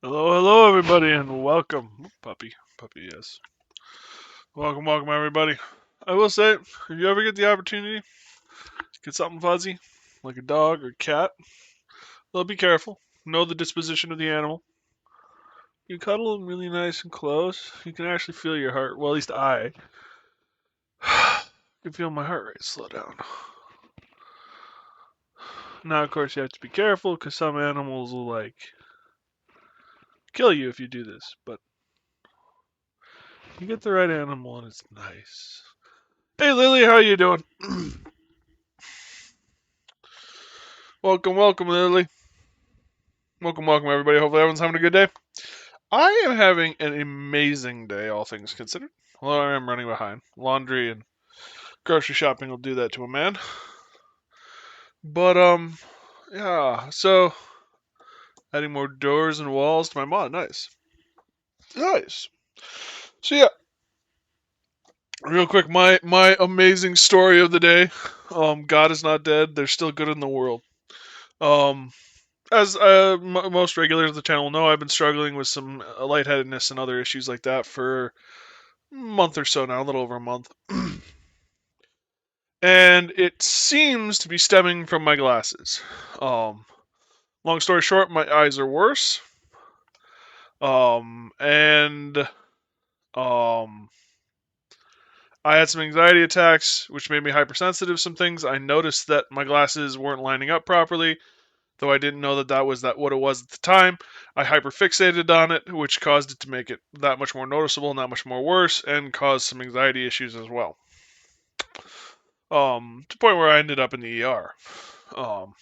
Hello, hello, everybody, and welcome. Puppy, yes. Welcome, everybody. I will say, if you ever get the opportunity to get something fuzzy, like a dog or cat, well, be careful. Know the disposition of the animal. You cuddle them really nice and close. You can actually feel your heart. Well, at least I can feel my heart rate slow down. Now, of course, you have to be careful because some animals will kill you if you do this. But you get the right animal, and it's nice. Hey, Lily, how you doing? Welcome, Lily. Welcome, everybody. Hopefully, everyone's having a good day. I am having an amazing day, all things considered. Although I am running behind. Laundry and grocery shopping will do that to a man. But, yeah. So, adding more doors and walls to my mod. Nice. Nice. So, yeah. Real quick, my amazing story of the day. God is not dead. There's still good in the world. Um, as most regulars of the channel know, I've been struggling with some lightheadedness and other issues like that for month or so now, a little over a month. And it seems to be stemming from my glasses. Long story short, my eyes are worse. And I had some anxiety attacks, which made me hypersensitive to some things. I noticed that my glasses weren't lining up properly, though I didn't know that that was what it was at the time. I hyperfixated on it, which caused it to make it that much more noticeable and that much more worse, and caused some anxiety issues as well. To the point where I ended up in the ER. Um,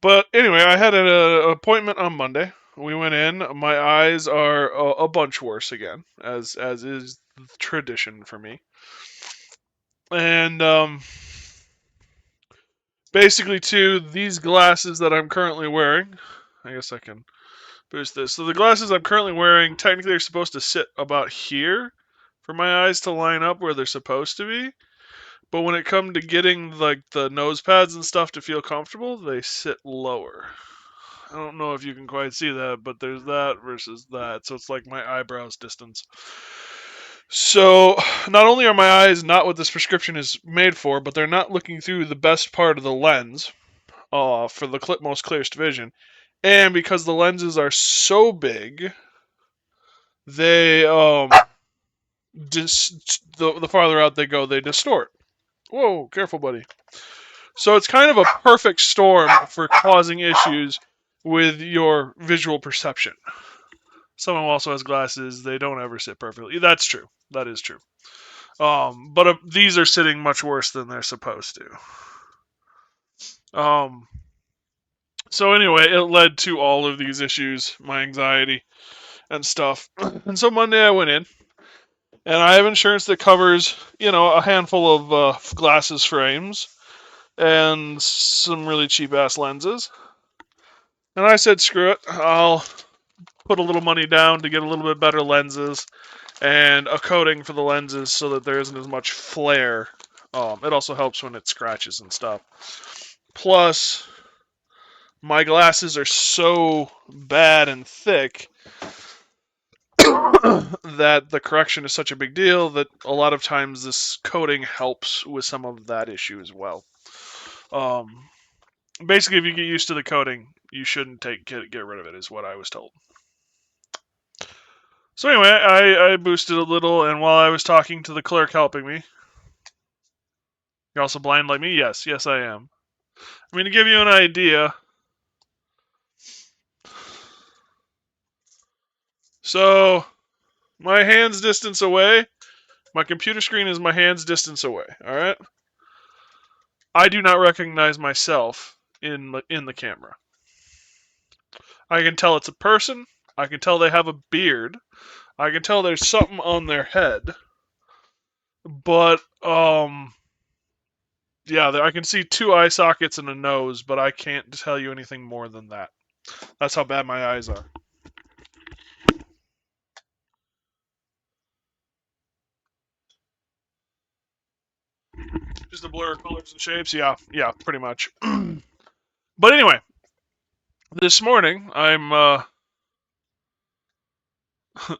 but anyway, I had an appointment on Monday. We went in. My eyes are a bunch worse again, as is tradition for me. And basically, too, these glasses that I'm currently wearing. I guess I can boost this. So the glasses I'm currently wearing technically are supposed to sit about here for my eyes to line up where they're supposed to be. But when it comes to getting like the nose pads and stuff to feel comfortable, they sit lower. I don't know if you can quite see that, but there's that versus that. So it's like my eyebrows distance. So not only are my eyes not what this prescription is made for, but they're not looking through the best part of the lens for the most clearest vision. And because the lenses are so big, they the farther out they go, they distort. Whoa, careful, buddy. So it's kind of a perfect storm for causing issues with your visual perception. Someone who also has glasses, they don't ever sit perfectly. That's true. That is true. But these are sitting much worse than they're supposed to. So anyway, it led to all of these issues, my anxiety and stuff. And so Monday I went in, and I have insurance that covers, a handful of glasses frames and some really cheap ass lenses. And I said, screw it, I'll put a little money down to get a little bit better lenses and a coating for the lenses so that there isn't as much flare. It also helps when it scratches and stuff. Plus, my glasses are so bad and thick that the correction is such a big deal that a lot of times this coating helps with some of that issue as well. Basically, if you get used to the coating, you shouldn't get rid of it, is what I was told. So anyway, I boosted a little, and while I was talking to the clerk helping me, you're also blind like me? Yes, I am. I mean, to give you an idea, so my hand's distance away, my computer screen is my hand's distance away, alright? I do not recognize myself in the camera. I can tell it's a person, I can tell they have a beard, I can tell there's something on their head, but, yeah, I can see two eye sockets and a nose, but I can't tell you anything more than that. That's how bad my eyes are. Just a blur of colors and shapes? Yeah, pretty much. But anyway, this morning I'm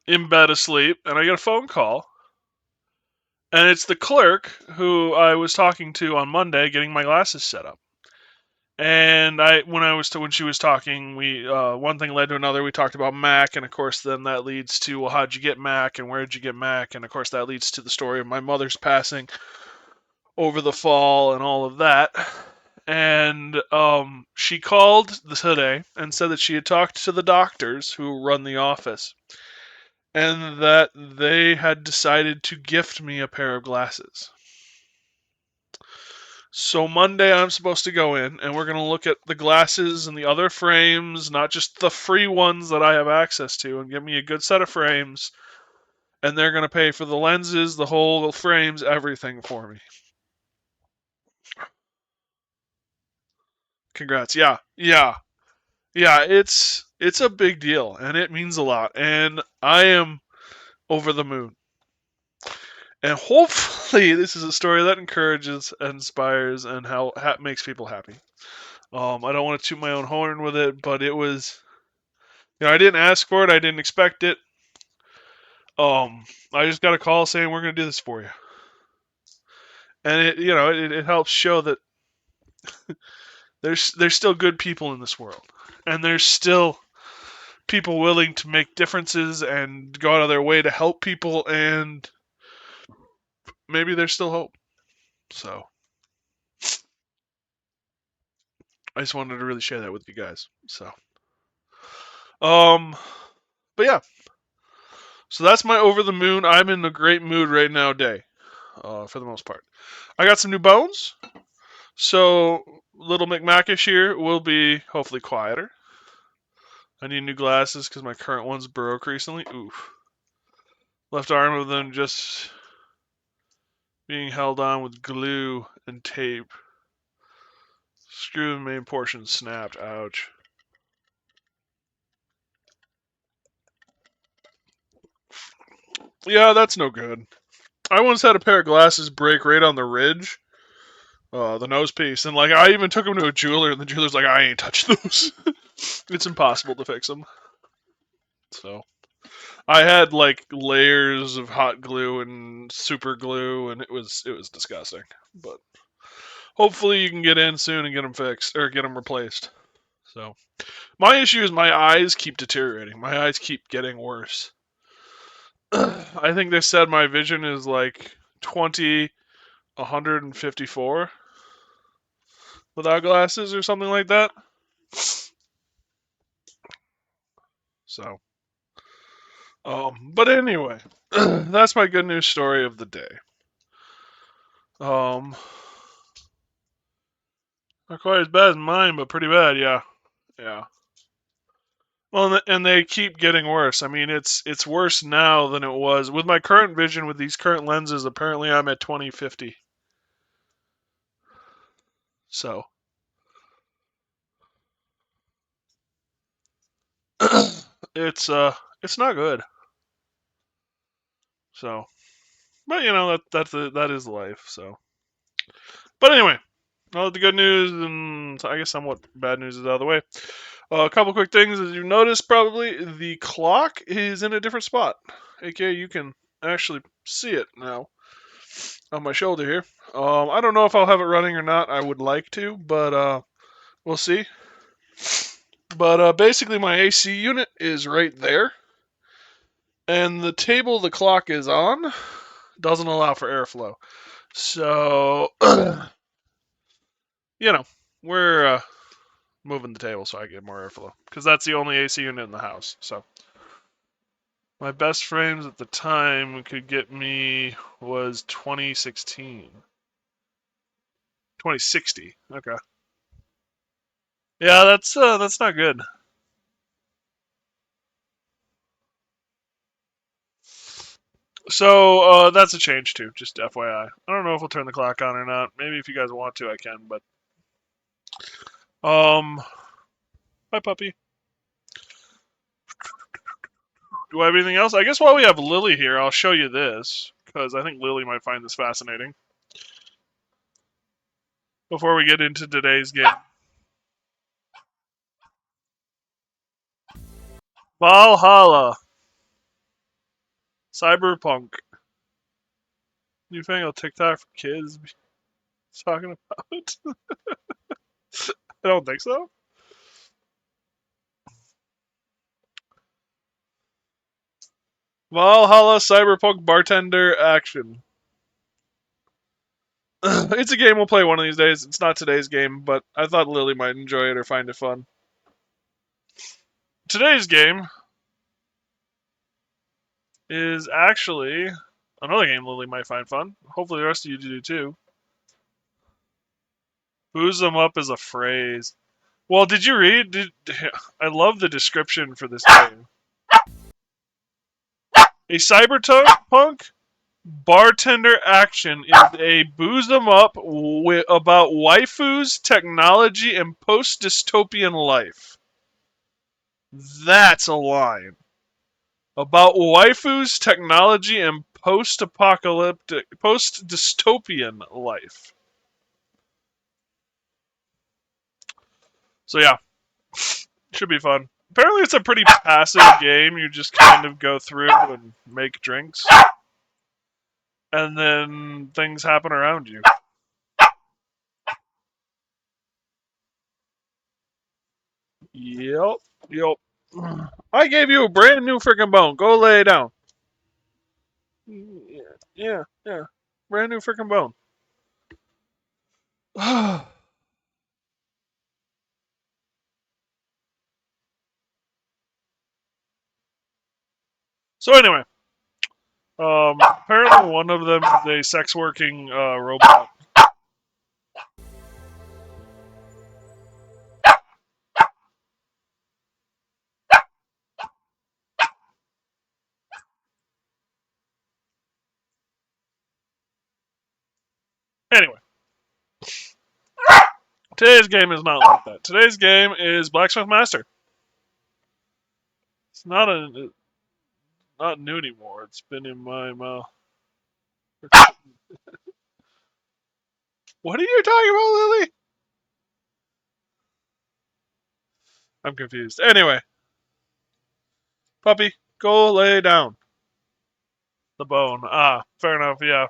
in bed asleep, and I get a phone call. And it's the clerk who I was talking to on Monday getting my glasses set up. And when she was talking, we one thing led to another. We talked about Mac, and of course, then that leads to, well, how'd you get Mac, and where'd you get Mac, and of course, that leads to the story of my mother's passing over the fall and all of that. And she called today and said that she had talked to the doctors who run the office, and that they had decided to gift me a pair of glasses. So Monday I'm supposed to go in and we're going to look at the glasses and the other frames, not just the free ones that I have access to, and give me a good set of frames. And they're going to pay for the lenses, the whole frames, everything for me. Congrats. Yeah. It's a big deal and it means a lot, and I am over the moon. And hopefully this is a story that encourages, inspires, and makes people happy. I don't want to toot my own horn with it, but it was, I didn't ask for it. I didn't expect it. I just got a call saying we're going to do this for you, and it helps show that there's still good people in this world, and there's still people willing to make differences and go out of their way to help people, and maybe there's still hope. So I just wanted to really share that with you guys. So, but yeah. So that's my over the moon. I'm in a great mood right now day, for the most part. I got some new bones. So little McMacish here will be hopefully quieter. I need new glasses because my current ones broke recently. Oof. Left arm of them just being held on with glue and tape. Screw the main portion snapped. Ouch. Yeah, that's no good. I once had a pair of glasses break right on the ridge, the nose piece, and like I even took them to a jeweler, and the jeweler's like, I ain't touched those. It's impossible to fix them. So I had like layers of hot glue and super glue, and it was disgusting. But hopefully you can get in soon and get them fixed or get them replaced. So my issue is my eyes keep deteriorating. My eyes keep getting worse. I think they said my vision is like 20, 154 without glasses or something like that. So, but anyway, that's my good news story of the day. Not quite as bad as mine, but pretty bad, yeah. Yeah. Well, and they keep getting worse. I mean, it's worse now than it was with my current vision with these current lenses. Apparently, I'm at 20/50. So, it's not good. So, but that is life. So, but anyway, all the good news and I guess somewhat bad news is out of the way. A couple quick things, as you've noticed, probably the clock is in a different spot. AKA, you can actually see it now on my shoulder here. I don't know if I'll have it running or not. I would like to, but we'll see. But basically, my AC unit is right there, and the table the clock is on doesn't allow for airflow. So, we're moving the table so I get more airflow because that's the only AC unit in the house. So. My best frames at the time could get me was 2016. 2060. Okay. Yeah, that's not good. So that's a change too, just FYI. I don't know if we'll turn the clock on or not. Maybe if you guys want to, I can. But hi puppy. Do I have anything else? I guess while we have Lily here, I'll show you this because I think Lily might find this fascinating. Before we get into today's game, Valhalla. Cyberpunk. New fangled TikTok for kids. Talking about? I don't think so. Valhalla Cyberpunk Bartender Action. It's a game we'll play one of these days. It's not today's game, but I thought Lily might enjoy it or find it fun. Today's game is actually another game Lily might find fun. Hopefully the rest of you do too. Booze them up is a phrase. Well, did you read? I love the description for this game. A cyberpunk bartender action is a booze them up about waifus, technology, and post-dystopian life. That's a line. About waifus, technology, and post-dystopian life. So yeah, should be fun. Apparently it's a pretty passive game. You just kind of go through and make drinks. And then things happen around you. Yep. I gave you a brand new freaking bone. Go lay down. Yeah. Brand new freaking bone. So anyway, apparently one of them is a sex working robot. Anyway, today's game is not like that. Today's game is Blacksmith Master. It's not new anymore. It's been in my mouth. What are you talking about, Lily? I'm confused. Anyway, puppy, go lay down. The bone. Ah, fair enough. Yeah.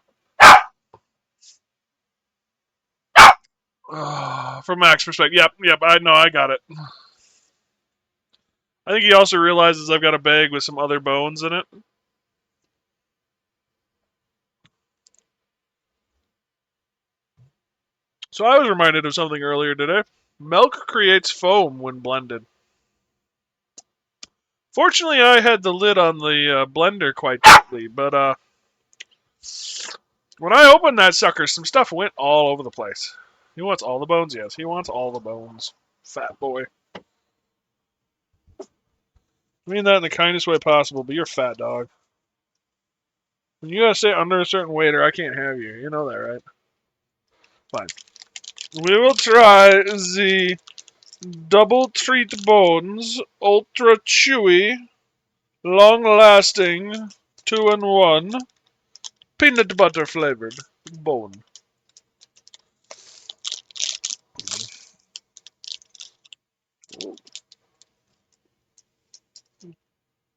From Mac's perspective, yep. I know. I got it. I think he also realizes I've got a bag with some other bones in it. So I was reminded of something earlier today. Milk creates foam when blended. Fortunately, I had the lid on the blender quite tightly, but when I opened that sucker, some stuff went all over the place. He wants all the bones? Yes, he wants all the bones. Fat boy. I mean that in the kindest way possible, but you're a fat dog. When you gotta stay under a certain weight or I can't have you. You know that, right? Fine. We will try the double treat bones, ultra chewy, long lasting, 2-in-1, peanut butter flavored bone.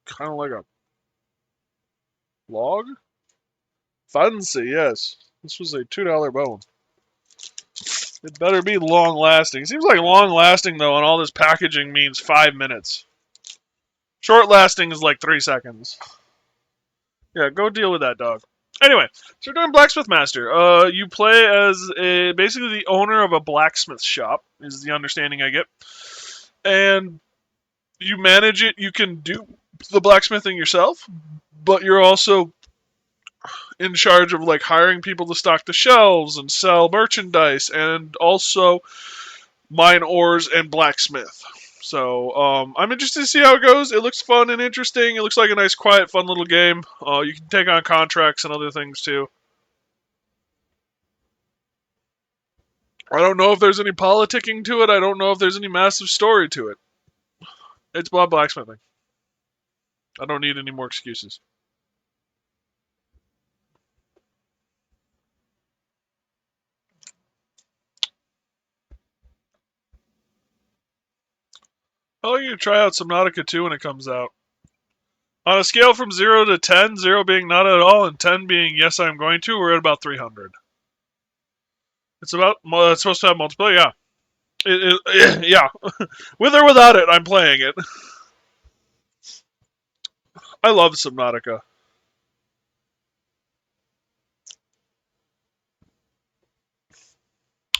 Kind of like a log? Fancy, yes. This was a $2 bone. It better be long lasting. Seems like long lasting though on all this packaging means 5 minutes. Short lasting is like 3 seconds. Yeah, go deal with that dog. Anyway, so we're doing Blacksmith Master. You play as basically the owner of a blacksmith shop, is the understanding I get. And you manage it. You can do the blacksmithing yourself, but you're also in charge of like hiring people to stock the shelves and sell merchandise, and also mine ores and blacksmith. So I'm interested to see how it goes. It looks fun and interesting. It looks like a nice, quiet, fun little game. You can take on contracts and other things too. I don't know if there's any politicking to it. I don't know if there's any massive story to it. It's Bob Blacksmithing. I don't need any more excuses. Oh, you can try out Subnautica 2 when it comes out. On a scale from 0 to 10, 0 being not at all and 10 being yes, I'm going to, we're at about 300. It's supposed to have multiplayer, yeah. Yeah. With or without it, I'm playing it. I love Subnautica.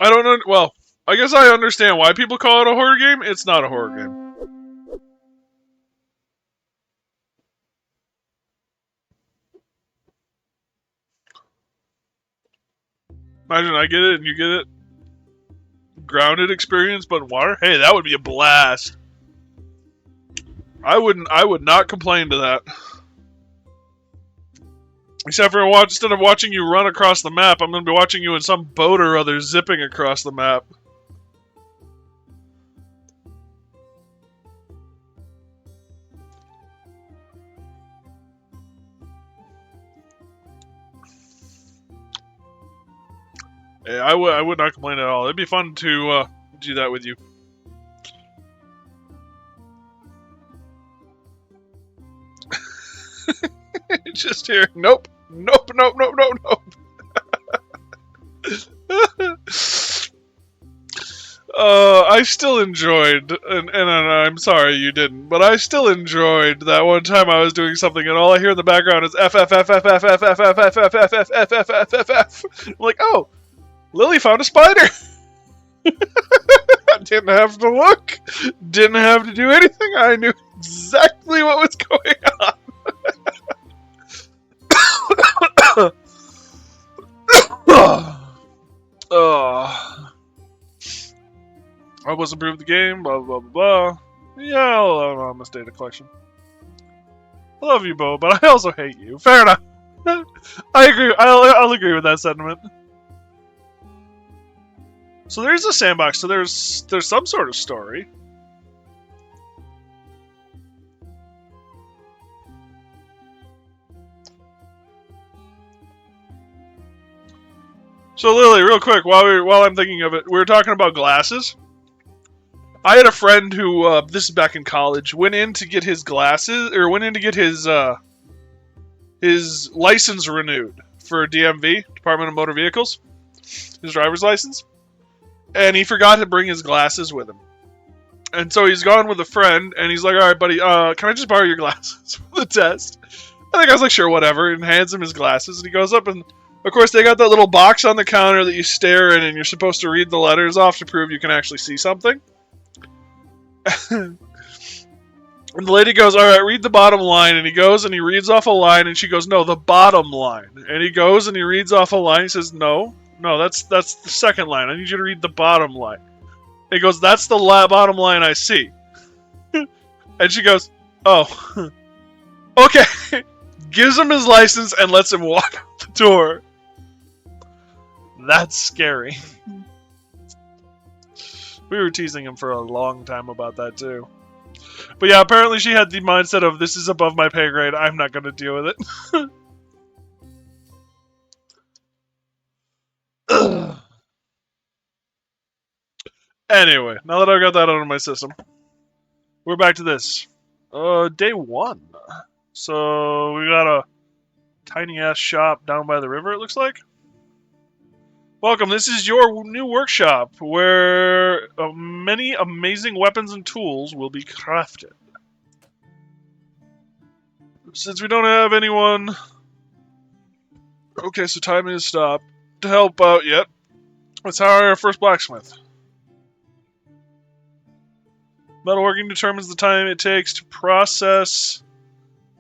I don't know. Well, I guess I understand why people call it a horror game. It's not a horror game. Imagine I get it and you get it. Grounded experience, but in water. Hey, that would be a blast. I would not complain to that. Except for instead of watching you run across the map, I'm going to be watching you in some boat or other zipping across the map. Yeah, I would not complain at all. It'd be fun to do that with you. Just here. Nope. Nope, nope, nope, nope, nope. I still enjoyed, and I'm sorry you didn't, but I still enjoyed that one time I was doing something and all I hear in the background is F F F F F F F F F F F F F F F F F. I'm like, oh, Lily found a spider. I didn't have to look, didn't have to do anything. I knew exactly what was going on. I was approved the game, blah, blah, blah, blah. Yeah, I'll miss data collection. I love you, Bo, but I also hate you. Fair enough. I agree. I'll agree with that sentiment. So there's a sandbox, so there's some sort of story. So Lily, real quick, while I'm thinking of it, we were talking about glasses. I had a friend who, this is back in college, went in to get his license renewed for DMV, Department of Motor Vehicles, his driver's license, and he forgot to bring his glasses with him. And so he's gone with a friend, and he's like, all right, buddy, can I just borrow your glasses for the test? And the guy's like, sure, whatever, and hands him his glasses, and he goes up, and of course they got that little box on the counter that you stare in, and you're supposed to read the letters off to prove you can actually see something. And the lady goes, all right, read the bottom line. And he goes and he reads off a line, and she goes, no, the bottom line. And he goes and he reads off a line. He says, no, that's the second line. I need you to read the bottom line. And he goes, that's the bottom line I see. And she goes, oh, okay. Gives him his license and lets him walk out the door. That's scary. We were teasing him for a long time about that, too. But yeah, apparently she had the mindset of, this is above my pay grade, I'm not going to deal with it. Anyway, now that I've got that out of my system, we're back to this. Day 1. So, we got a tiny-ass shop down by the river, it looks like. Welcome, this is your new workshop, where many amazing weapons and tools will be crafted. Since we don't have anyone... Okay, so time is stopped to help out yet. Let's hire our first blacksmith. Metalworking determines the time it takes to process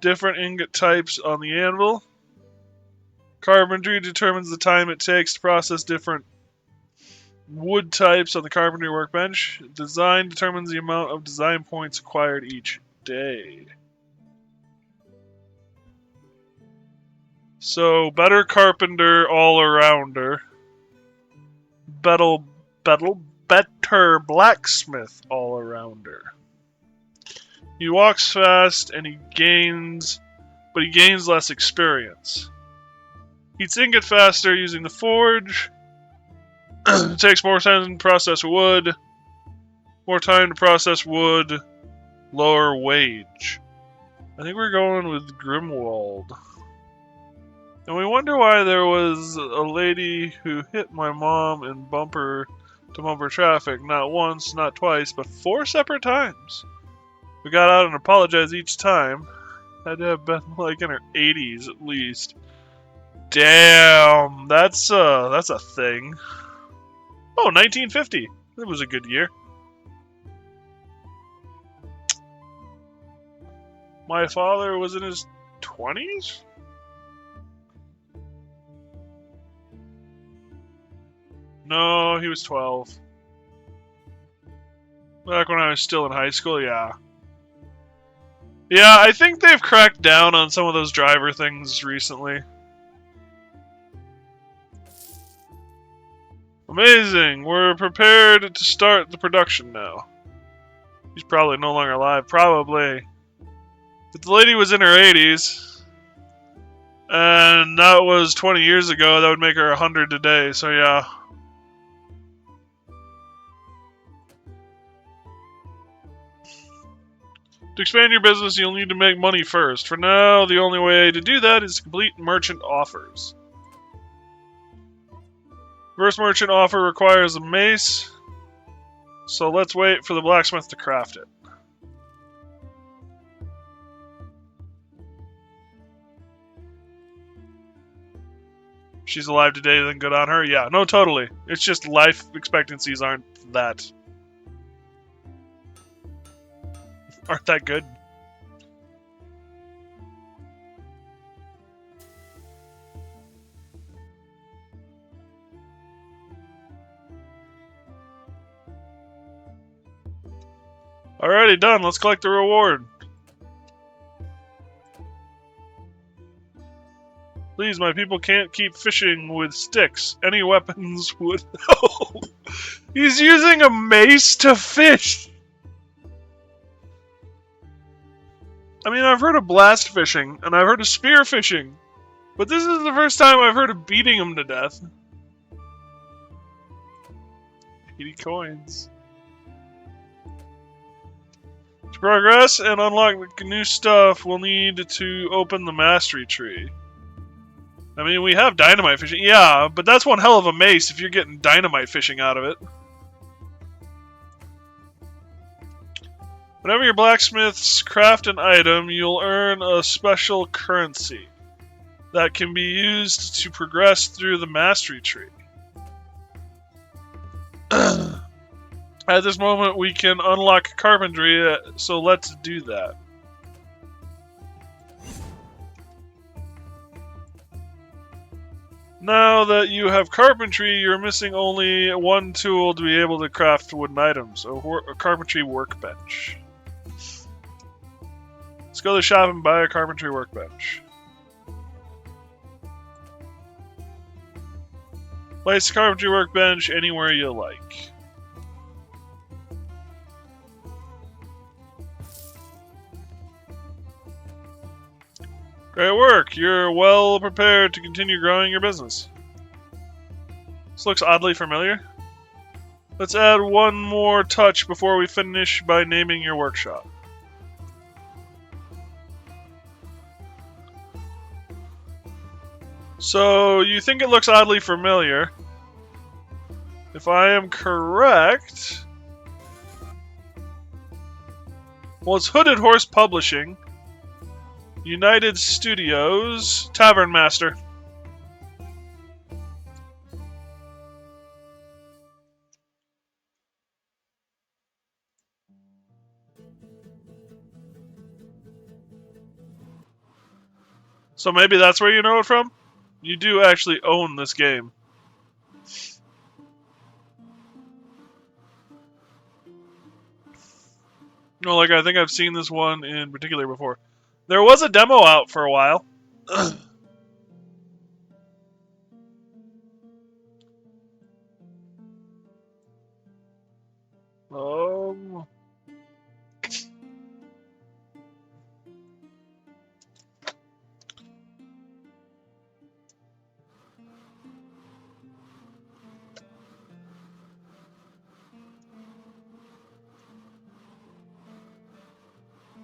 different ingot types on the anvil. Carpentry determines the time it takes to process different wood types on the carpentry workbench. Design determines the amount of design points acquired each day. So, better carpenter all-arounder. Better blacksmith all-arounder. He walks fast and he gains less experience. Heats ingot faster using the forge. It takes more time to process wood. More time to process wood. Lower wage. I think we're going with Grimwald. And we wonder why there was a lady who hit my mom in bumper-to-bumper traffic, not once, not twice, but 4 separate times. We got out and apologized each time. Had to have been like in her 80s at least. Damn, that's a thing. Oh, 1950. That was a good year. My father was in his 20s? No, he was 12. Back when I was still in high school, yeah. Yeah, I think they've cracked down on some of those driver things recently. Amazing. We're prepared to start the production now. He's probably no longer alive. Probably. But the lady was in her 80s. And that was 20 years ago. That would make her 100 today. So yeah. To expand your business, you'll need to make money first. For now, the only way to do that is to complete merchant offers. First merchant offer requires a mace, so let's wait for the blacksmith to craft it. She's alive today, then good on her? Yeah, no, totally. It's just life expectancies aren't that good. Alrighty, done. Let's collect the reward. Please, my people can't keep fishing with sticks. Any weapons would... Oh, he's using a mace to fish! I mean, I've heard of blast fishing, and I've heard of spear fishing, but this is the first time I've heard of beating him to death. 80 coins. To progress and unlock the new stuff, we'll need to open the mastery tree. I mean, we have dynamite fishing. Yeah, but that's one hell of a mace if you're getting dynamite fishing out of it. Whenever your blacksmiths craft an item, you'll earn a special currency that can be used to progress through the mastery tree. At this moment, we can unlock carpentry, so let's do that. Now that you have carpentry, you're missing only one tool to be able to craft wooden items, a carpentry workbench. Let's go to the shop and buy a carpentry workbench. Place the carpentry workbench anywhere you like. Great work! You're well prepared to continue growing your business. This looks oddly familiar. Let's add one more touch before we finish by naming your workshop. So, you think it looks oddly familiar. If I am correct... Well, it's Hooded Horse Publishing, United Studios, Tavern Master. So maybe that's where you know it from? You do actually own this game. No, like I think I've seen this one in particular before. There was a demo out for a while.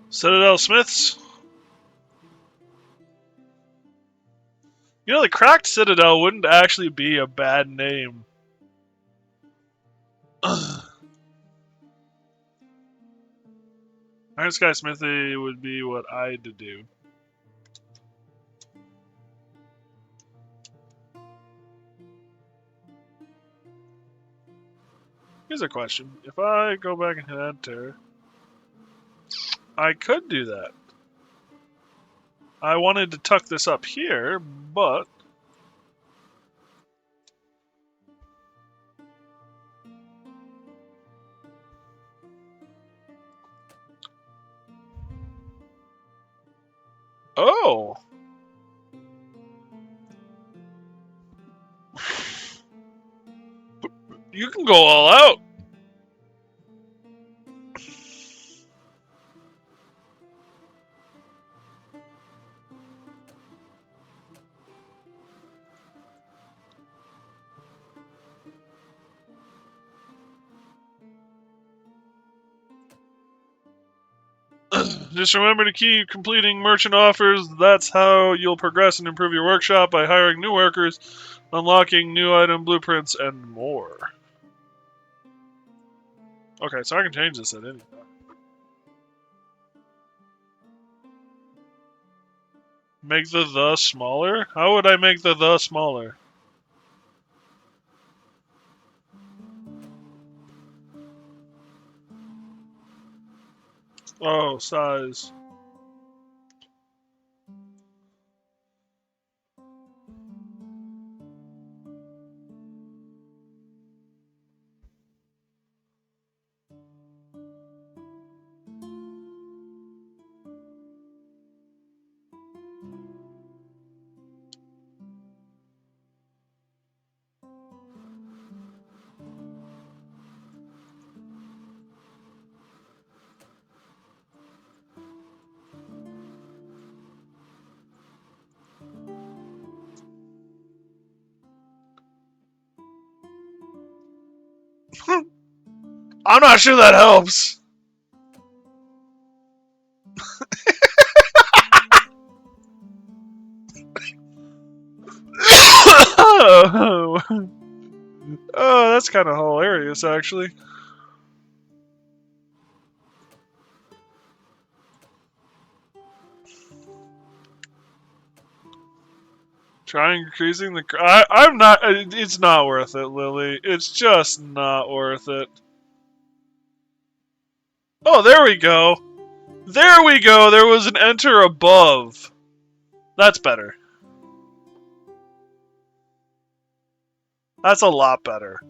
Citadel Smiths. You know, the Cracked Citadel wouldn't actually be a bad name. Iron Sky Smithy would be what I'd do. Here's a question. If I go back and hit enter, I could do that. I wanted to tuck this up here, but... Oh! You can go all out. Just remember to keep completing merchant offers. That's how you'll progress and improve your workshop by hiring new workers, unlocking new item blueprints, and more. Okay, so I can change this at any time. Make the smaller? How would I make the smaller? Oh, size. I'm not sure that helps. Oh, that's kind of hilarious, actually. Try increasing the... I'm not... It's not worth it, Lily. It's just not worth it. Oh, there we go. There we go. There was an enter above. That's better. That's a lot better.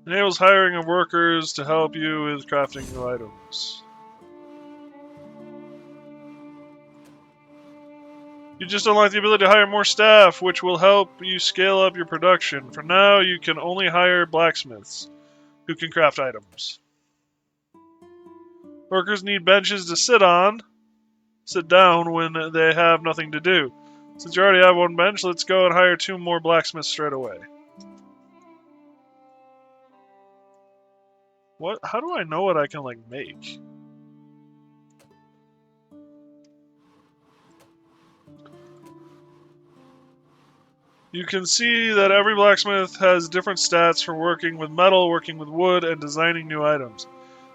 Enables hiring of workers to help you with crafting new items. You just unlock the ability to hire more staff, which will help you scale up your production. For now, you can only hire blacksmiths, who can craft items. Workers need benches to sit down when they have nothing to do. Since you already have one bench, let's go and hire 2 more blacksmiths straight away. What? How do I know what I can, like, make? You can see that every blacksmith has different stats for working with metal, working with wood, and designing new items.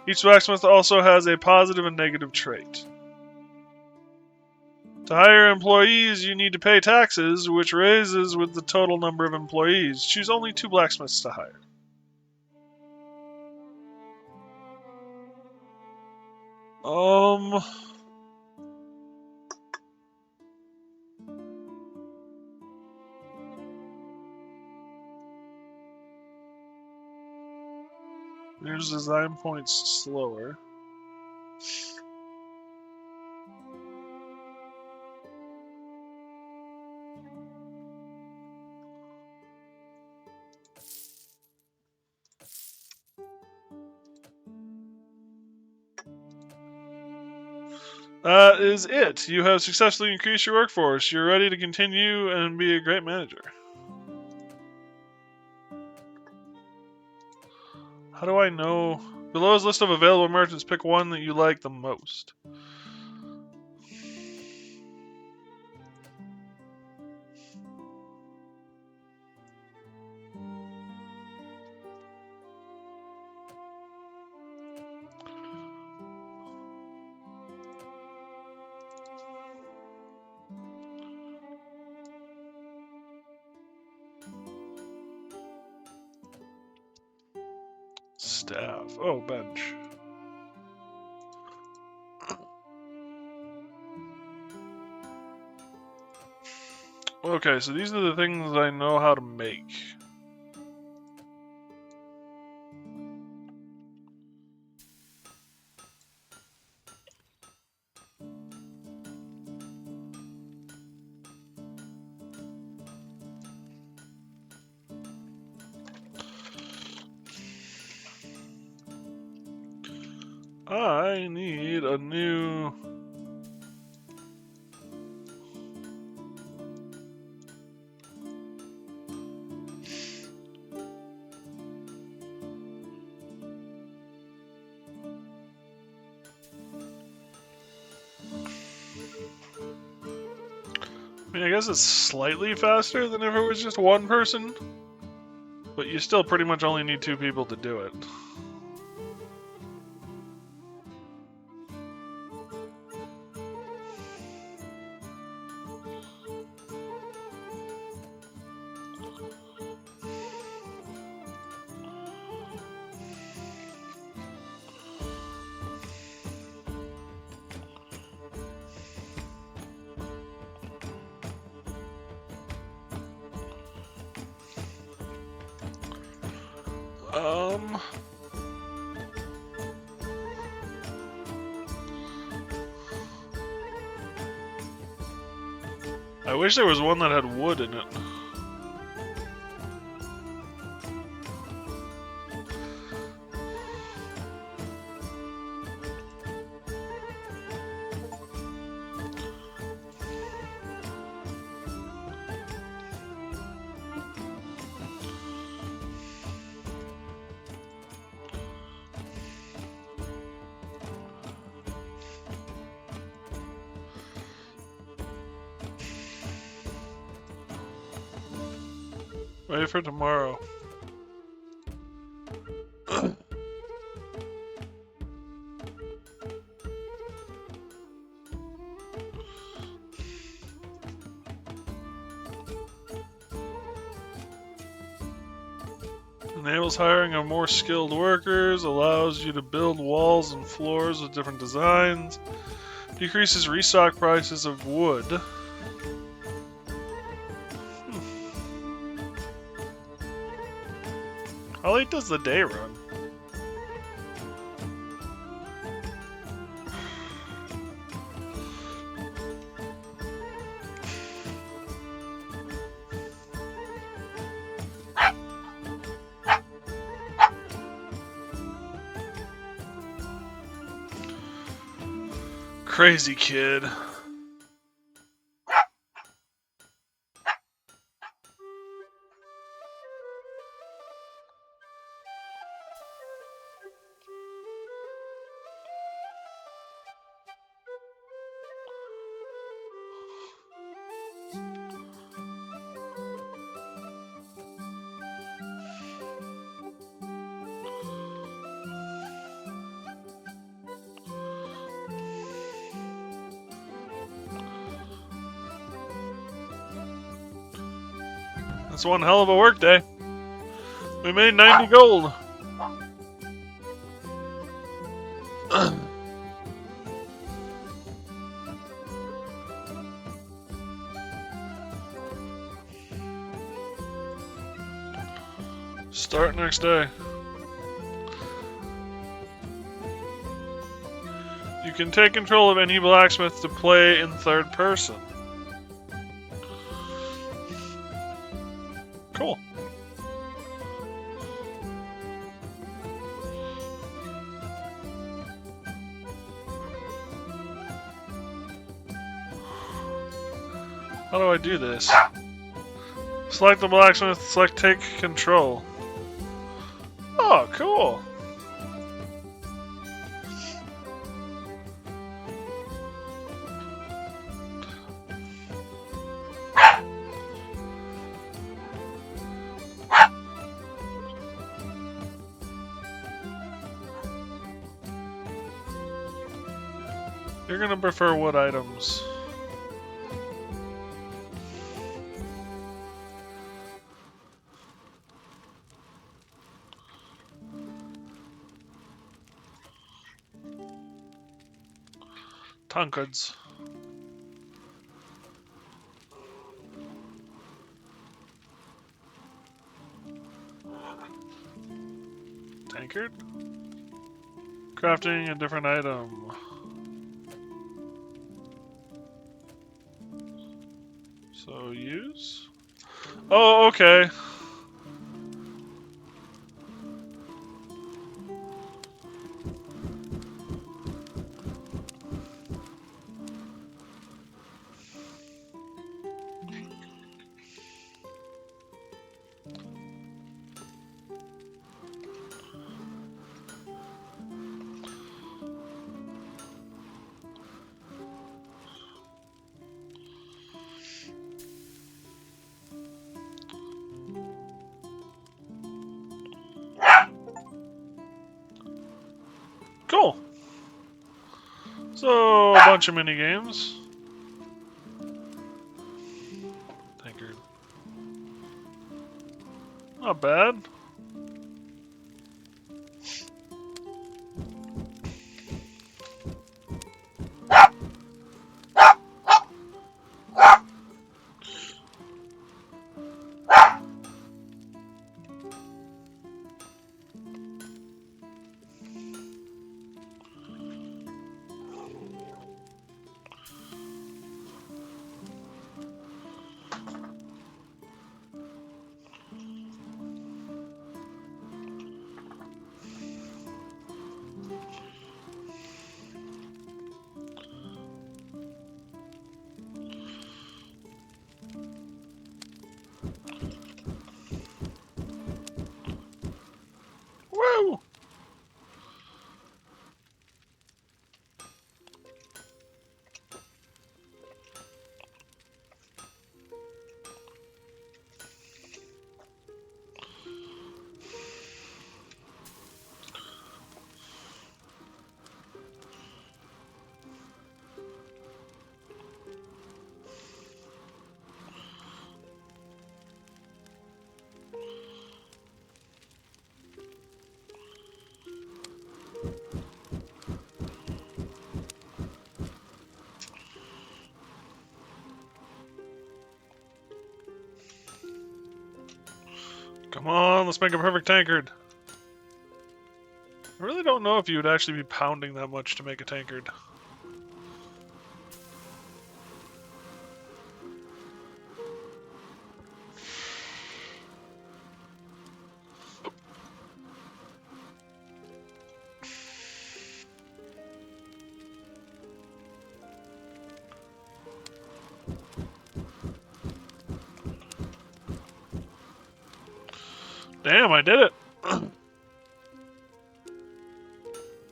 Each blacksmith also has a positive and negative trait. To hire employees, you need to pay taxes, which raises with the total number of employees. Choose only 2 blacksmiths to hire. Here's design points slower. That is it. You have successfully increased your workforce. You're ready to continue and be a great manager. How do I know? Below is a list of available merchants. Pick one that you like the most. Staff. Oh, bench. Okay, so these are the things I know how to make. I need a new... I mean, I guess it's slightly faster than if it was just one person, but you still pretty much only need 2 people to do it. I wish there was one that had wood in it. Wait for tomorrow. Enables hiring of more skilled workers, allows you to build walls and floors with different designs, decreases restock prices of wood. How late does the day run? Crazy kid. That's one hell of a work day. We made 90 gold. Start next day. You can take control of any blacksmith to play in third person. Cool. How do I do this? Select the blacksmith, select take control. Oh, cool. You're gonna prefer wood items. Tankards. Tankard? Crafting a different item. So use? Oh, okay. Cool. So, a bunch of mini games. Tankard. Not bad. Woo! Come on, let's make a perfect tankard. I really don't know if you would actually be pounding that much to make a tankard. Damn, I did it!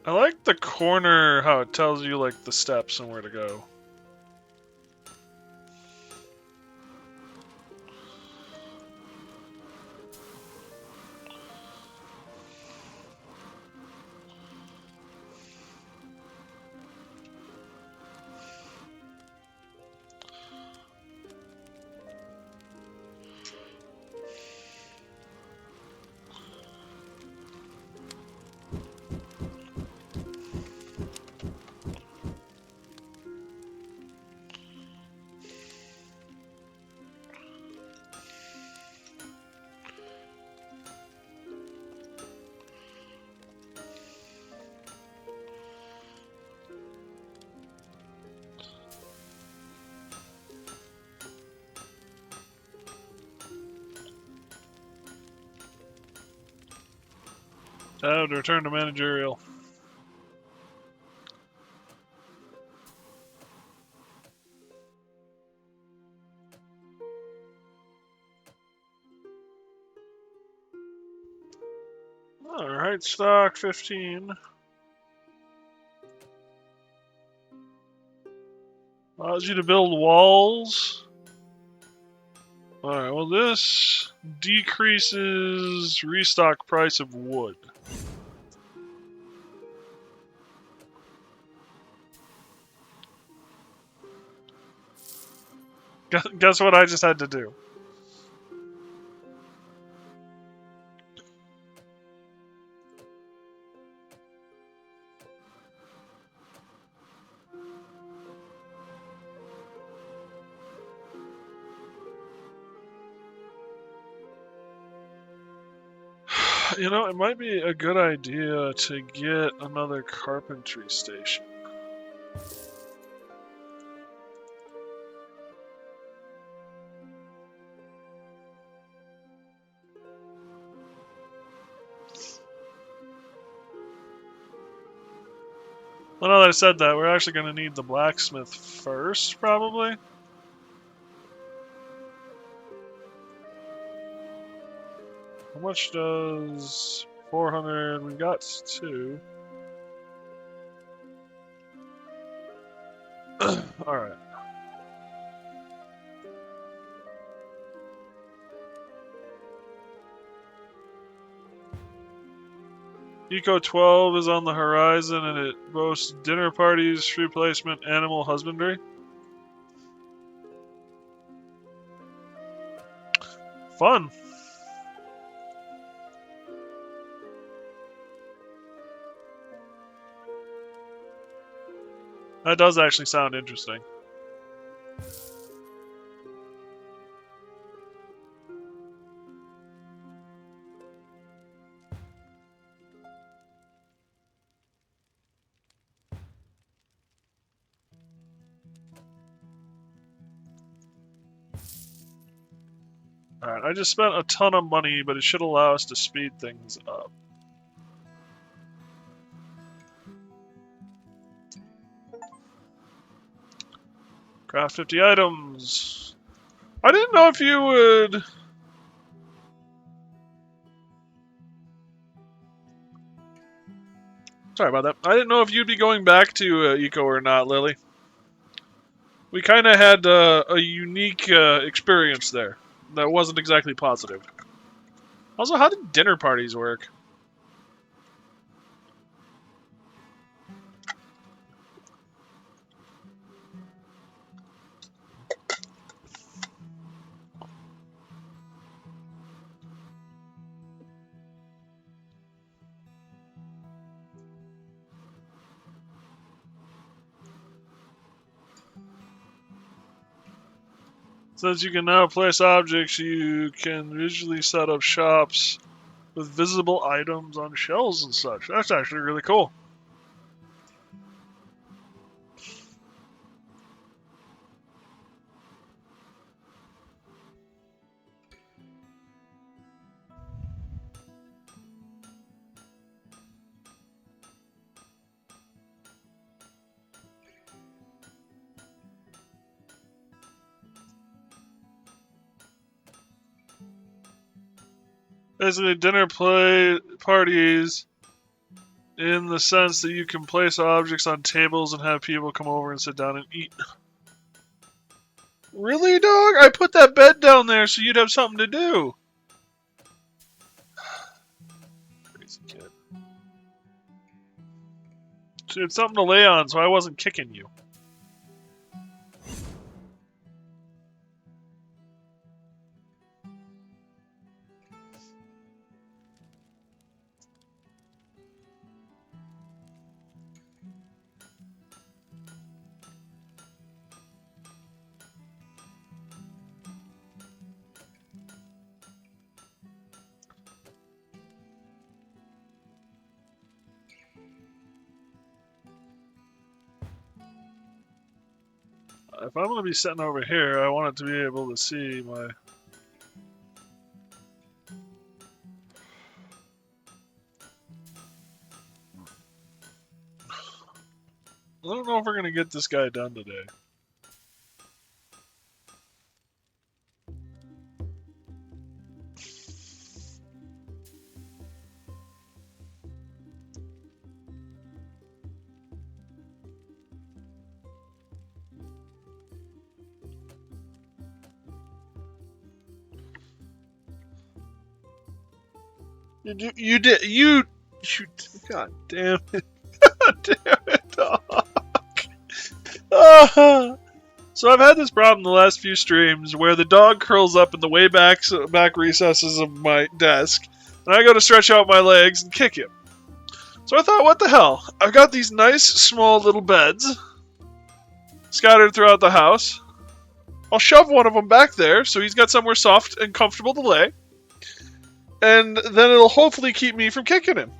I like the corner, how it tells you, like, the steps and where to go. Time to return to managerial. Alright, stock 15. Allows you to build walls. Alright, well this decreases restock price of wood. Guess what I just had to do? You know, it might be a good idea to get another carpentry station. Well, now that I said that, we're actually going to need the blacksmith first, probably. How much does 400? We got 2. Alright. Eco 12 is on the horizon and it boasts dinner parties, free placement, animal husbandry. Fun. That does actually sound interesting. Alright, I just spent a ton of money, but it should allow us to speed things up. Craft 50 items. I didn't know if you would... Sorry about that. I didn't know if you'd be going back to Eco or not, Lily. We kind of had a unique experience there that wasn't exactly positive. Also, how did dinner parties work? Since you can now place objects, you can visually set up shops with visible items on shelves and such. That's actually really cool. Basically, dinner parties in the sense that you can place objects on tables and have people come over and sit down and eat. Really, dog? I put that bed down there so you'd have something to do. Crazy kid. So you had something to lay on, so I wasn't kicking you. If I'm going to be sitting over here, I want it to be able to see my... I don't know if we're going to get this guy done today. You God damn it. God damn it, dog. So I've had this problem the last few streams where the dog curls up in the way back recesses of my desk, and I go to stretch out my legs and kick him. So I thought, what the hell? I've got these nice small little beds scattered throughout the house. I'll shove one of them back there so he's got somewhere soft and comfortable to lay. and then it'll hopefully keep me from kicking him.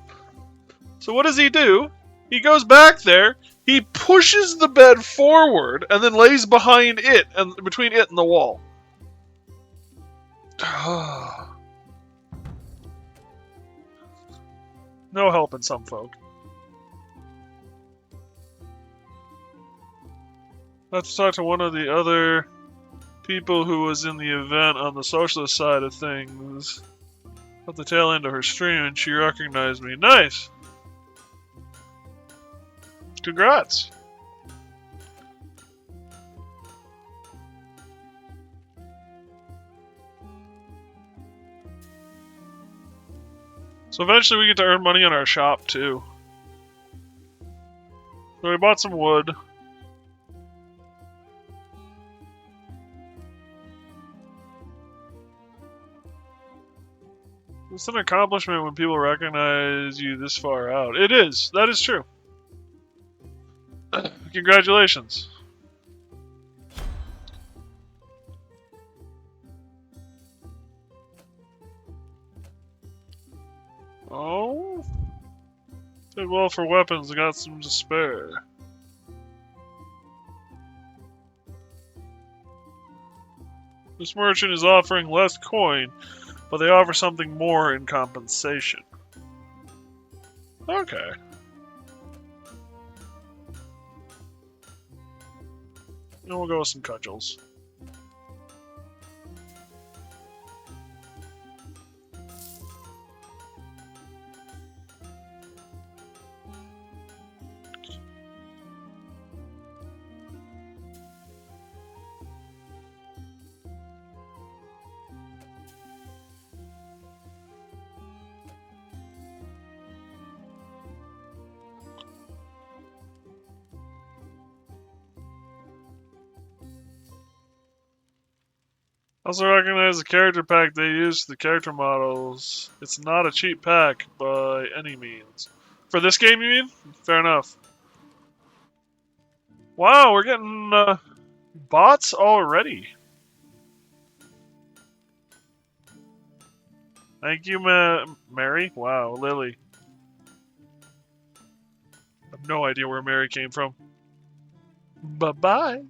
So what does he do? He goes back there, he pushes the bed forward, and then lays behind it, and between it and the wall. No helping some folk. Let's talk to one of the other people who was in the event on the socialist side of things. At the tail end of her stream, and she recognized me. Nice! Congrats! So eventually we get to earn money on our shop, too. So we bought some wood. It's an accomplishment when people recognize you this far out. It is. That is true. Congratulations. Oh. Did well for weapons. I got some to spare. This merchant is offering less coin, but they offer something more in compensation. Okay. And we'll go with some cudgels. Also recognize the character pack they use for the character models. It's not a cheap pack by any means. For this game, you mean? Fair enough. Wow, we're getting bots already. Thank you, Mary. Wow, Lily. I have no idea where Mary came from. Bye-bye.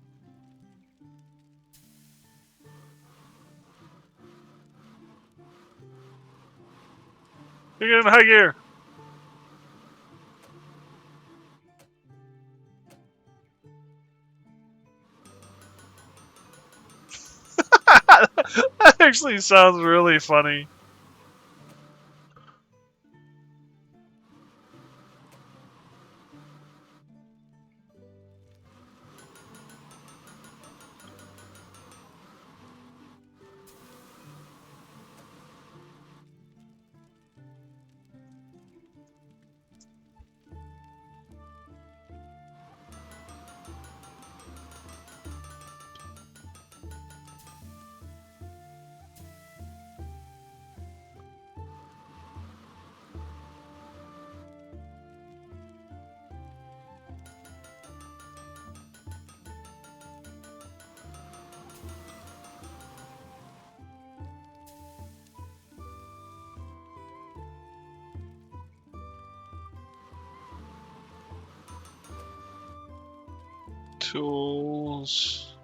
You're getting high gear. That actually sounds really funny. Tools.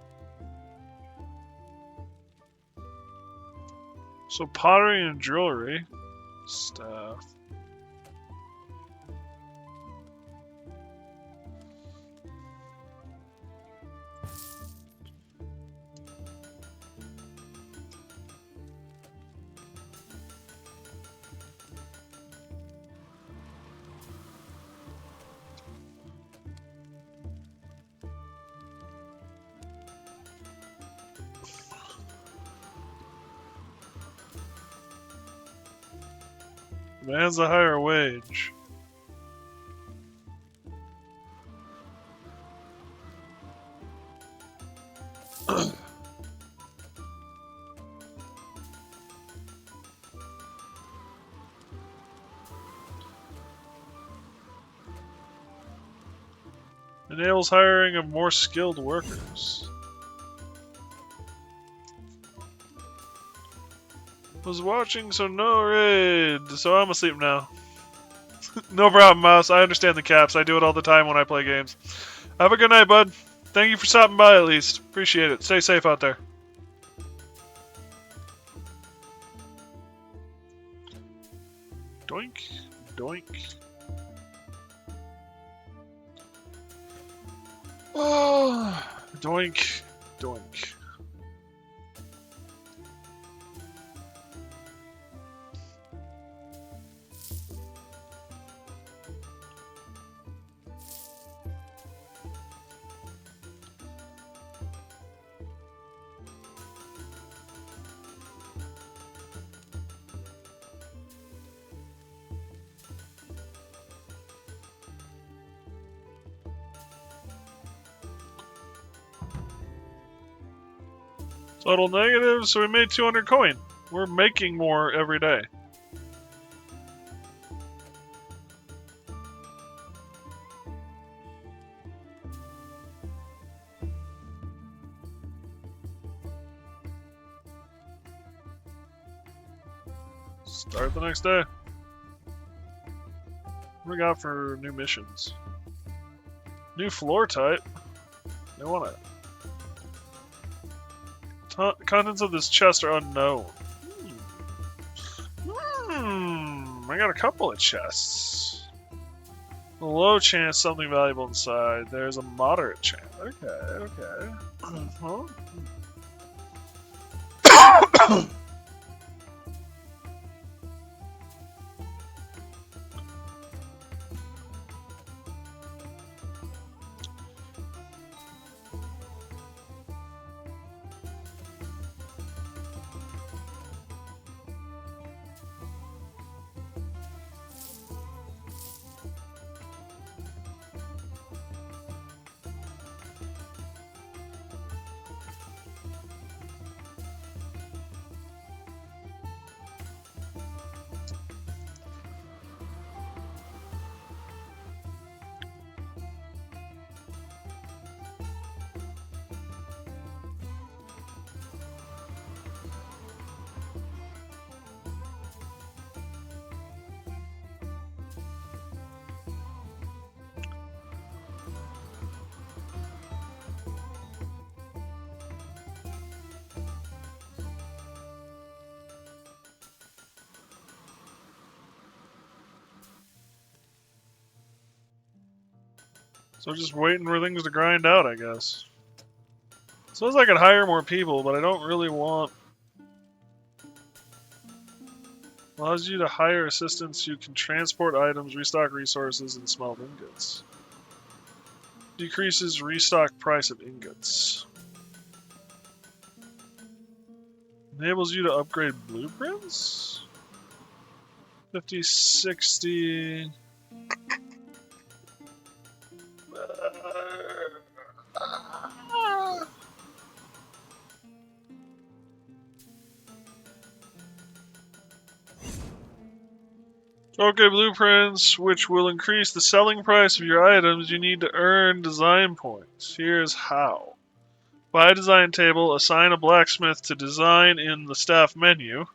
So pottery and jewelry. Staff. Demands a higher wage. Enables hiring of more skilled workers. Was watching, so no raid. So I'm asleep now. No problem, Mouse. I understand the caps. I do it all the time when I play games. Have a good night, bud. Thank you for stopping by at least. Appreciate it. Stay safe out there. Doink. Doink. Oh, doink. Doink. Total negative, so we made 200 coin. We're making more every day. Start the next day. What do we got for new missions? New floor type. They want it. Contents of this chest are unknown. I got a couple of chests. A low chance something valuable inside. There's a moderate chance. Okay, okay. Uh-huh. So just waiting for things to grind out, I guess. Suppose I could hire more people, but I don't really want... Allows you to hire assistants who can transport items, restock resources, and smelt ingots. Decreases restock price of ingots. Enables you to upgrade blueprints? 50, 60... Okay, blueprints, which will increase the selling price of your items, you need to earn design points. Here's how. Buy a design table, assign a blacksmith to design in the staff menu.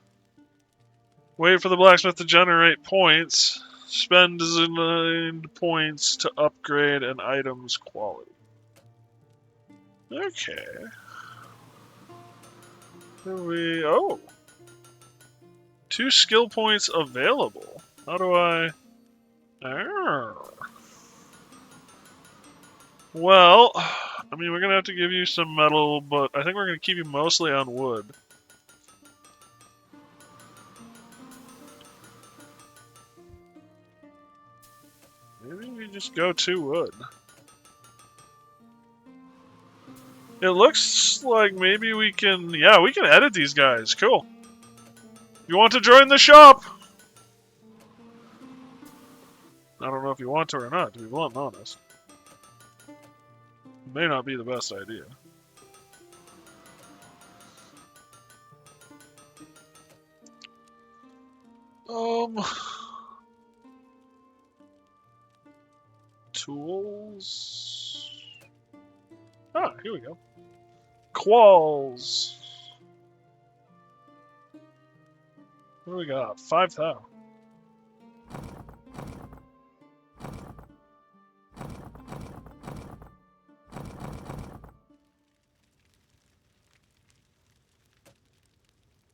Wait for the blacksmith to generate points. Spend designed points to upgrade an item's quality. Okay. Oh! 2 skill points available. How do I... Well, I mean, we're going to have to give you some metal, but I think we're going to keep you mostly on wood. Maybe we just go to wood. It looks like maybe we can... Yeah, we can edit these guys. Cool. You want to join the shop? I don't know if you want to or not, to be blunt and honest. It may not be the best idea. Tools. Ah, here we go. Qualls. What do we got? 5,000.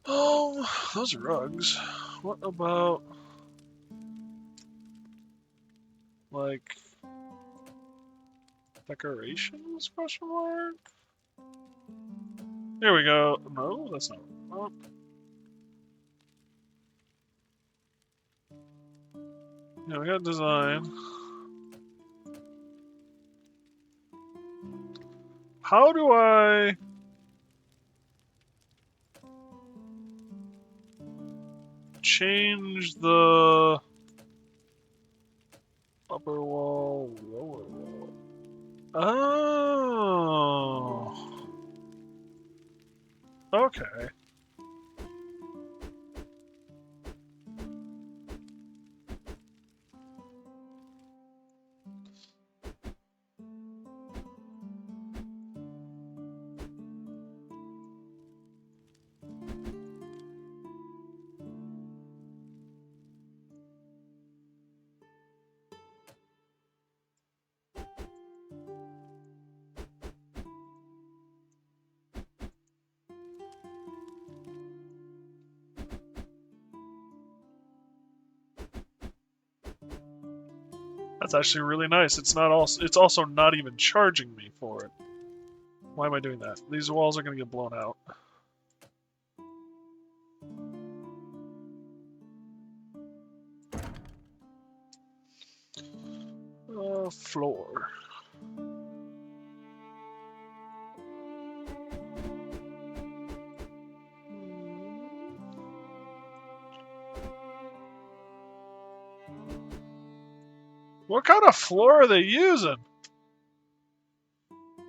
Oh, those rugs. What about, like, decorations? Question mark. Here we go. No, that's not. Oh. Yeah, we got design. How do I change the upper wall, lower wall? Oh. Okay. That's actually really nice. It's not also. It's also not even charging me for it. Why am I doing that? These walls are going to get blown out. Floor. What kind of floor are they using?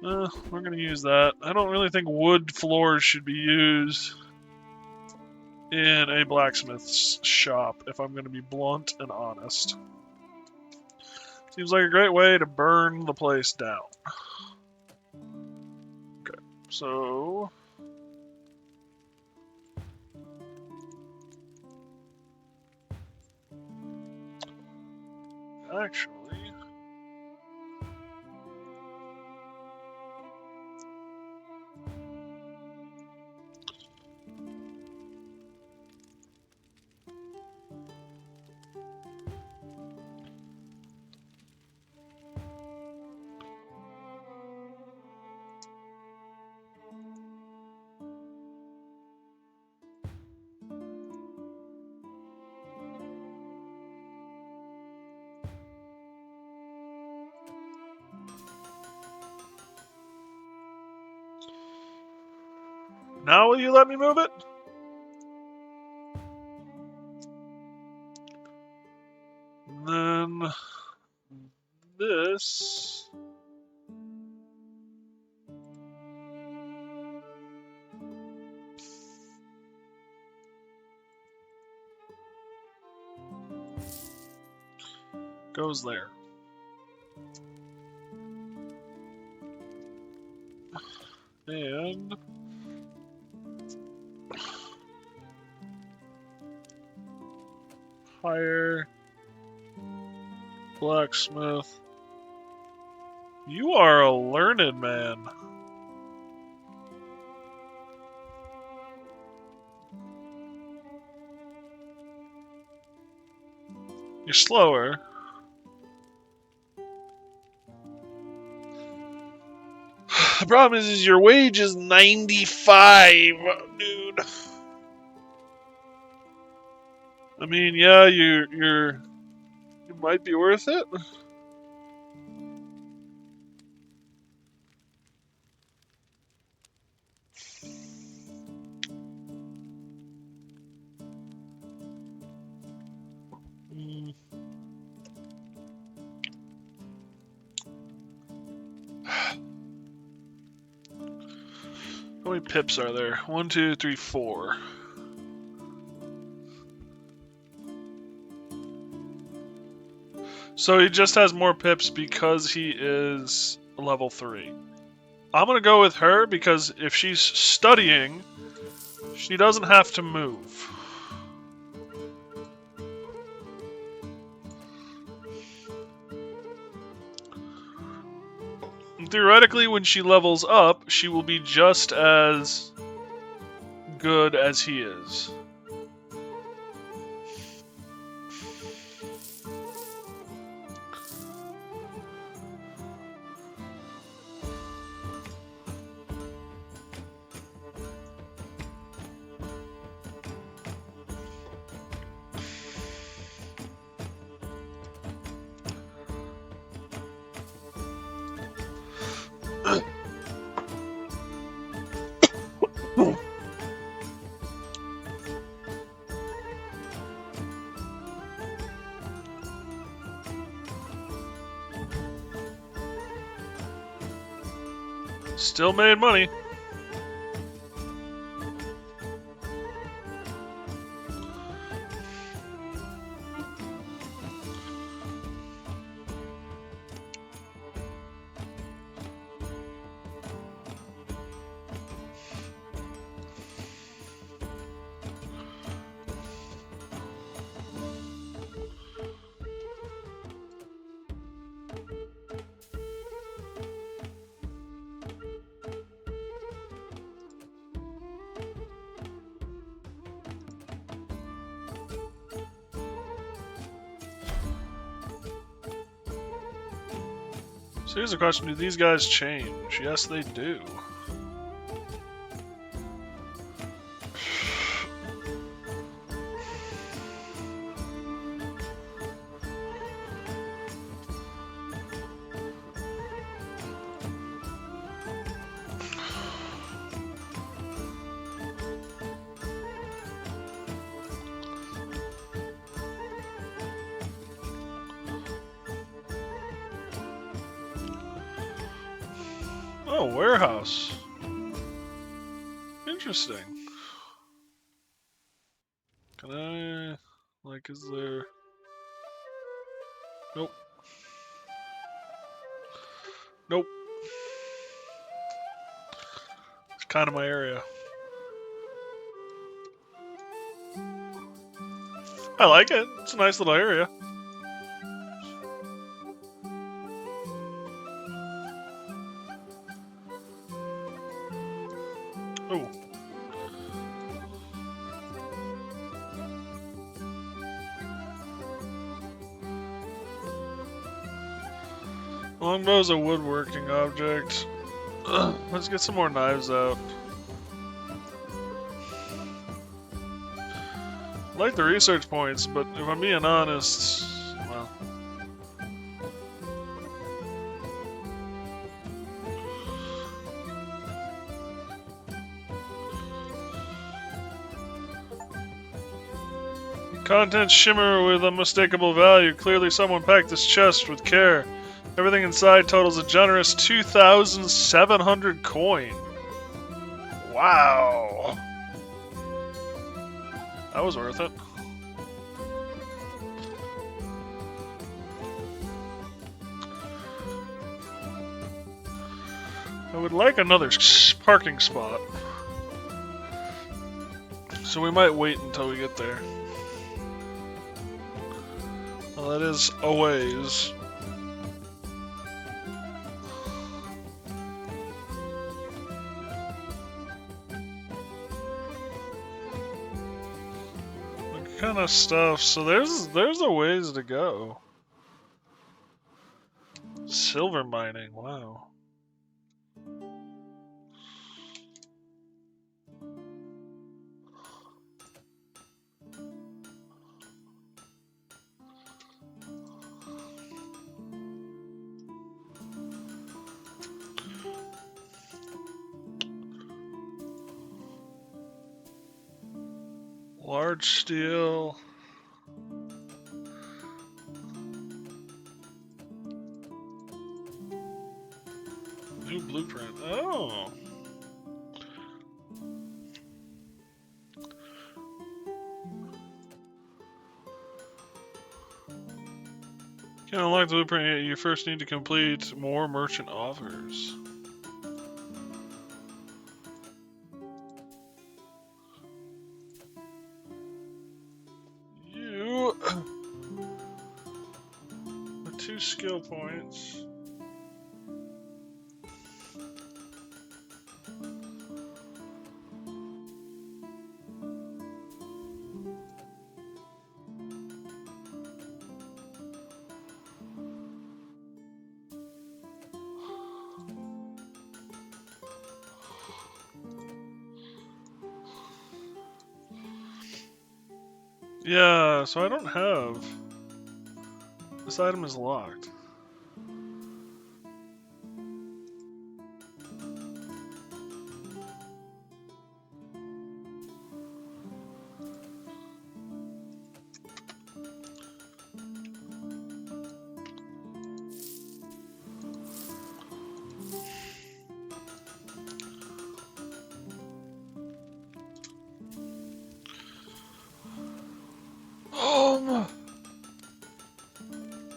We're going to use that. I don't really think wood floors should be used in a blacksmith's shop, if I'm going to be blunt and honest. Seems like a great way to burn the place down. Okay, so... Actually... Now will you let me move it? And then... This... goes there. And... Hire... Blacksmith. You are a learned man. You're slower. The problem is your wage is 95, dude. I mean, yeah, it might be worth it. How many pips are there? 1, 2, 3, 4. So he just has more pips because he is level 3. I'm gonna go with her because if she's studying, she doesn't have to move. theoretically, when she levels up, she will be just as good as he is. Still made money. So here's a question, do these guys change? Yes, they do. Oh, warehouse. Interesting. Can I... like, is there... Nope. Nope. It's kind of my area. I like it. It's a nice little area. Oh. Longbow's a woodworking object. Let's get some more knives out. I like the research points, but if I'm being honest, well... Contents shimmer with unmistakable value. Clearly someone packed this chest with care. Everything inside totals a generous 2,700 coin. Wow. That was worth it. I would like another parking spot. So we might wait until we get there. Well, that is a ways. What kind of stuff? So there's a ways to go. Silver mining, wow. Large steel. New blueprint. Oh. Can't unlock the blueprint yet. You first need to complete more merchant offers. You with 2 skill points. Yeah, so I don't have... This item is locked.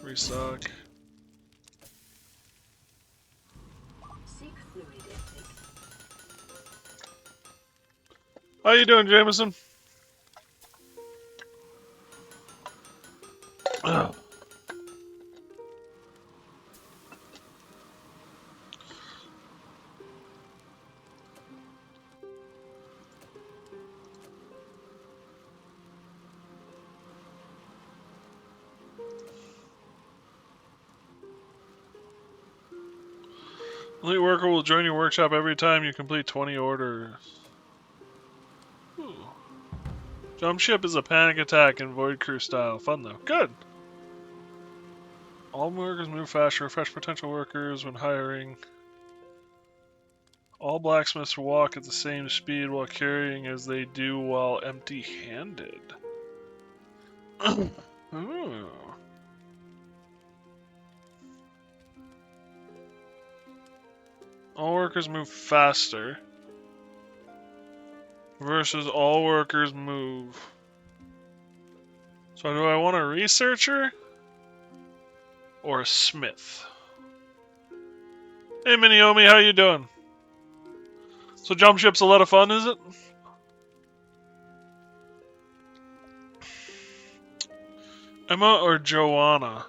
Restock. How you doing, Jameson? Elite worker will join your workshop every time you complete 20 orders. Ooh. Jump ship is a panic attack in Void Crew style. Fun though. Good. All workers move faster. Refresh potential workers when hiring. All blacksmiths walk at the same speed while carrying as they do while empty-handed. Ooh. All workers move faster. Versus all workers move. So do I want a researcher? Or a smith? Hey Miniomi, how you doing? So jump ship's a lot of fun, is it? Emma or Joanna?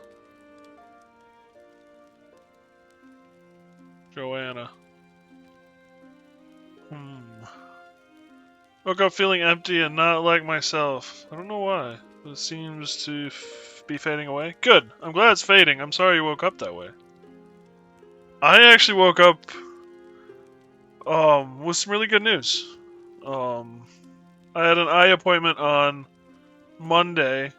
Joanna. Woke up feeling empty and not like myself. I don't know why. It seems to be fading away. Good. I'm glad it's fading. I'm sorry you woke up that way. I actually woke up with some really good news. I had an eye appointment on Monday,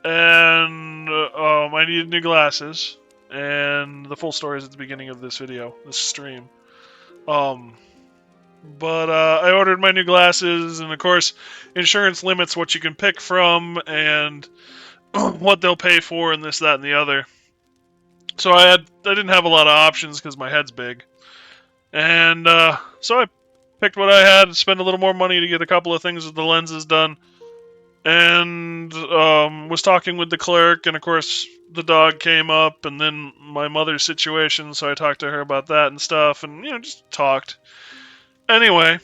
and I needed new glasses, and the full story is at the beginning of this video, this stream. But I ordered my new glasses, and of course, insurance limits what you can pick from, and what they'll pay for, and this, that, and the other. So I didn't have a lot of options because my head's big. And so I picked what I had, spent a little more money to get a couple of things with the lenses done, and was talking with the clerk, and of course the dog came up, and then my mother's situation, so I talked to her about that and stuff, and just talked. Anyway,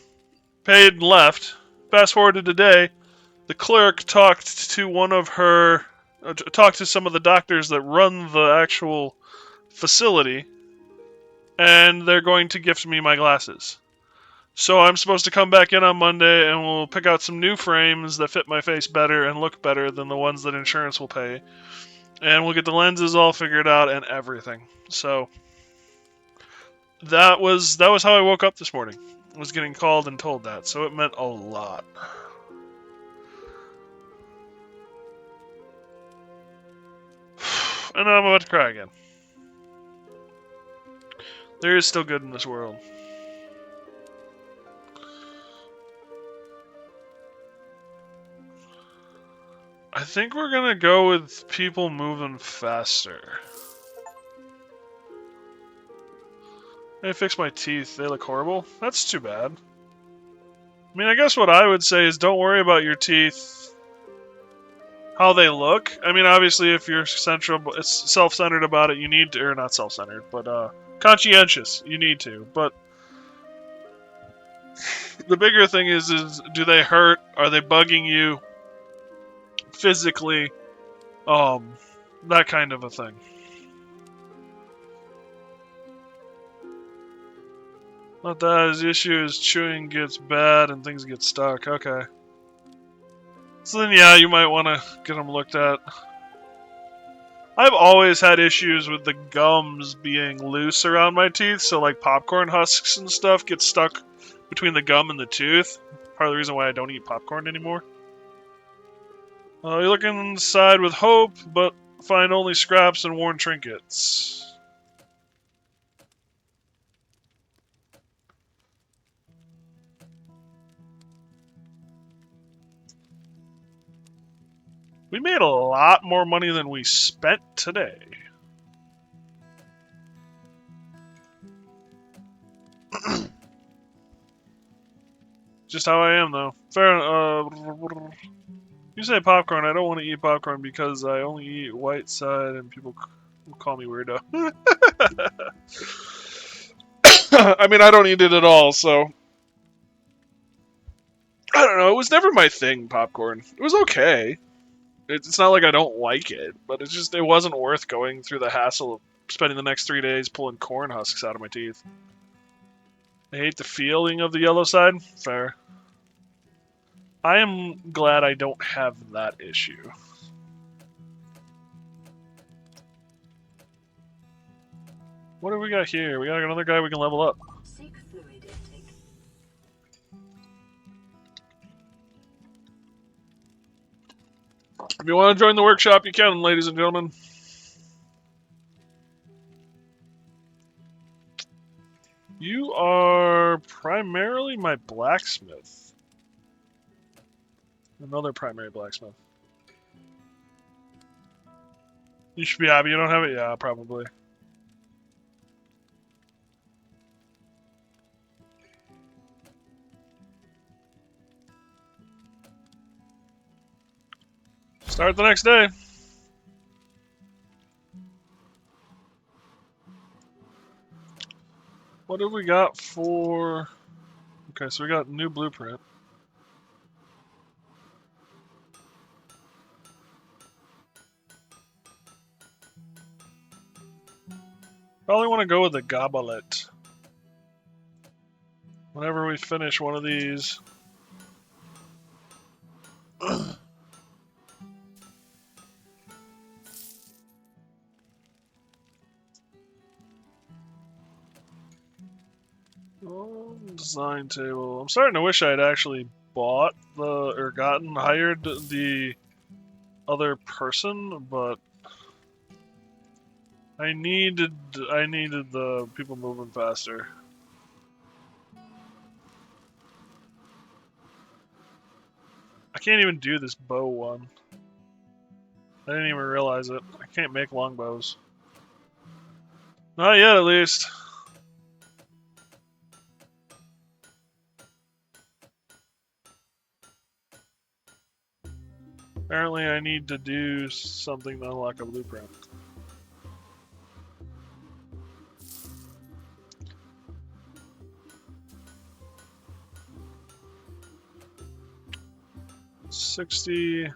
paid and left. Fast forward to today, the clerk talked to talked to some of the doctors that run the actual facility, and they're going to gift me my glasses. So I'm supposed to come back in on Monday, and we'll pick out some new frames that fit my face better and look better than the ones that insurance will pay. And we'll get the lenses all figured out and everything. So that was how I woke up this morning. I was getting called and told that, so it meant a lot. And I'm about to cry again. There is still good in this world. I think we're gonna go with people moving faster. They fixed my teeth. They look horrible. That's too bad. I mean, I guess what I would say is don't worry about your teeth, how they look. I mean, obviously, if you're self-centered about it, you need to, or not self-centered, but conscientious, you need to. But the bigger thing is do they hurt? Are they bugging you physically? That kind of a thing. Not that his issue is chewing gets bad and things get stuck. Okay. So then, yeah, you might want to get them looked at. I've always had issues with the gums being loose around my teeth, so like popcorn husks and stuff get stuck between the gum and the tooth. Part of the reason why I don't eat popcorn anymore. You look inside with hope, but find only scraps and worn trinkets. We made a lot more money than we spent today. Just how I am, though. Fair. You say popcorn. I don't want to eat popcorn because I only eat white side, and people call me weirdo. I mean, I don't eat it at all, so I don't know. It was never my thing, popcorn. It was okay. It's not like I don't like it, but it wasn't worth going through the hassle of spending the next 3 days pulling corn husks out of my teeth. I hate the feeling of the yellow side. Fair. I am glad I don't have that issue. What do we got here? We got another guy we can level up. If you want to join the workshop, you can, ladies and gentlemen. You are primarily my blacksmith. Another primary blacksmith. You should be happy you don't have it? Yeah, probably. Start the next day. What have we got for... Okay, so we got new blueprint. Probably want to go with the goblet. Whenever we finish one of these... Design table. I'm starting to wish I had actually bought or hired the other person, but I needed the people moving faster. I can't even do this bow one. I didn't even realize it. I can't make longbows. Not yet, at least. Apparently I need to do something to unlock a blueprint. $60.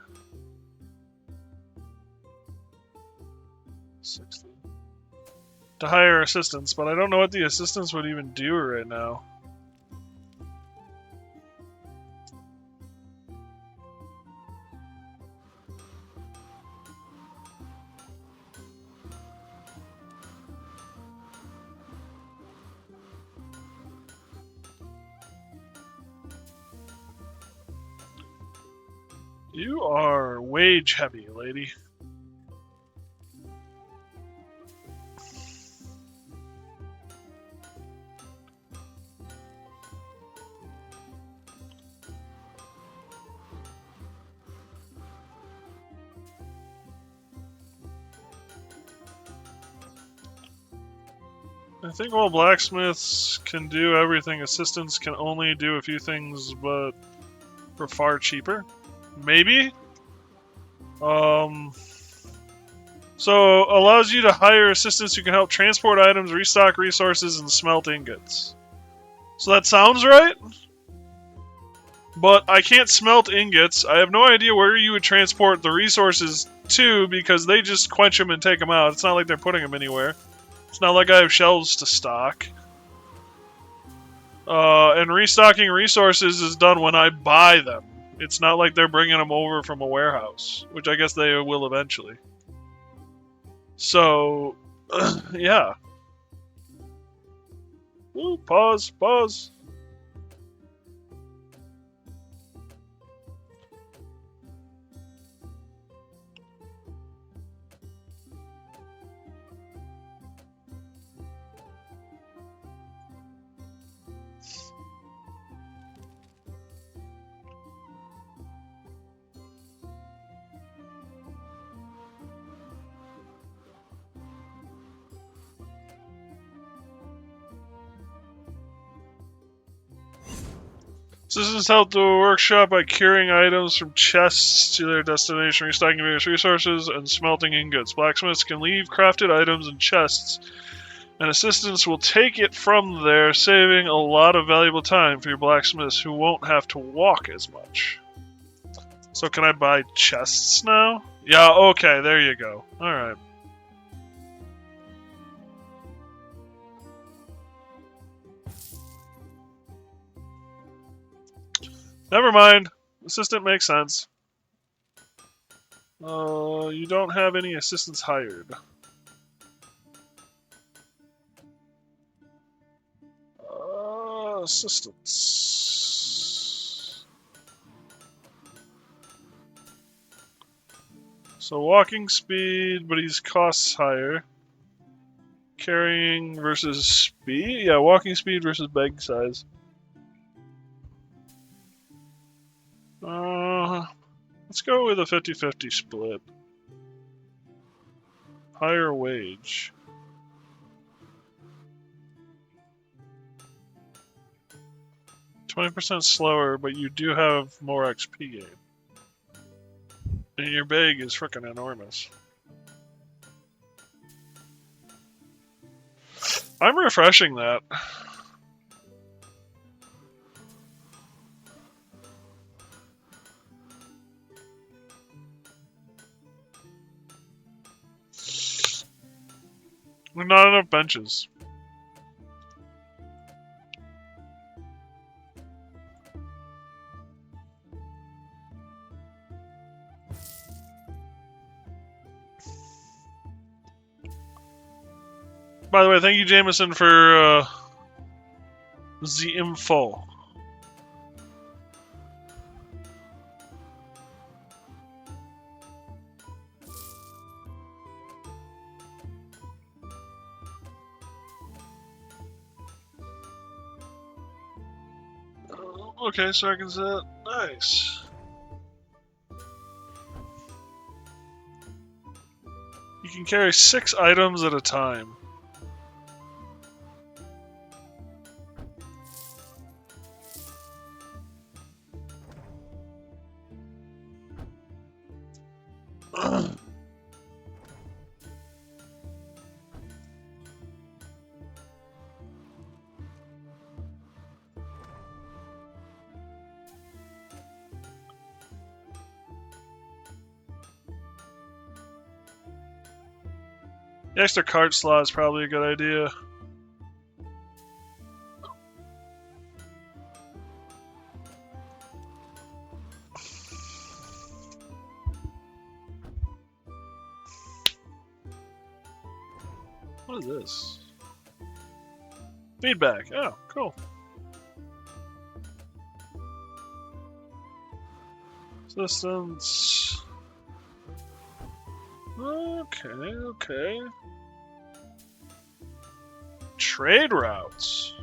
To hire assistants, but I don't know what the assistants would even do right now. You are wage heavy, lady. I think while blacksmiths can do everything, assistants can only do a few things, but for far cheaper. Maybe? So, allows you to hire assistants who can help transport items, restock resources, and smelt ingots. So that sounds right? But I can't smelt ingots. I have no idea where you would transport the resources to, because they just quench them and take them out. It's not like they're putting them anywhere. It's not like I have shelves to stock. And restocking resources is done when I buy them. It's not like they're bringing them over from a warehouse, which I guess they will eventually. So, yeah. Ooh, pause. Assistants help the workshop by carrying items from chests to their destination, restocking various resources, and smelting ingots. Blacksmiths can leave crafted items in chests, and assistants will take it from there, saving a lot of valuable time for your blacksmiths who won't have to walk as much. So can I buy chests now? Yeah, okay, there you go. Alright. Never mind. Assistant makes sense. You don't have any assistants hired. Assistants. So walking speed, but he's costs higher. Carrying versus speed? Yeah, walking speed versus bag size. Let's go with a 50-50 split. Higher wage. 20% slower, but you do have more XP gain. And your bag is frickin' enormous. I'm refreshing that. Not enough benches. By the way, thank you, Jameson, for the info. Okay, so I can set. Nice. You can carry 6 items at a time. The extra cart slot is probably a good idea. What is this? Feedback. Oh, cool. Assistance. Okay. Trade routes.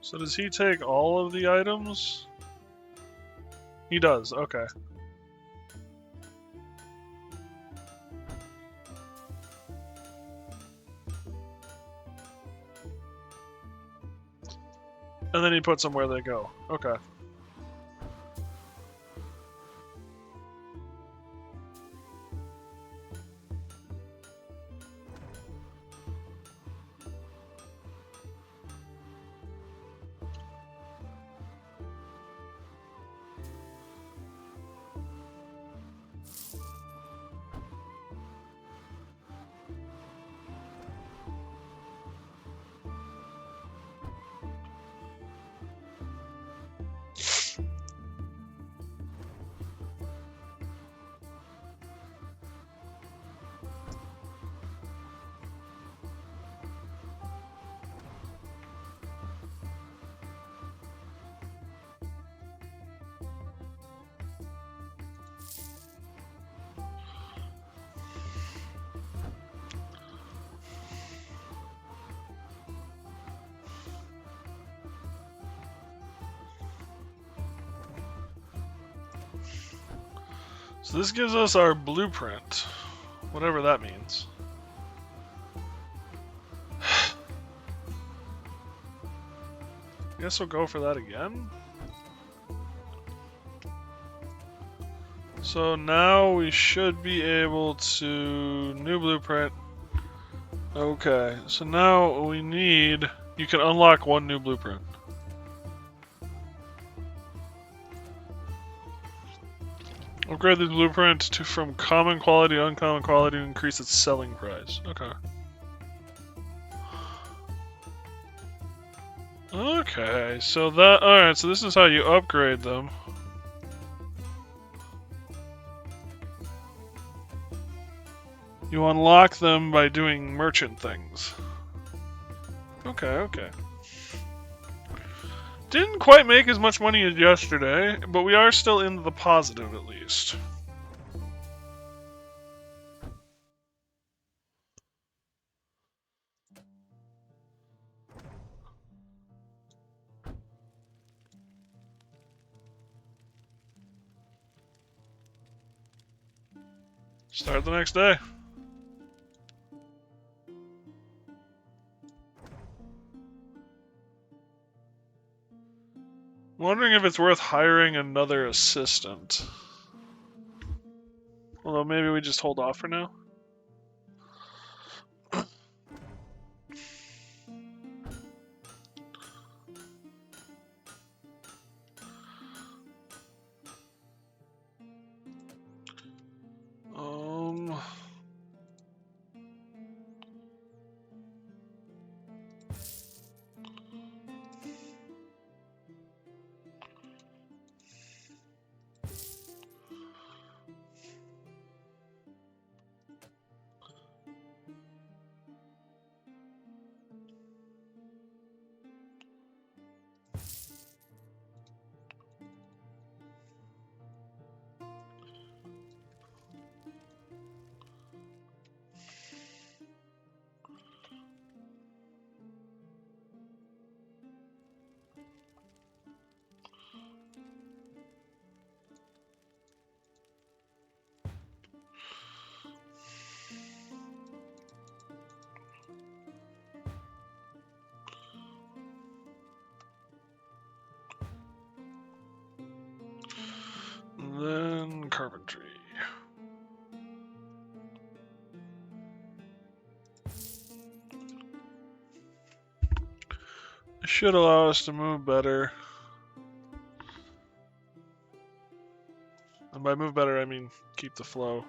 So does he take all of the items? He does, okay. And then he puts them where they go. Okay. So this gives us our blueprint, whatever that means. Guess we'll go for that again. So now we should be able to... New blueprint. Okay, so now we need... You can unlock one new blueprint. Upgrade the blueprint to from common quality to uncommon quality to increase its selling price. Okay. Okay, so that... Alright, so this is how you upgrade them. You unlock them by doing merchant things. Okay, okay. Didn't quite make as much money as yesterday, but we are still in the positive at least. Start the next day. Wondering if it's worth hiring another assistant. Although maybe we just hold off for now. Then carpentry. It should allow us to move better. And by move better, I mean keep the flow.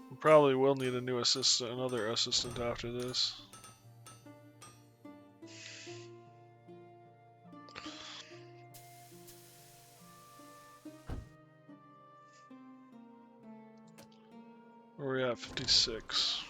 We probably will need a new assistant, another assistant after this. Where are we at? 56.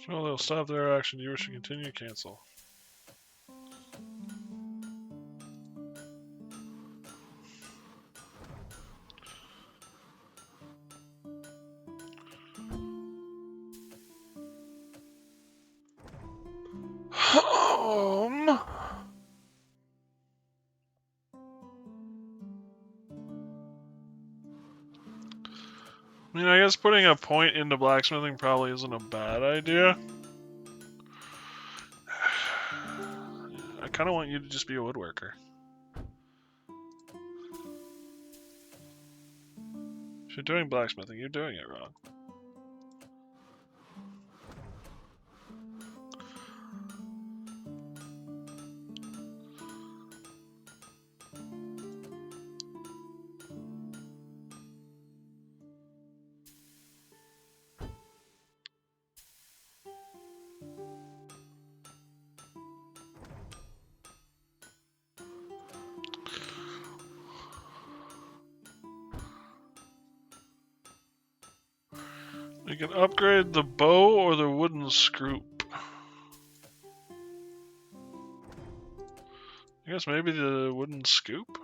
So they'll stop their action. You wish to continue? Cancel. I mean, I guess putting a point into blacksmithing probably isn't a bad idea. I kind of want you to just be a woodworker. If you're doing blacksmithing, you're doing it wrong. We can upgrade the bow or the wooden scroop. I guess maybe the wooden scoop?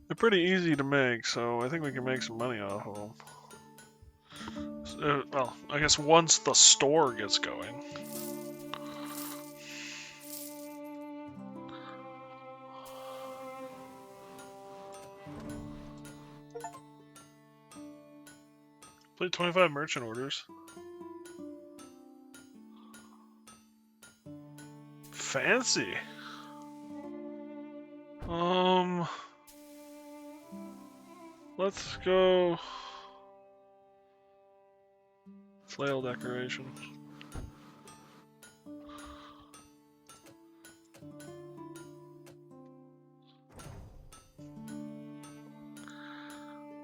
They're pretty easy to make, so I think we can make some money off of them. Well, I guess once the store gets going. Play 25 merchant orders. Fancy. Let's go flail decoration.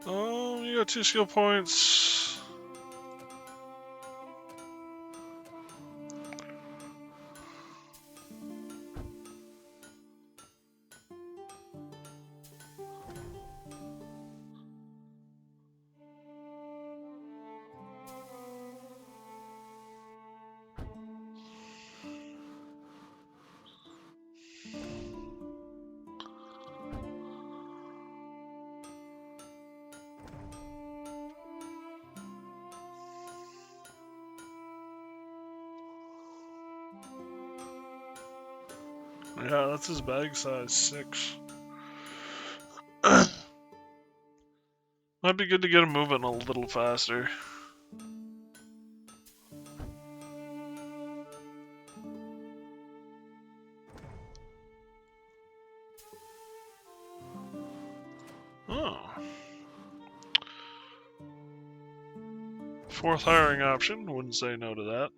You got 2 skill points. Yeah, that's his bag size, 6. Might be good to get him moving a little faster. Oh. 4th hiring option, wouldn't say no to that.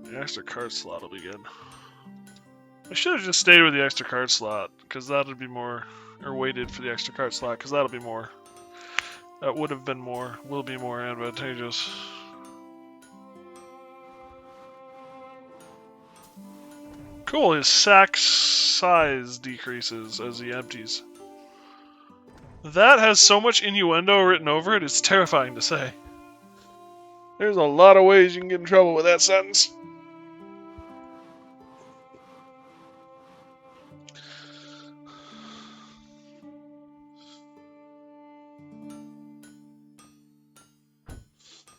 The extra card slot will be good. I should have just stayed with the extra card slot, because that'd be more, or waited for the extra card slot, because that'll be more, that would have been more, will be more advantageous. Cool, his sack size decreases as he empties. That has so much innuendo written over it, it's terrifying to say. There's a lot of ways you can get in trouble with that sentence.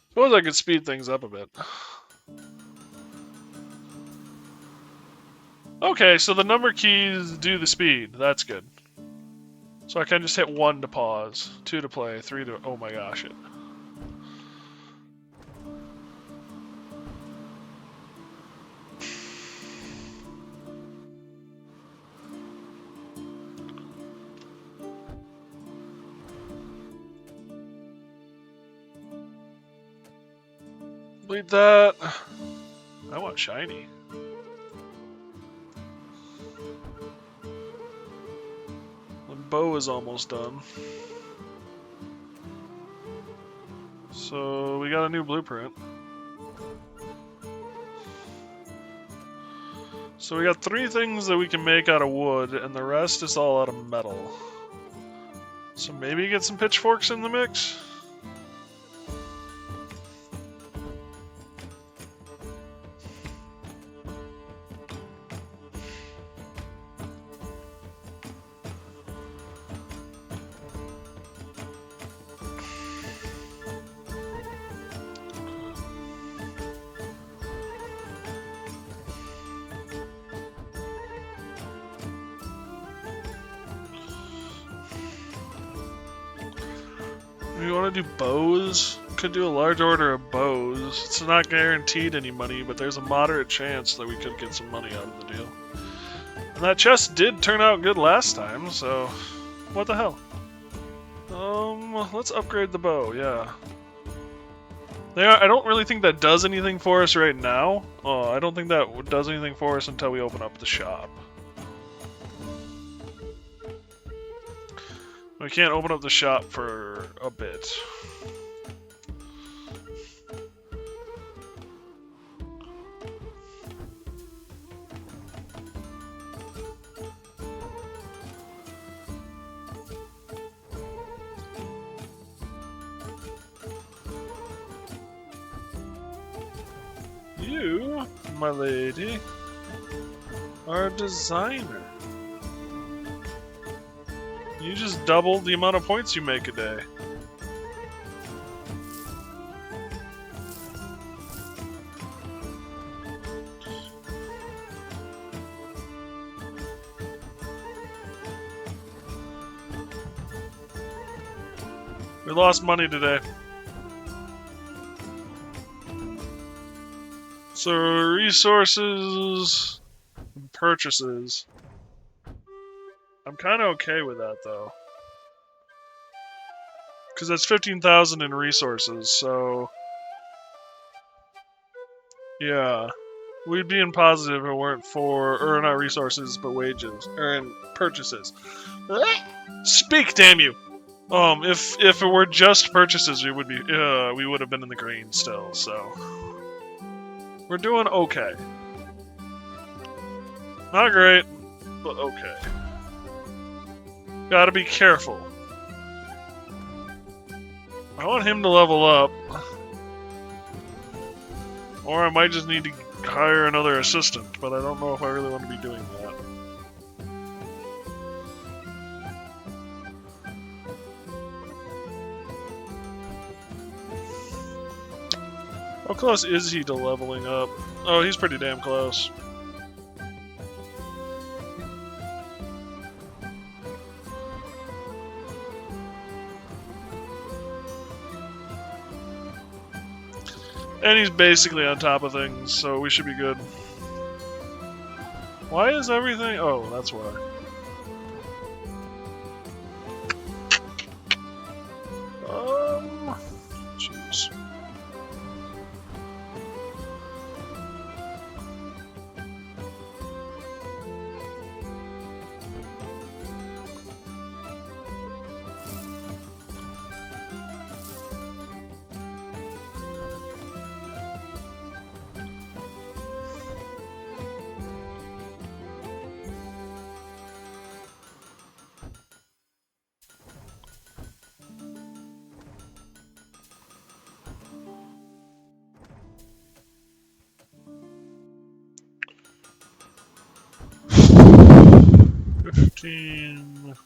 Suppose I could speed things up a bit. Okay, so the number keys do the speed. That's good. So I can just hit 1 to pause, 2 to play, 3 to... Oh my gosh, it. Complete that. I want shiny. The bow is almost done. So we got a new blueprint. So we got 3 things that we can make out of wood, and the rest is all out of metal. So maybe get some pitchforks in the mix? We want to do bows. Could do a large order of bows. It's not guaranteed any money, but there's a moderate chance that we could get some money out of the deal. And that chest did turn out good last time, so what the hell? Let's upgrade the bow, yeah. I don't really think that does anything for us right now. I don't think that does anything for us until we open up the shop. We can't open up the shop for a bit. You, my lady, are a designer. You just double the amount of points you make a day. We lost money today. So, resources and purchases. I'm kind of okay with that, though. Because that's 15,000 in resources, so... Yeah. We'd be in positive if it weren't for... Or not resources, but wages. Or in purchases. Speak, damn you! If it were just purchases, we would have been in the green still, so... We're doing okay. Not great, but okay. Gotta be careful. I want him to level up. Or I might just need to hire another assistant, but I don't know if I really want to be doing that. How close is he to leveling up? Oh, he's pretty damn close. And he's basically on top of things, so we should be good. Why is everything... Oh, that's why. Jeez.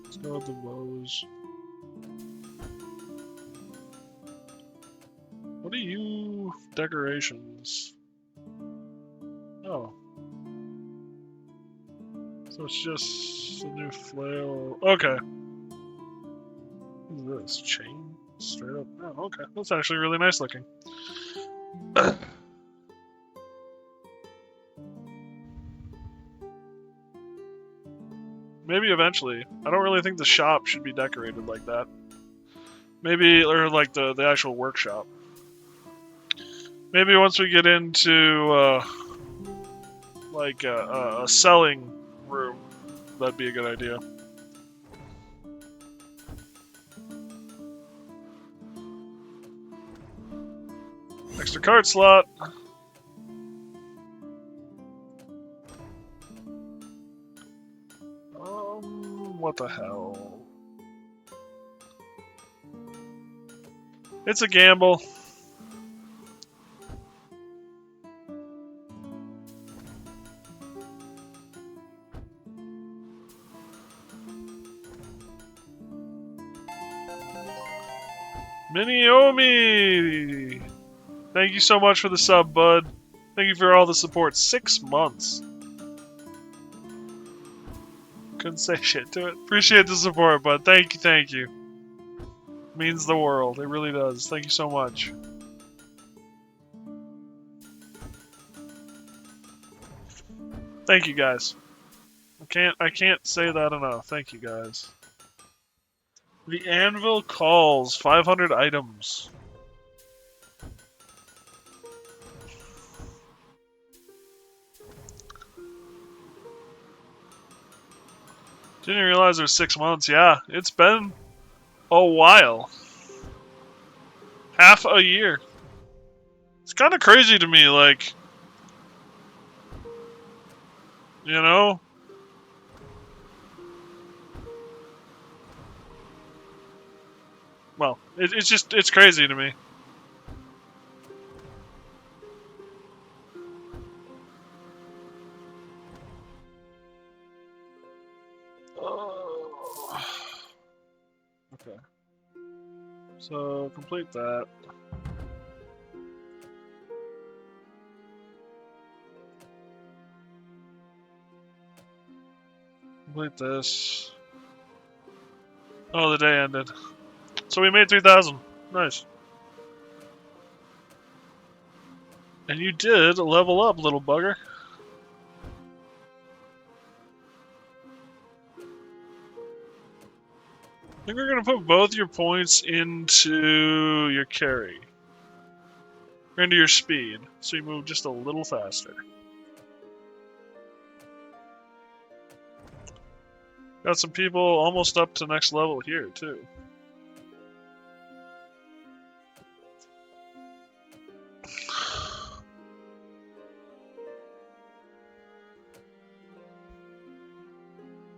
Let's go with the woes. What are you? Decorations. Oh. So it's just a new flail. Okay. What is this? Chain? Straight up. Oh, okay. That's actually really nice looking. Maybe eventually. I don't really think the shop should be decorated like that. Maybe, or like the actual workshop. Maybe once we get into, like, a selling room, that'd be a good idea. Extra card slot. What the hell? It's a gamble. Miniomi! Thank you so much for the sub, bud. Thank you for all the support. 6 months. Couldn't say shit to it. Appreciate the support, bud. Thank you, thank you. Means the world. It really does. Thank you so much. Thank you, guys. I can't say that enough. Thank you, guys. The anvil calls 500 items. Didn't realize it was 6 months. Yeah, it's been a while. Half a year. It's kind of crazy to me, like, you know? Well, it's crazy to me. Oh. Okay. So complete that. Complete this. Oh, the day ended. So we made 3,000. Nice. And you did level up, little bugger. I think we're going to put both your points into your carry. Or into your speed, so you move just a little faster. Got some people almost up to next level here, too.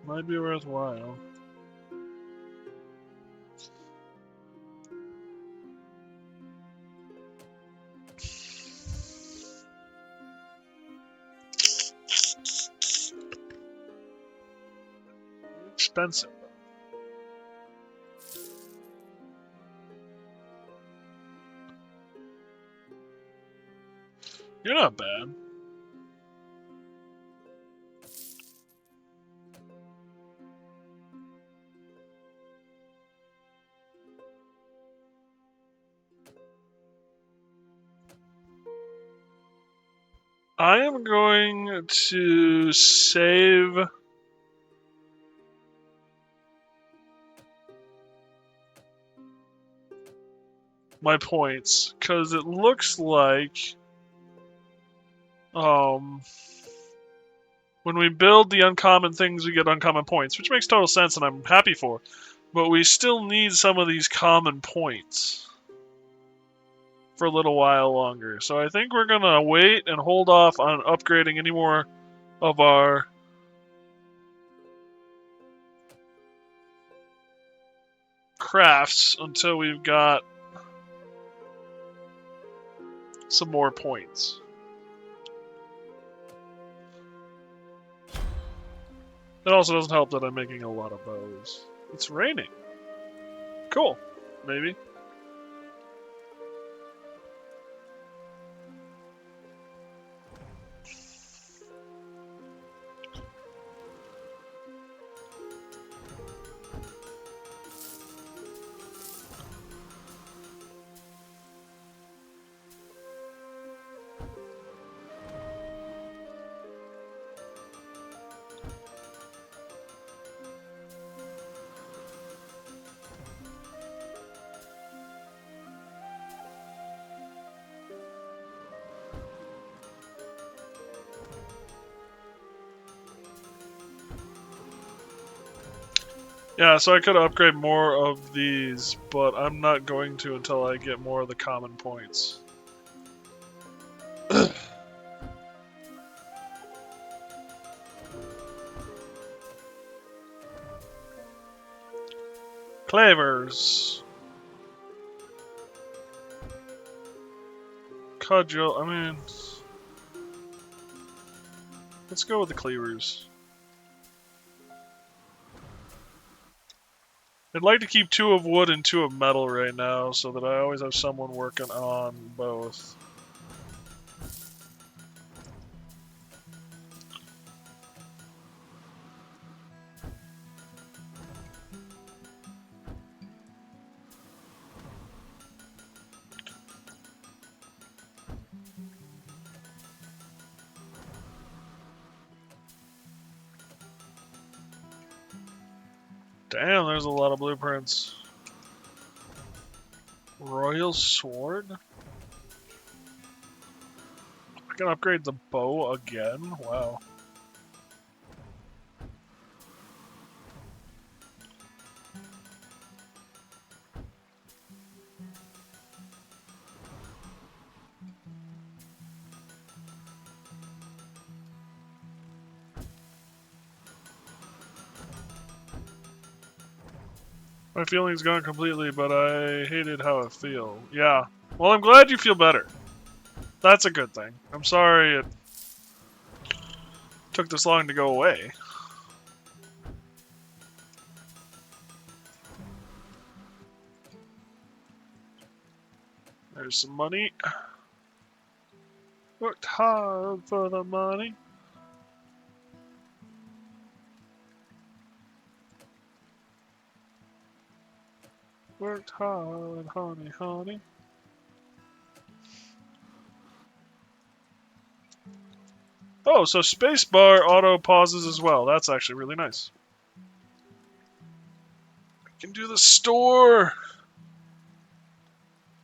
Might be worthwhile. Expensive. You're not bad. I am going to save my points, because it looks like when we build the uncommon things, we get uncommon points, which makes total sense and I'm happy for. But we still need some of these common points for a little while longer. So I think we're going to wait and hold off on upgrading any more of our crafts until we've got some more points. It also doesn't help that I'm making a lot of bows. It's raining. Cool. Maybe. Yeah, so I could upgrade more of these, but I'm not going to until I get more of the common points. Clavers. Cudgel, I mean... Let's go with the cleavers. I'd like to keep 2 of wood and 2 of metal right now, so that I always have someone working on both. Damn, there's a lot of blueprints. Royal Sword? I can upgrade the bow again? Wow. My feelings gone completely, but I hated how I feel. Yeah. Well, I'm glad you feel better. That's a good thing. I'm sorry it took this long to go away. There's some money. Worked hard for the money. Worked hard, honey, honey. Oh, so spacebar auto pauses as well. That's actually really nice. I can do the store.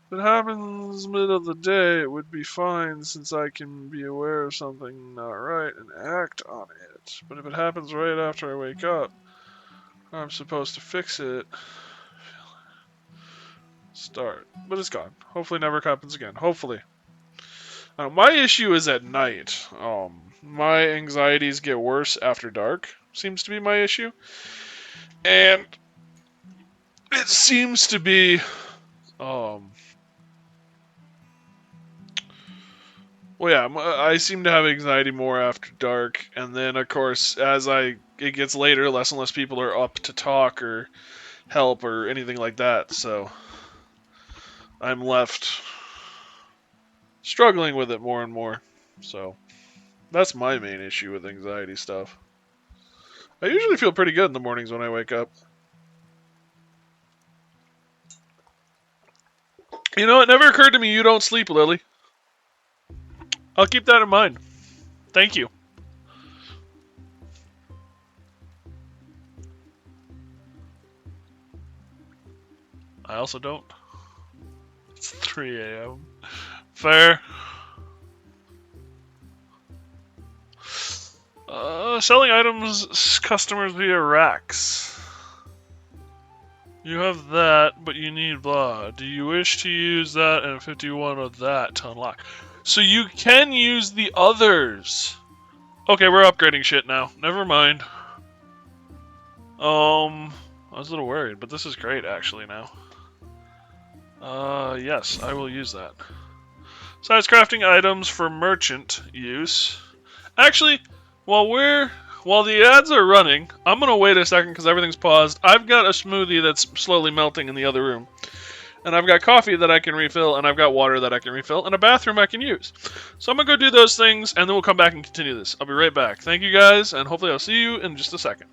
If it happens middle of the day, it would be fine since I can be aware of something not right and act on it. But if it happens right after I wake up, I'm supposed to fix it. Start. But it's gone. Hopefully it never happens again. Hopefully. My issue is at night. My anxieties get worse after dark, seems to be my issue. And it seems to be, well, yeah, I seem to have anxiety more after dark, and then, of course, as it gets later, less and less people are up to talk or help or anything like that, so I'm left struggling with it more and more. So that's my main issue with anxiety stuff. I usually feel pretty good in the mornings when I wake up. You know, it never occurred to me you don't sleep, Lily. I'll keep that in mind. Thank you. I also don't. It's 3 a.m. Fair. Selling items customers via racks. You have that, but you need blah. Do you wish to use that and 51 of that to unlock? So you can use the others. Okay, we're upgrading shit now. Never mind. I was a little worried, but this is great actually now. Yes, I will use that. Besides crafting items for merchant use. Actually, while the ads are running, I'm gonna wait a second because everything's paused. I've got a smoothie that's slowly melting in the other room. And I've got coffee that I can refill, and I've got water that I can refill, and a bathroom I can use. So I'm gonna go do those things, and then we'll come back and continue this. I'll be right back. Thank you guys, and hopefully I'll see you in just a second.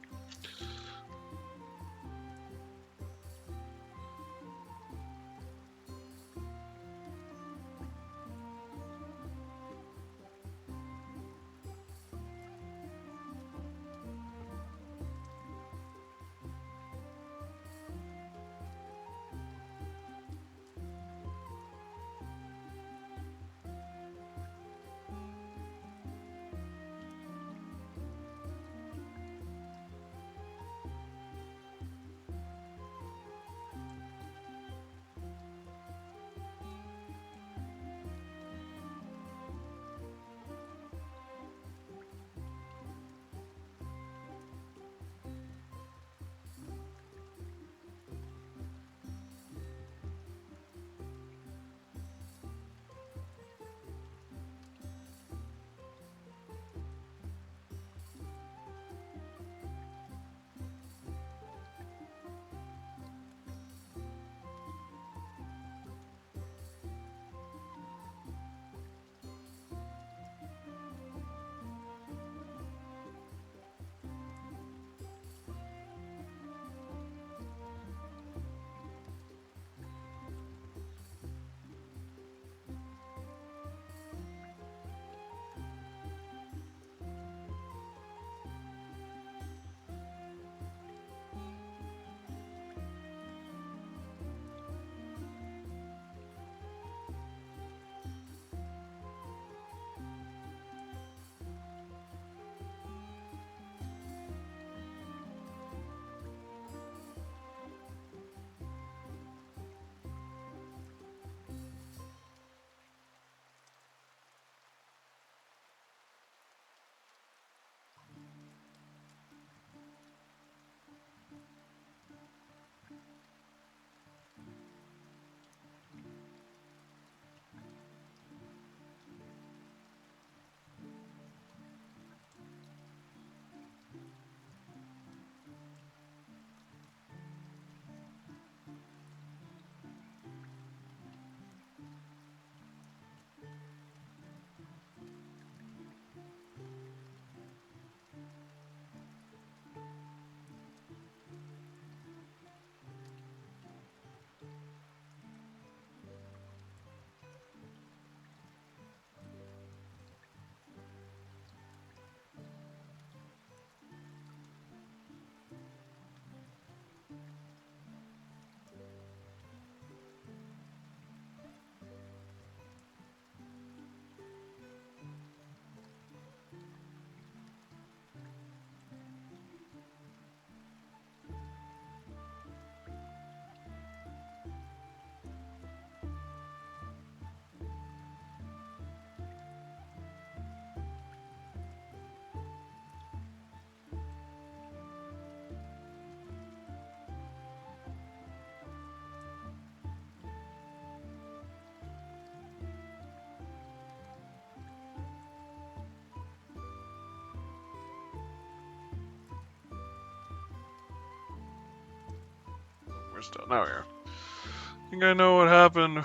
we're still. Now we are. I think I know what happened.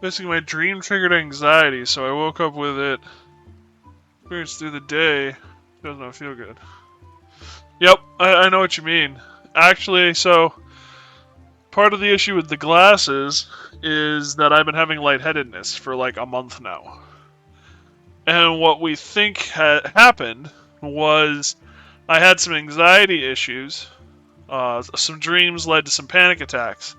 Basically, my dream triggered anxiety, so I woke up with it. Experienced through the day. Does not feel good. Yep, I know what you mean. Actually, so part of the issue with the glasses is that I've been having lightheadedness for like a month now. And what we think happened was I had some anxiety issues. Some dreams led to some panic attacks.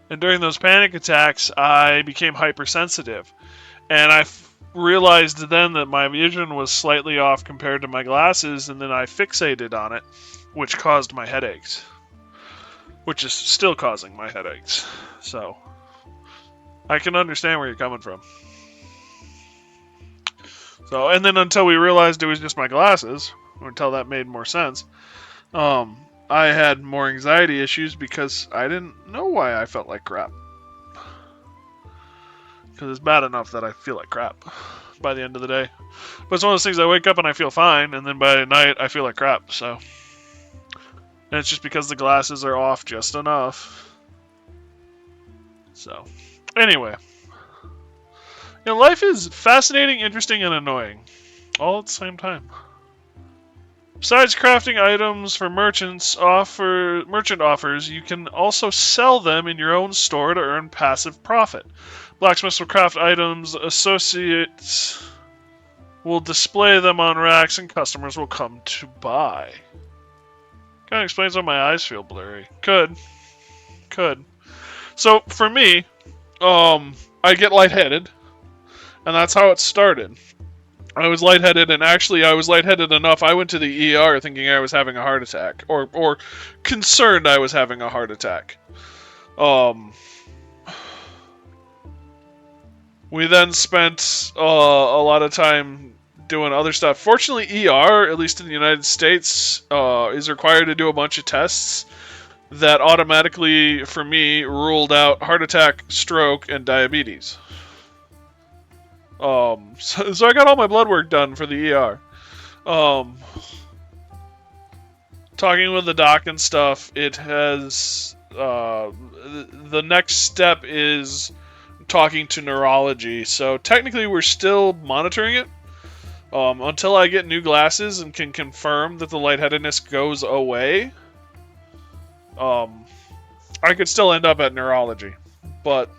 And during those panic attacks, I became hypersensitive. And I realized then that my vision was slightly off compared to my glasses, and then I fixated on it, which caused my headaches. Which is still causing my headaches. So, I can understand where you're coming from. So, and then until we realized it was just my glasses, or until that made more sense, I had more anxiety issues because I didn't know why I felt like crap. Because it's bad enough that I feel like crap by the end of the day. But it's one of those things I wake up and I feel fine, and then by night I feel like crap, so. And it's just because the glasses are off just enough. So, anyway. You know, life is fascinating, interesting, and annoying. All at the same time. Besides crafting items for merchant offers, you can also sell them in your own store to earn passive profit. Blacksmiths will craft items, associates will display them on racks, and customers will come to buy. Kind of explains why my eyes feel blurry. Could. So, for me, I get lightheaded, and that's how it started. I was lightheaded, and actually I was lightheaded enough, I went to the ER thinking I was having a heart attack, or concerned I was having a heart attack. We then spent a lot of time doing other stuff. Fortunately, ER, at least in the United States, is required to do a bunch of tests that automatically, for me, ruled out heart attack, stroke, and diabetes. So I got all my blood work done for the ER. Talking with the doc and stuff, it has, the next step is talking to neurology. So technically we're still monitoring it, until I get new glasses and can confirm that the lightheadedness goes away. I could still end up at neurology, but,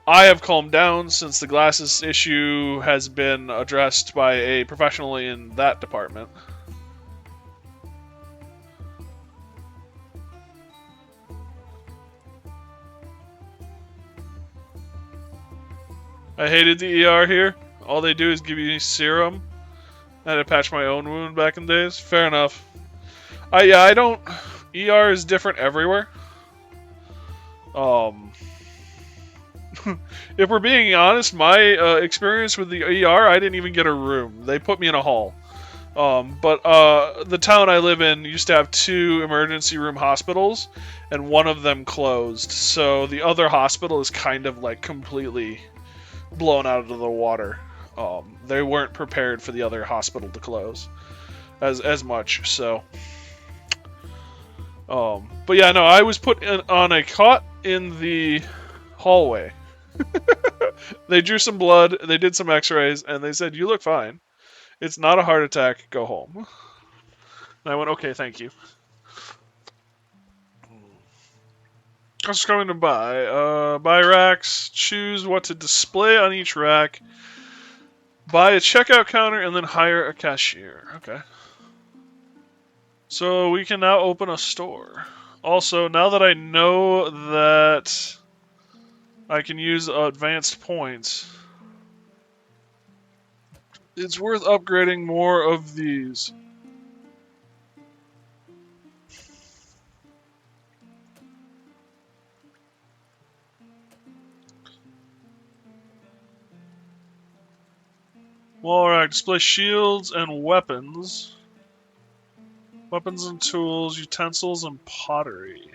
I have calmed down since the glasses issue has been addressed by a professional in that department. I hated the ER here. All they do is give you serum. I had to patch my own wound back in the days. Fair enough. I don't... ER is different everywhere. If we're being honest, my experience with the ER, I didn't even get a room. They put me in a hall. But the town I live in used to have 2 emergency room hospitals, and one of them closed. So the other hospital is kind of like completely blown out of the water. They weren't prepared for the other hospital to close as much. So, but yeah, no, I was put on a cot in the hallway. They drew some blood, they did some x-rays, and they said, "You look fine. It's not a heart attack, go home." And I went, "Okay, thank you." I was going to buy racks, choose what to display on each rack, buy a checkout counter, and then hire a cashier. Okay. So we can now open a store. Also, now that I know that I can use advanced points, it's worth upgrading more of these. Alright, display shields and weapons. Weapons and tools, utensils, and pottery.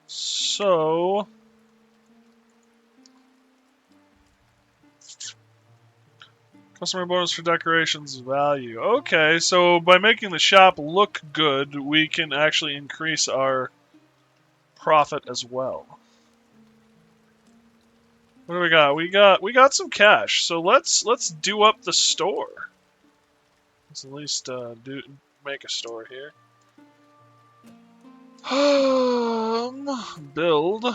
So... Customer bonus for decorations value. Okay, so by making the shop look good, we can actually increase our profit as well. What do we got? We got some cash. So let's do up the store. Let's at least make a store here. Build.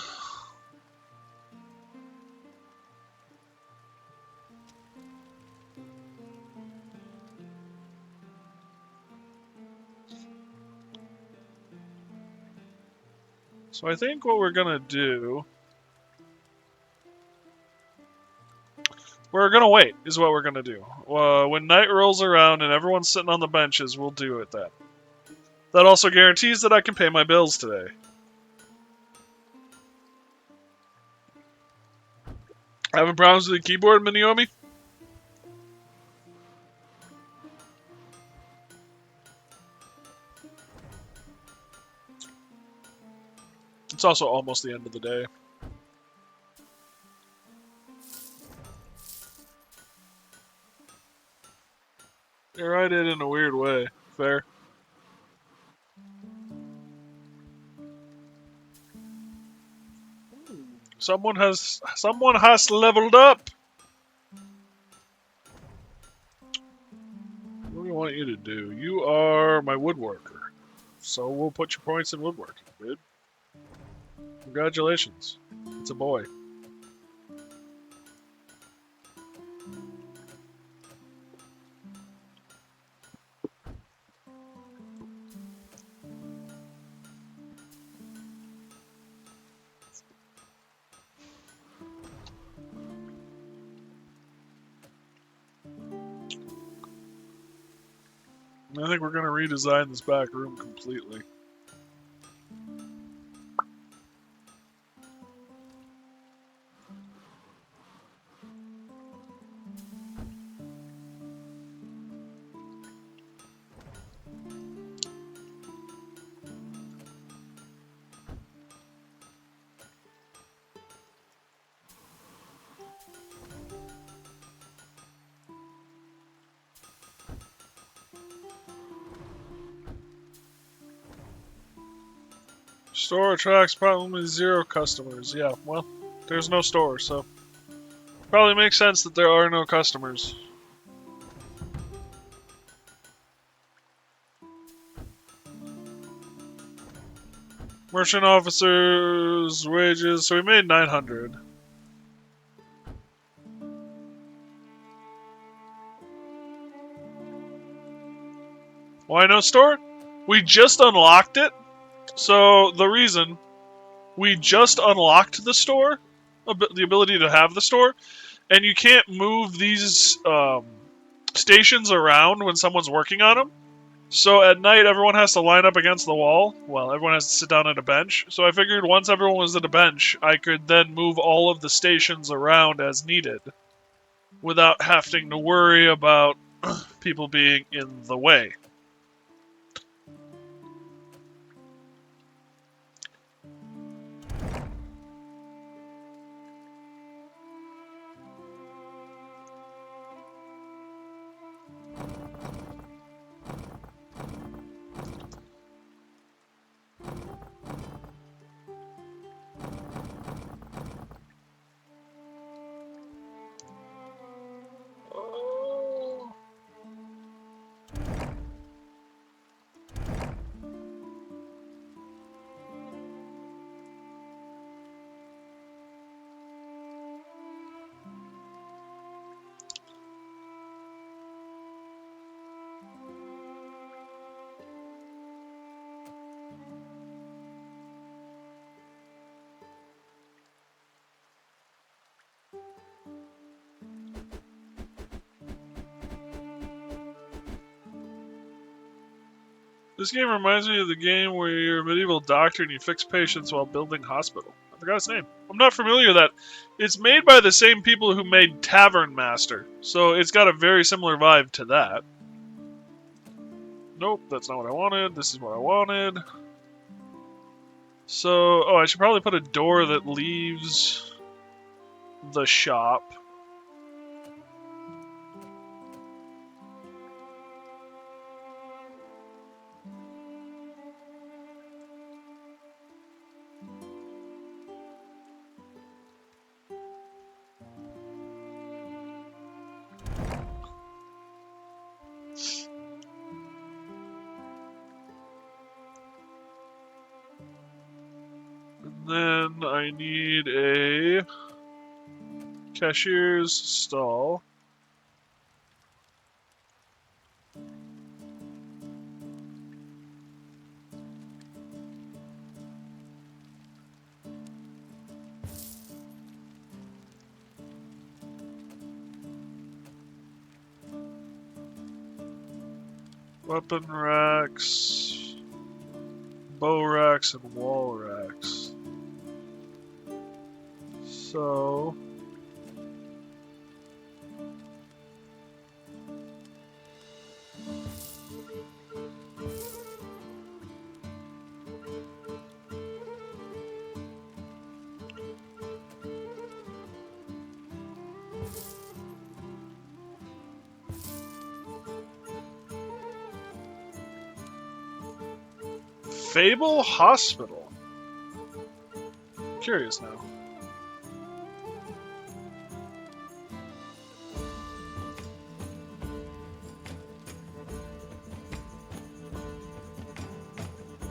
So I think what we're gonna do, we're gonna wait, is what we're gonna do. When night rolls around and everyone's sitting on the benches, we'll do it then. That also guarantees that I can pay my bills today. Having problems with the keyboard, Miniomi? It's also almost the end of the day. You're right in a weird way. Fair. Someone has leveled up. What do we want you to do? You are my woodworker. So we'll put your points in woodworking. Good. Congratulations. It's a boy. I think we're going to redesign this back room completely. Store attracts probably 0 customers. Yeah, well, there's no store, so probably makes sense that there are no customers. Merchant officers' wages, so we made 900. Why no store? We just unlocked it. So the reason we just unlocked the store, the ability to have the store, and you can't move these stations around when someone's working on them. So at night, everyone has to line up against the wall. Well, everyone has to sit down at a bench. So I figured once everyone was at a bench, I could then move all of the stations around as needed without having to worry about people being in the way. This game reminds me of the game where you're a medieval doctor and you fix patients while building hospital. I forgot its name. I'm not familiar with that. It's made by the same people who made Tavern Master, so it's got a very similar vibe to that. Nope, that's not what I wanted. This is what I wanted. So, I should probably put a door that leaves the shop. Then I need a cashier's stall. Weapon racks, bow racks, and wall racks. So Fable Hospital. I'm curious now.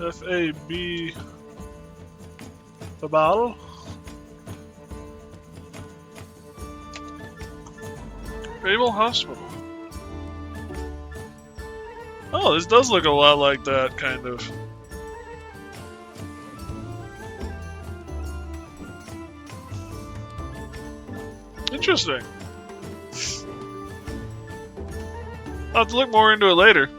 F-A-B... The battle? Fable Hospital. Oh, this does look a lot like that, kind of. Interesting. I'll have to look more into it later.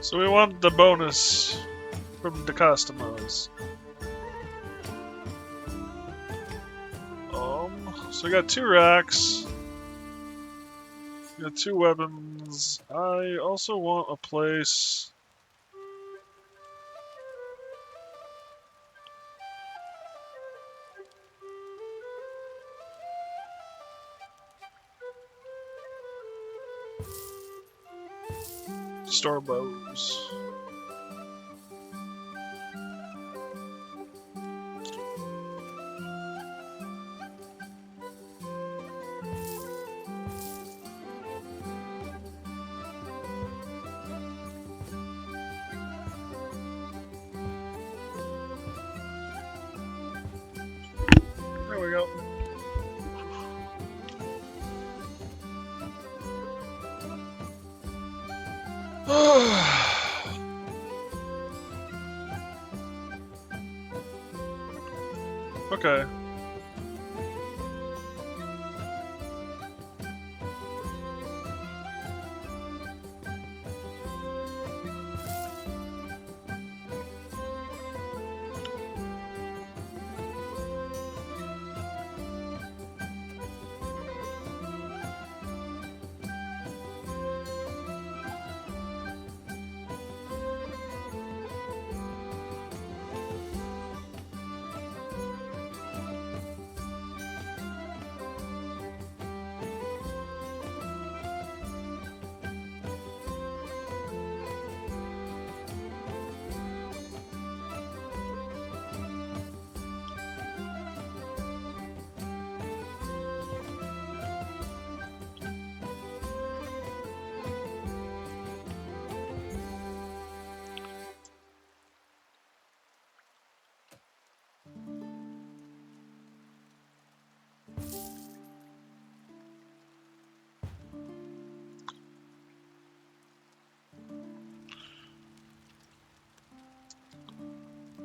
So we want the bonus from the customers. So we got 2 racks. We got 2 weapons. I also want a place. Store bows. There we go. Okay.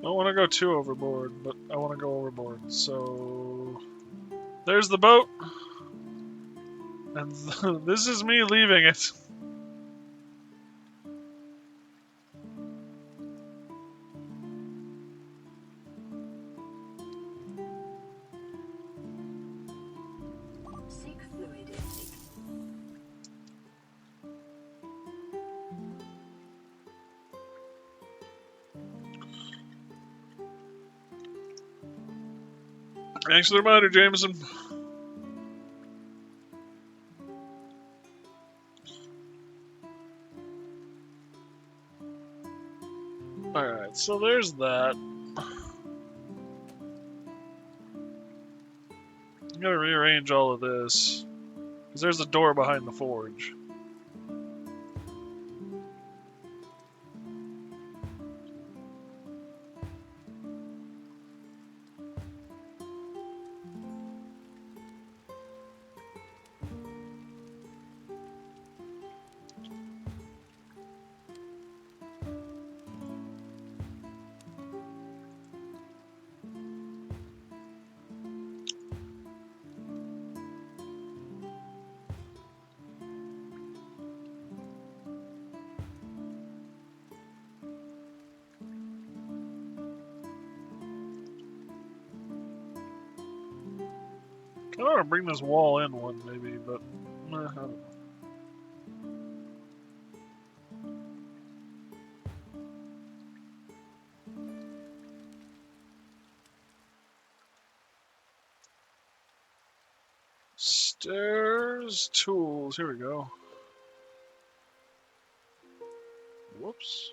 don't want to go too overboard, but I want to go overboard. So there's the boat, and this is me leaving it. Thanks for the reminder, Jameson. Alright, so there's that. I'm gonna rearrange all of this, because there's a door behind the forge. I ought to bring this wall in one, maybe, but I don't know. Stairs, tools, here we go. Whoops.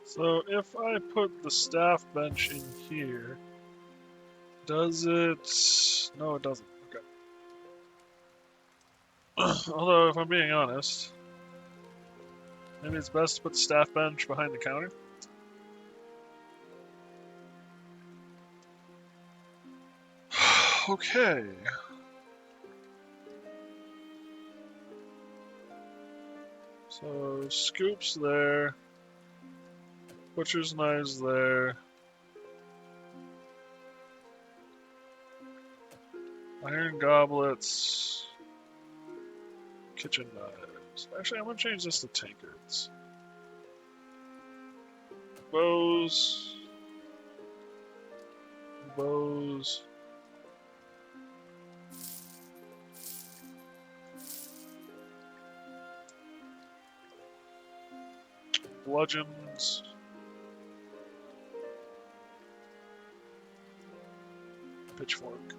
So if I put the staff bench in here, does it... No, it doesn't. Okay. Although, if I'm being honest, maybe it's best to put the staff bench behind the counter. Okay. So, scoops there. Butcher's knives there. Iron goblets. Kitchen knives. Actually, I'm gonna change this to tankards. Bows. Bows. Bludgeons. Pitchfork.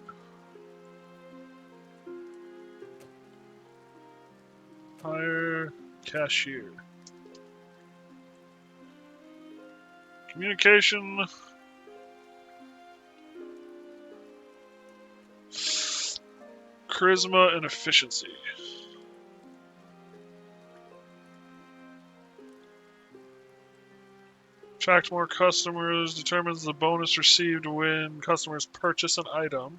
Hire cashier. Communication. Charisma and efficiency. Attract more customers. Determines the bonus received when customers purchase an item.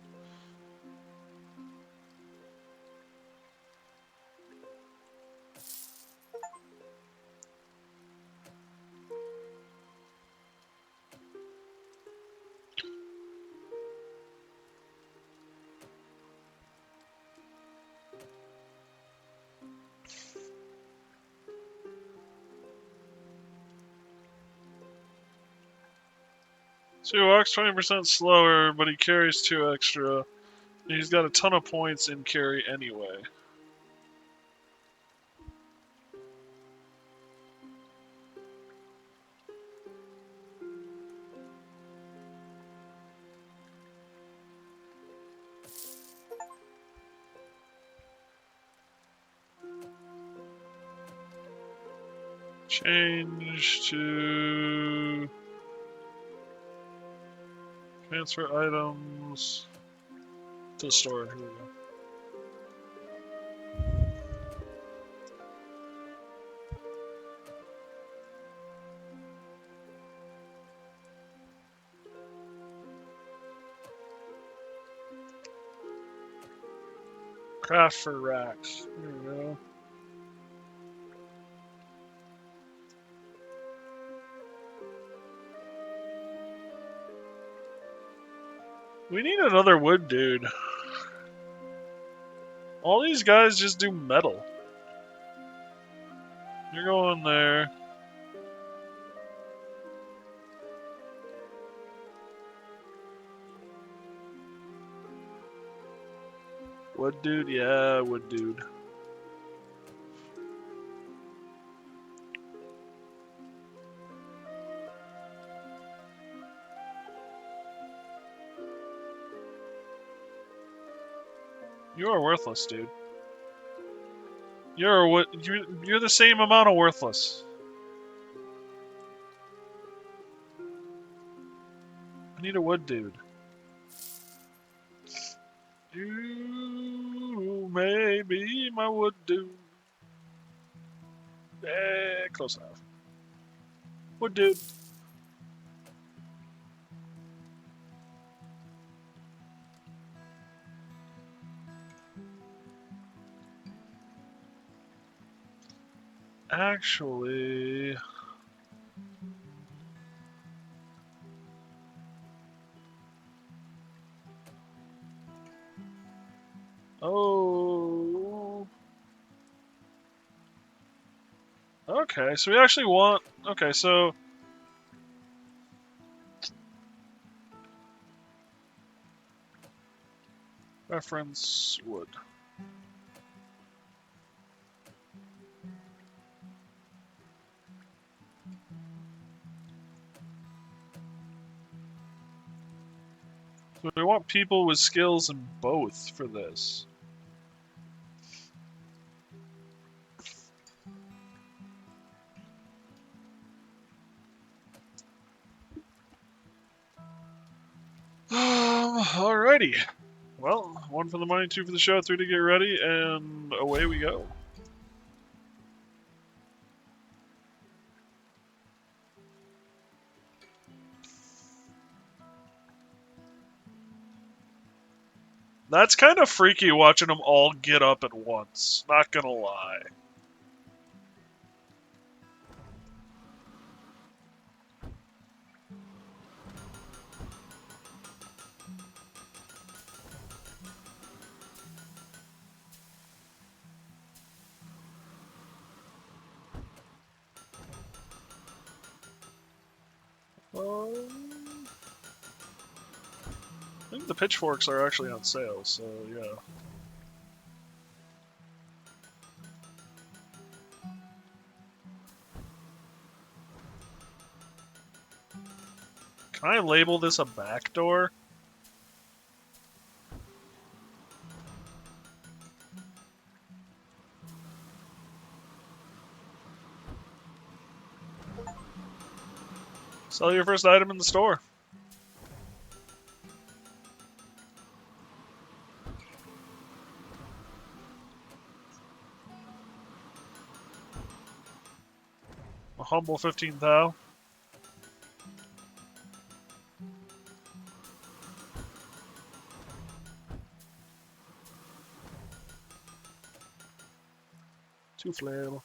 So he walks 20% slower, but he carries 2 extra. He's got a ton of points in carry anyway. Change to Transfer items to the store. Here we go. Craft for racks. Here we go. We need another wood dude. All these guys just do metal. You're going there. Wood dude? Yeah, wood dude. You are worthless, dude. You're the same amount of worthless. I need a wood dude. You may be my wood dude. Close enough. Wood dude. Actually... Oh... Okay, so we actually want... Okay, so... Reference wood. So we want people with skills in both for this. Alrighty. Well, 1 for the money, 2 for the show, 3 to get ready, and away we go. That's kind of freaky watching them all get up at once, not gonna lie. I think the pitchforks are actually on sale, so yeah. Can I label this a back door? Sell your first item in the store. A humble 15 thou. Too flammable.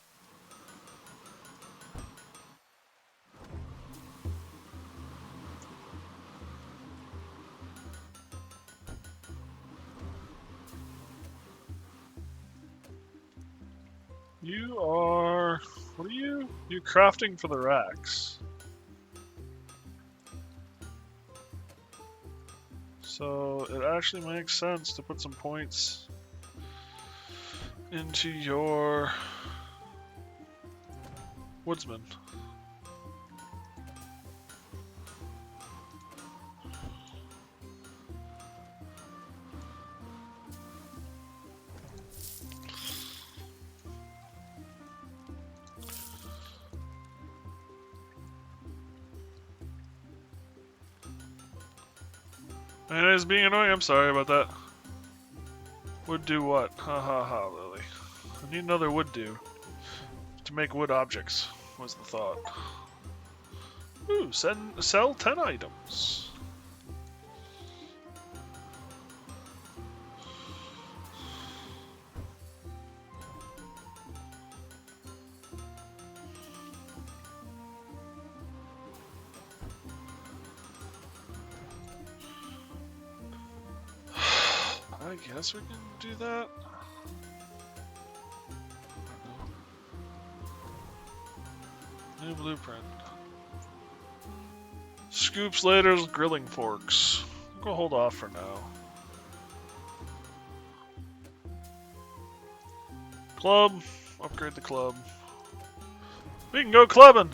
You are... What are you? You're crafting for the racks. So it actually makes sense to put some points into your woodsman. And it's being annoying. I'm sorry about that. Would do what? Ha ha ha, Lily. I need another wood do. To make wood objects, was the thought. Ooh, sell 10 items. I guess we can do that. New blueprint. Scoops, laders, grilling forks. I'm gonna hold off for now. Club. Upgrade the club. We can go clubbing!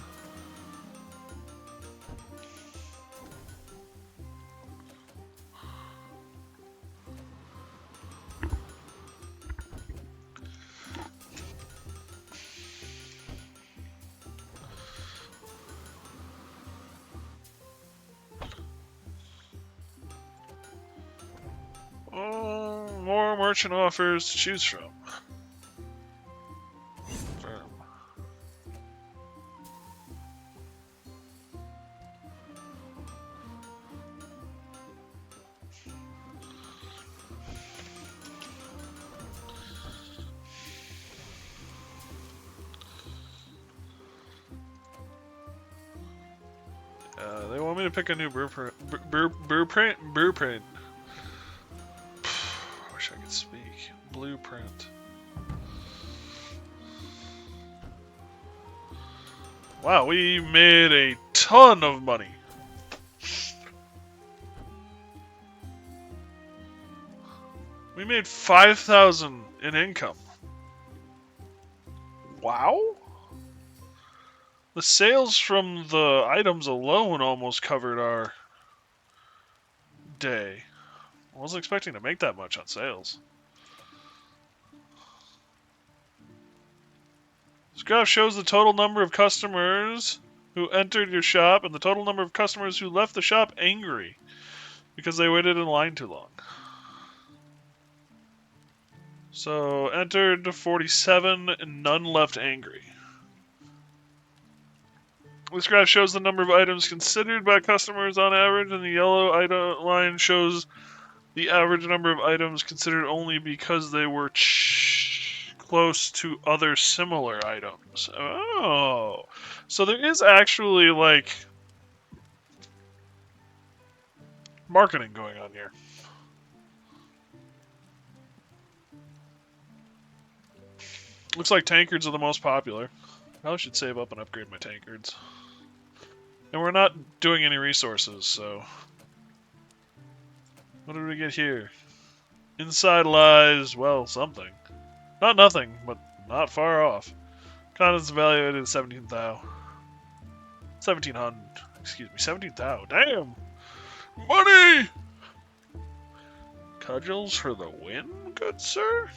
More merchant offers to choose from. Firm. They want me to pick a new blueprint. Blueprint? I wish I could speak. Blueprint. Wow, we made a ton of money. We made 5,000 in income. Wow. The sales from the items alone almost covered our day. I wasn't expecting to make that much on sales. This graph shows the total number of customers who entered your shop and the total number of customers who left the shop angry because they waited in line too long. So, entered 47 and none left angry. This graph shows the number of items considered by customers on average, and the yellow item line shows the average number of items considered only because they were close to other similar items. Oh. So there is actually, like, marketing going on here. Looks like tankards are the most popular. I should save up and upgrade my tankards. And we're not doing any resources, so... What did we get here? Inside lies, well, something. Not nothing, but not far off. Contents evaluated at 17,000. 1,700. Excuse me, 17,000. Damn! Money! Cudgels for the win, good sir?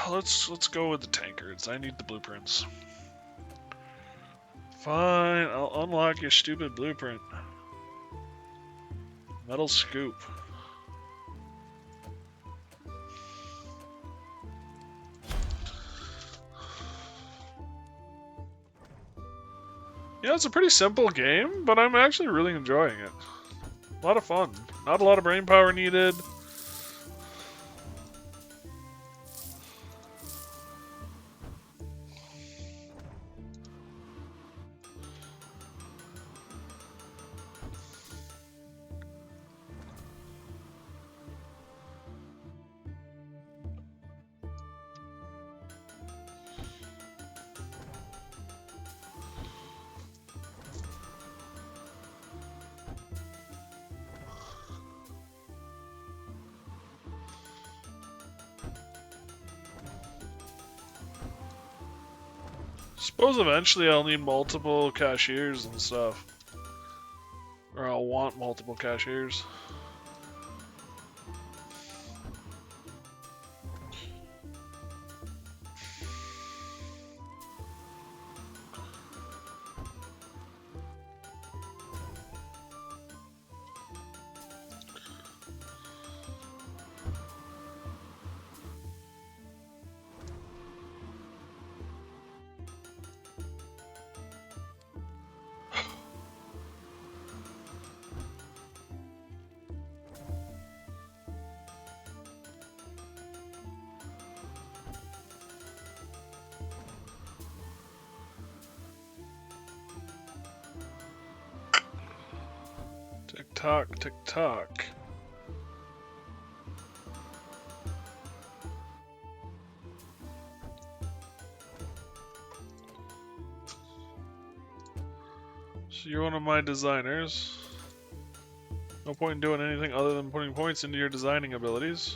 Let's go with the tankards. I need the blueprints. Fine, I'll unlock your stupid blueprint. Metal scoop. Yeah, it's a pretty simple game, but I'm actually really enjoying it. A lot of fun. Not a lot of brain power needed. Suppose eventually I'll need multiple cashiers and stuff. Or I'll want multiple cashiers. Tick-tock, tick-tock. So you're one of my designers. No point in doing anything other than putting points into your designing abilities.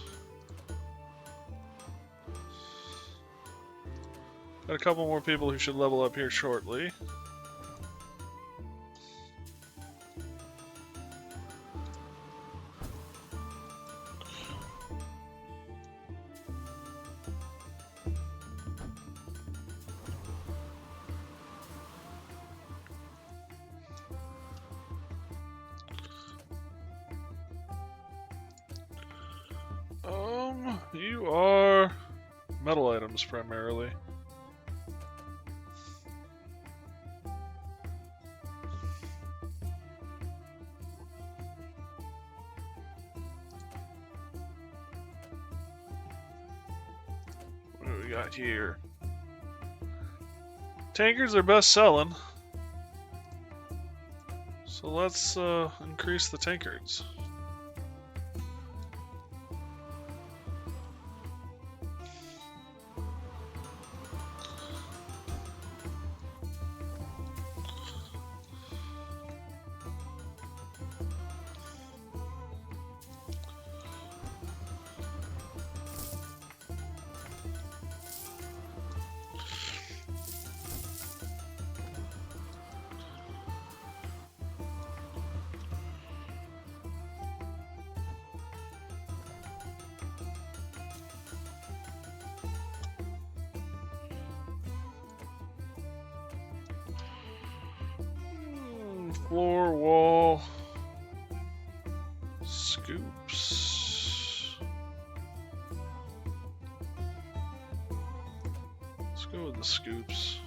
Got a couple more people who should level up here shortly. You are metal items primarily. What do we got here? Tankers are best selling. So let's increase the tankards. Floor, wall, scoops. Let's go with the scoops.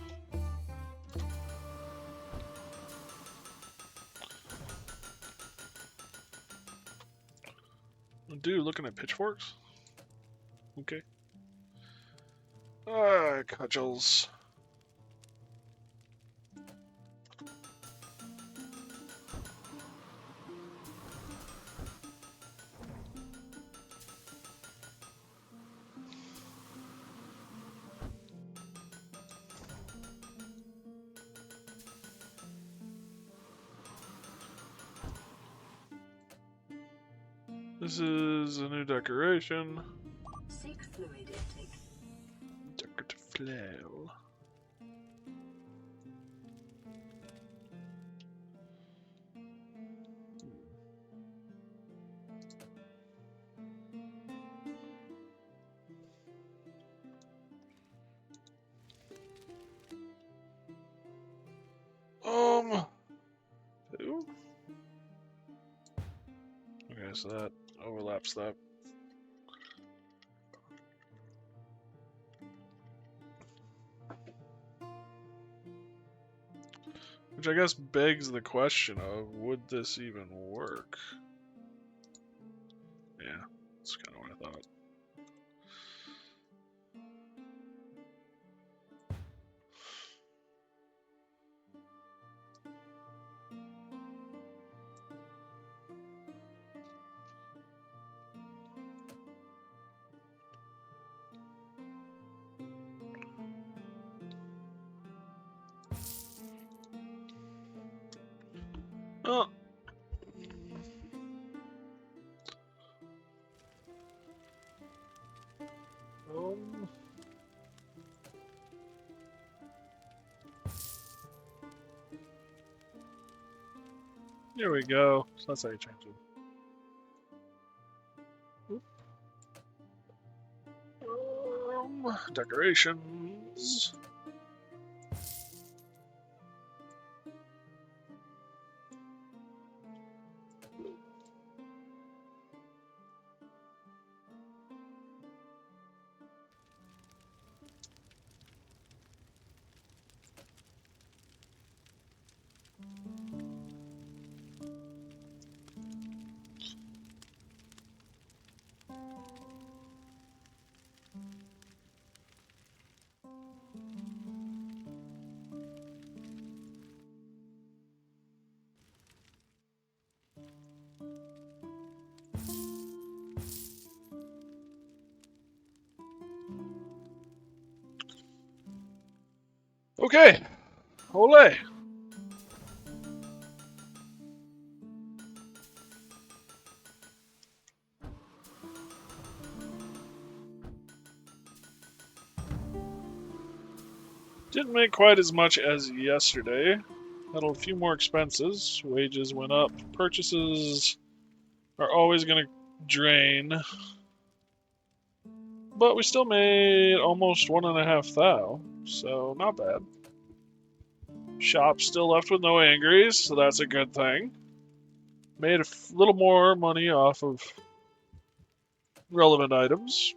Dude, looking at pitchforks? Okay. Cudgels. This is a new decoration. Seek fluid intake. Decorative flail. Who? Okay, so that overlaps that. Which I guess begs the question of, would this even work? Yeah, that's kind of what I thought. Oh. Here we go. So that's how you change it. Decorations. Okay. Ole. Didn't make quite as much as yesterday. Had a few more expenses. Wages went up. Purchases are always going to drain. But we still made almost 1,500, so not bad. Shop still left with no angries, so that's a good thing. Made a little more money off of relevant items.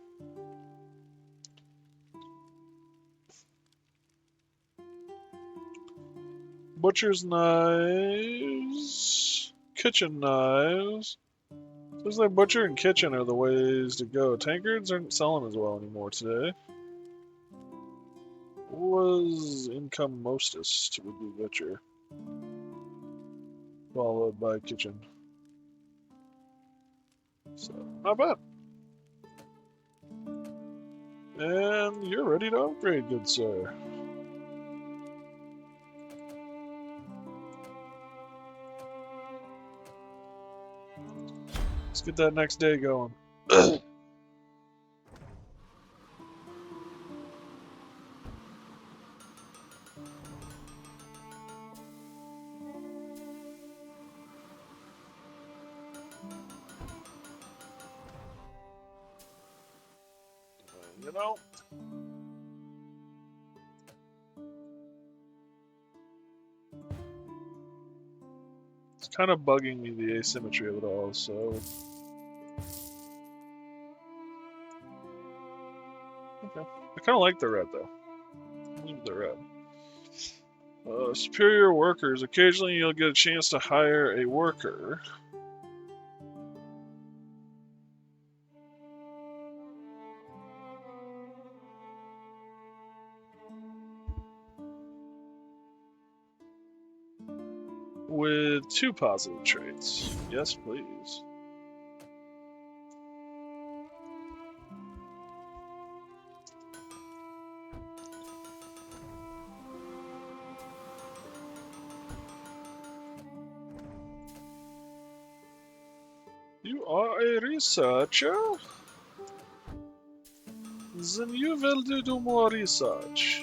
Butcher's knives, kitchen knives. Seems like butcher and kitchen are the ways to go. Tankards aren't selling as well anymore today. What was income mostest would be butcher, followed by kitchen. So not bad. And you're ready to upgrade, good sir. Let's get that next day going. You know, it's kind of bugging me, the asymmetry of it all, so. Okay. I kind of like the red, though. Leave the red. Superior workers. Occasionally you'll get a chance to hire a worker. With 2 positive traits. Yes, please. You are a researcher? Then you will do more research.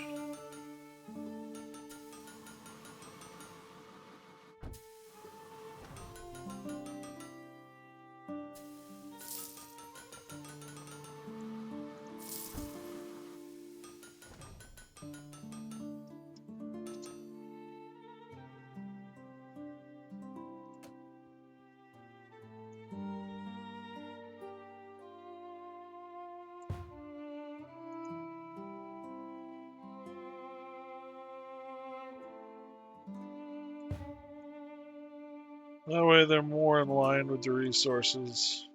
That way they're more in line with the resources.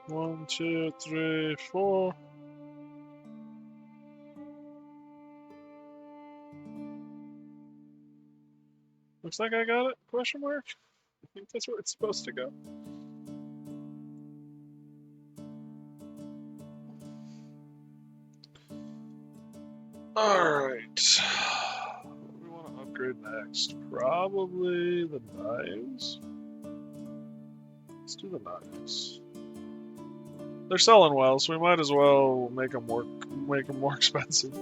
One, two, three, four. Looks like I got it? Question mark? I think that's where it's supposed to go. Alright. What do we want to upgrade next? Probably the knives. Let's do the knives. They're selling well, so we might as well make them more expensive.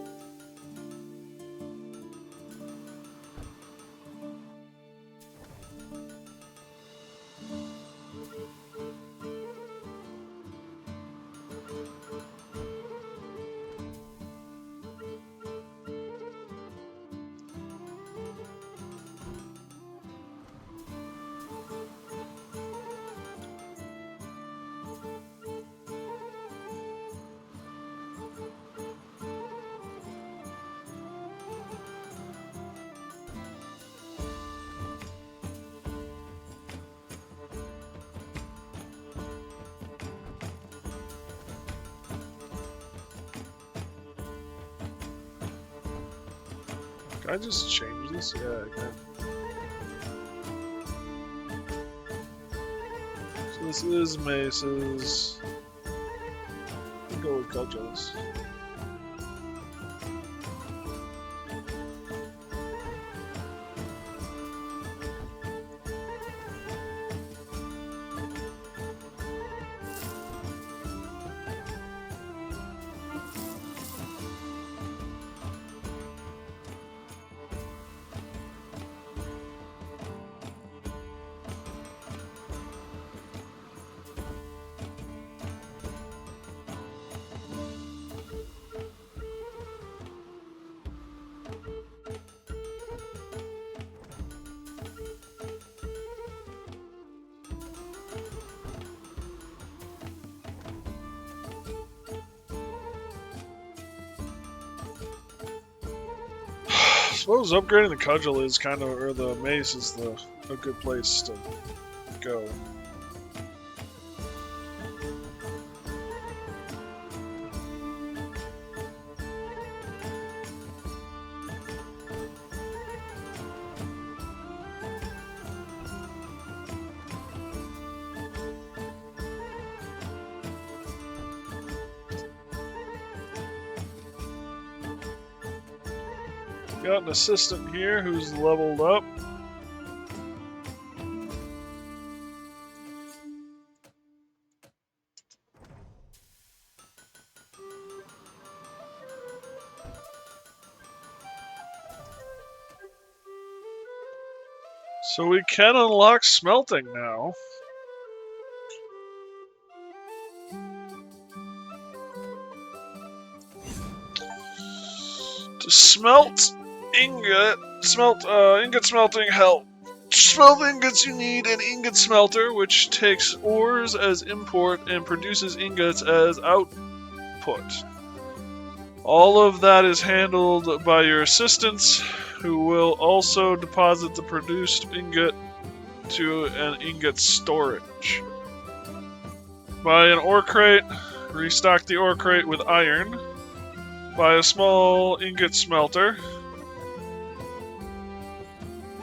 Can I just change this? Yeah, I can. This is maces. We'll go with cudgels. I suppose upgrading the cudgel is kind of, or the mace is a good place to go. Got an assistant here who's leveled up. So we can unlock smelting now. To smelt ingot smelting help. To smelt ingots, you need an ingot smelter, which takes ores as import and produces ingots as output. All of that is handled by your assistants, who will also deposit the produced ingot to an ingot storage. Buy an ore crate, restock the ore crate with iron. Buy a small ingot smelter.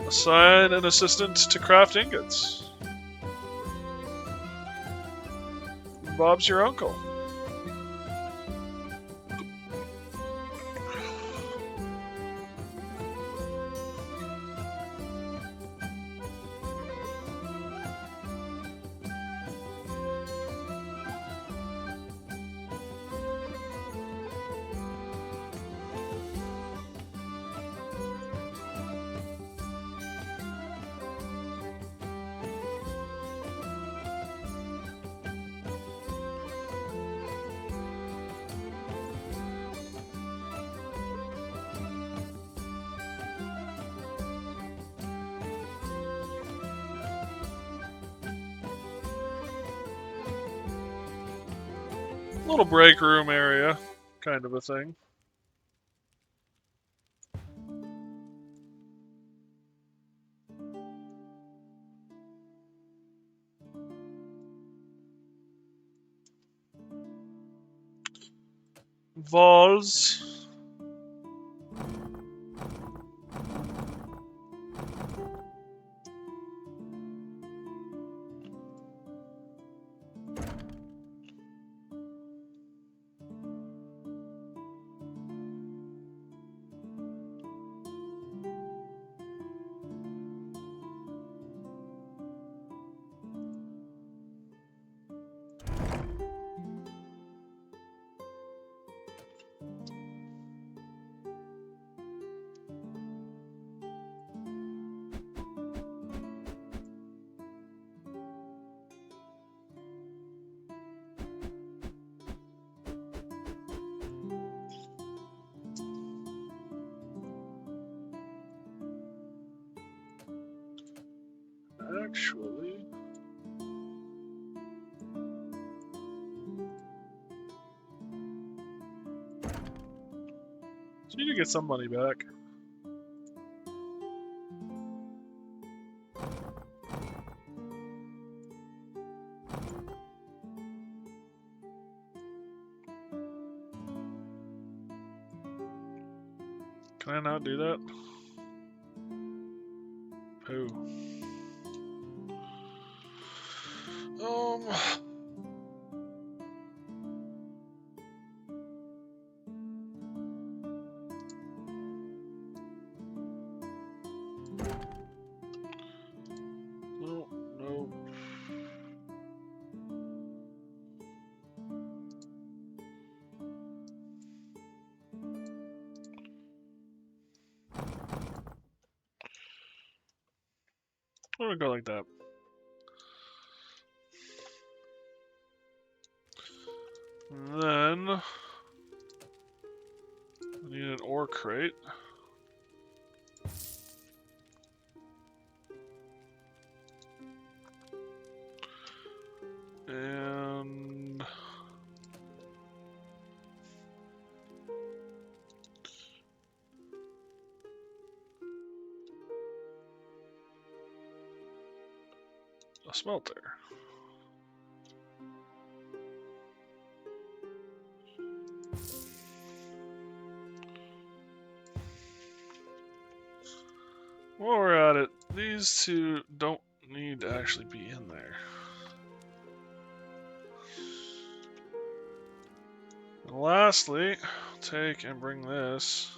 Assign an assistant to craft ingots. Bob's your uncle. Little break room area, kind of a thing. Walls. Actually, so you need to get some money back. Can I not do that? Oh. No, no. I'm gonna go like that. And then I need an ore crate. And a smelter. While we're at it, these two don't need to actually be in there. And lastly, take and bring this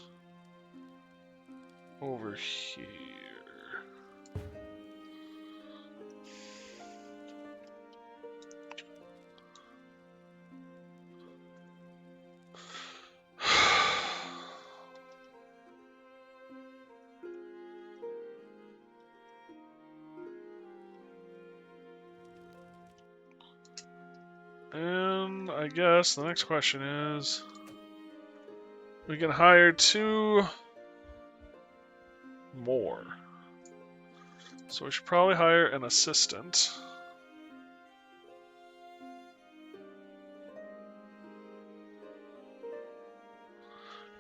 over here. And I guess the next question is, we can hire 2 more. So we should probably hire an assistant.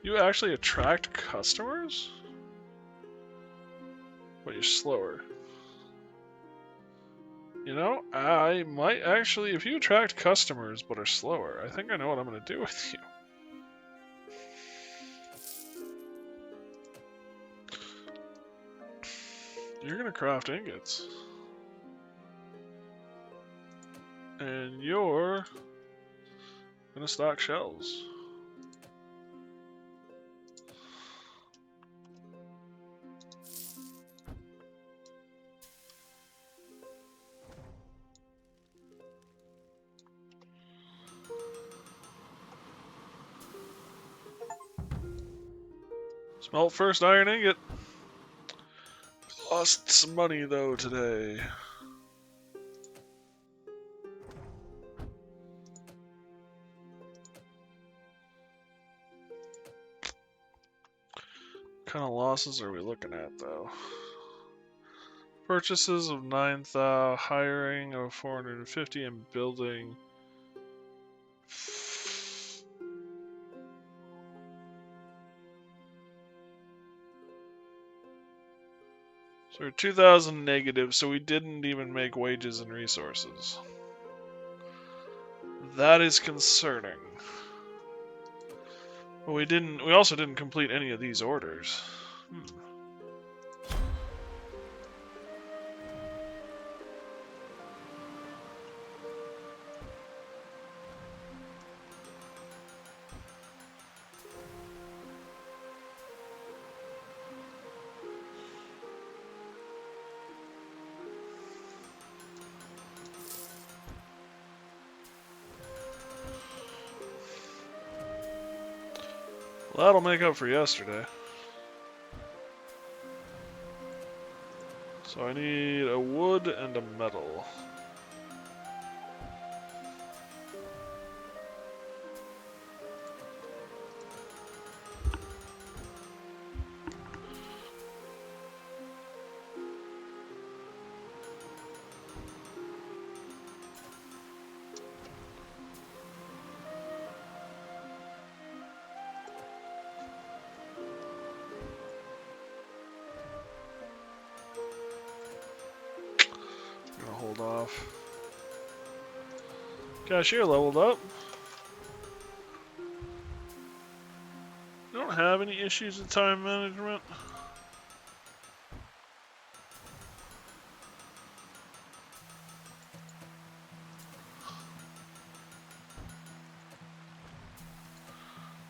You actually attract customers? But you're slower. You know, I might actually, if you attract customers but are slower, I think I know what I'm going to do with you. You're going to craft ingots. And you're going to stock shells. Smelt first iron ingot. Lost some money though today. What kind of losses are we looking at though? Purchases of 9,000, hiring of 450, and building. So we're 2,000 negative, so we didn't even make wages and resources. That is concerning. But we also didn't complete any of these orders. Well, that'll make up for yesterday. So I need a wood and a metal. I'm gonna hold off. Cashier leveled up. You don't have any issues with time management?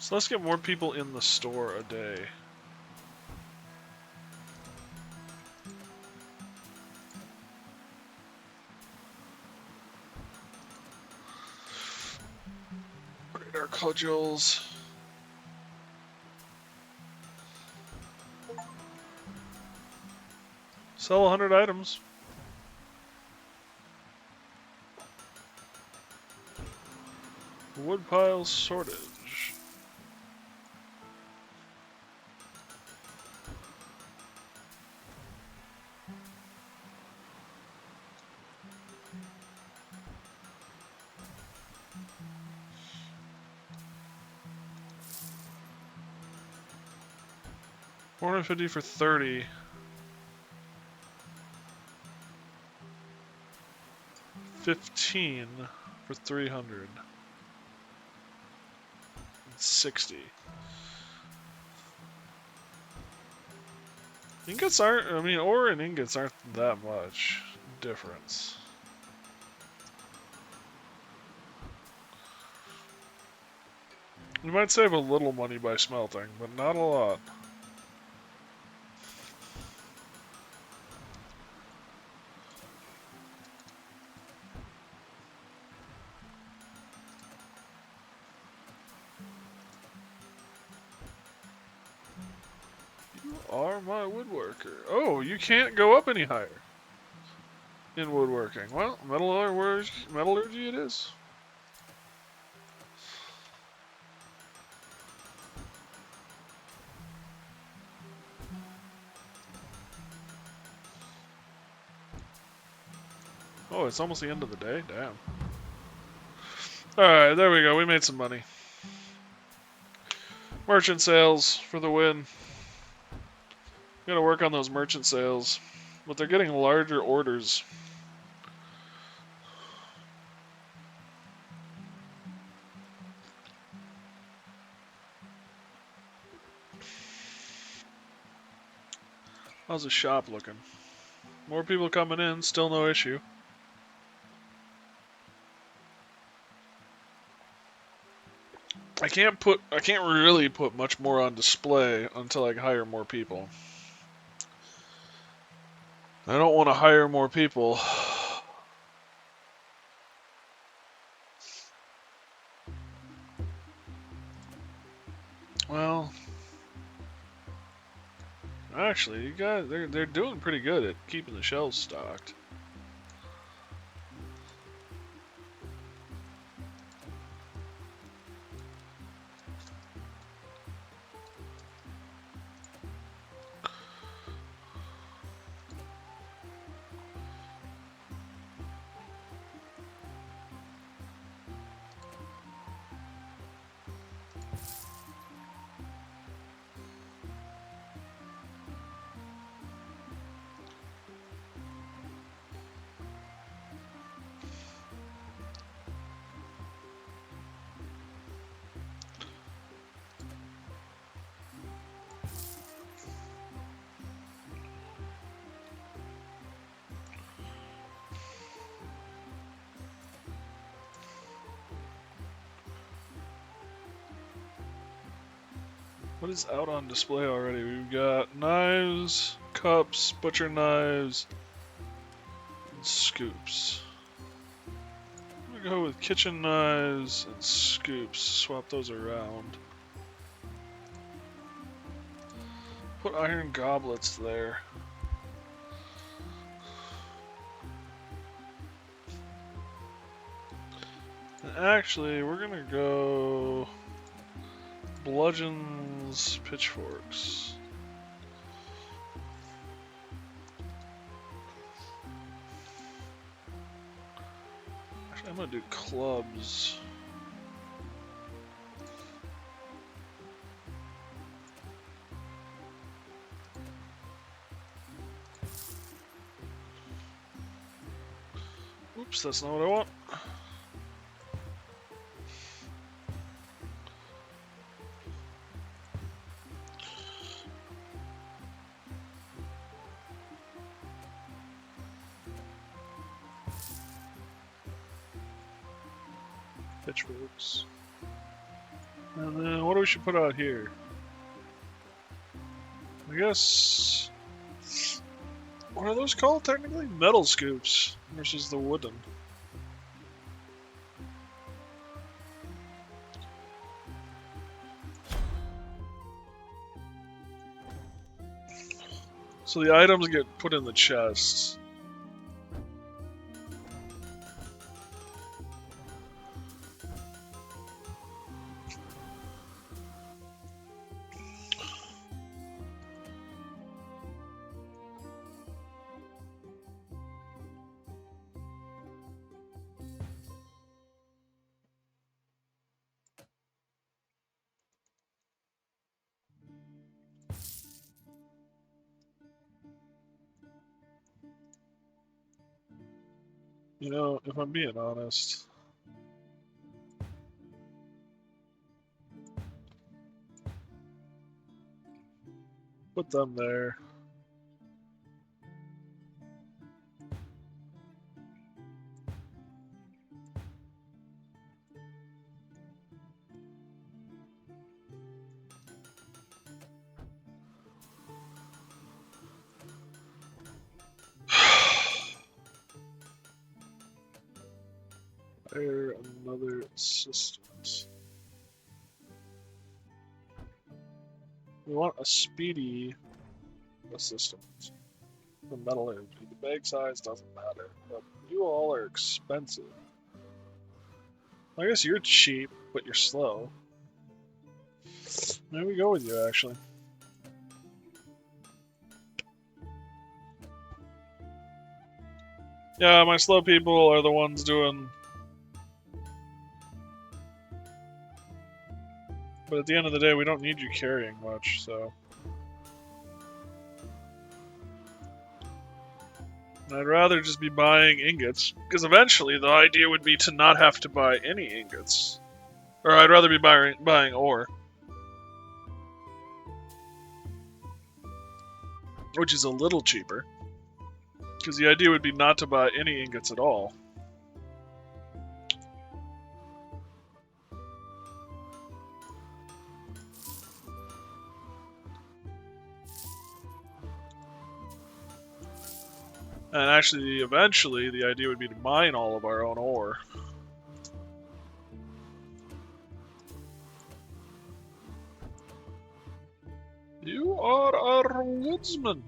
So let's get more people in the store a day. Upgrade our cudgels. Sell 100 items. Wood pile sortage. $450 for 30. 15 for 300. 60. Ingots aren't, I mean, ore and ingots aren't that much difference. You might save a little money by smelting, but not a lot. You are my woodworker. Oh, you can't go up any higher in woodworking. Well, metallurgy it is. Oh, it's almost the end of the day? Damn. Alright, there we go. We made some money. Merchant sales for the win. Gotta work on those merchant sales. But they're getting larger orders. How's the shop looking? More people coming in, still no issue. I can't really put much more on display until I hire more people. I don't want to hire more people. Well, actually, you guys, they're doing pretty good at keeping the shelves stocked. What is out on display already? We've got knives, cups, butcher knives, and scoops. I'm gonna go with kitchen knives and scoops. Swap those around. Put iron goblets there. And actually, we're gonna go bludgeons, pitchforks. Actually, I'm gonna do clubs. Oops, that's not what I want. Pitchforks. And then what do we should put out here? I guess... What are those called technically? Metal scoops versus the wooden. So the items get put in the chests. You know, if I'm being honest, put them there. There, another assistant. We want a speedy assistant. The metal energy. The bag size doesn't matter, but you all are expensive. I guess you're cheap, but you're slow. There we go with you, actually. Yeah, my slow people are the ones doing... But at the end of the day, we don't need you carrying much, so... I'd rather just be buying ingots, because eventually the idea would be to not have to buy any ingots. Or I'd rather be buying ore. Which is a little cheaper. Because the idea would be not to buy any ingots at all. And actually, eventually, the idea would be to mine all of our own ore. You are our woodsman.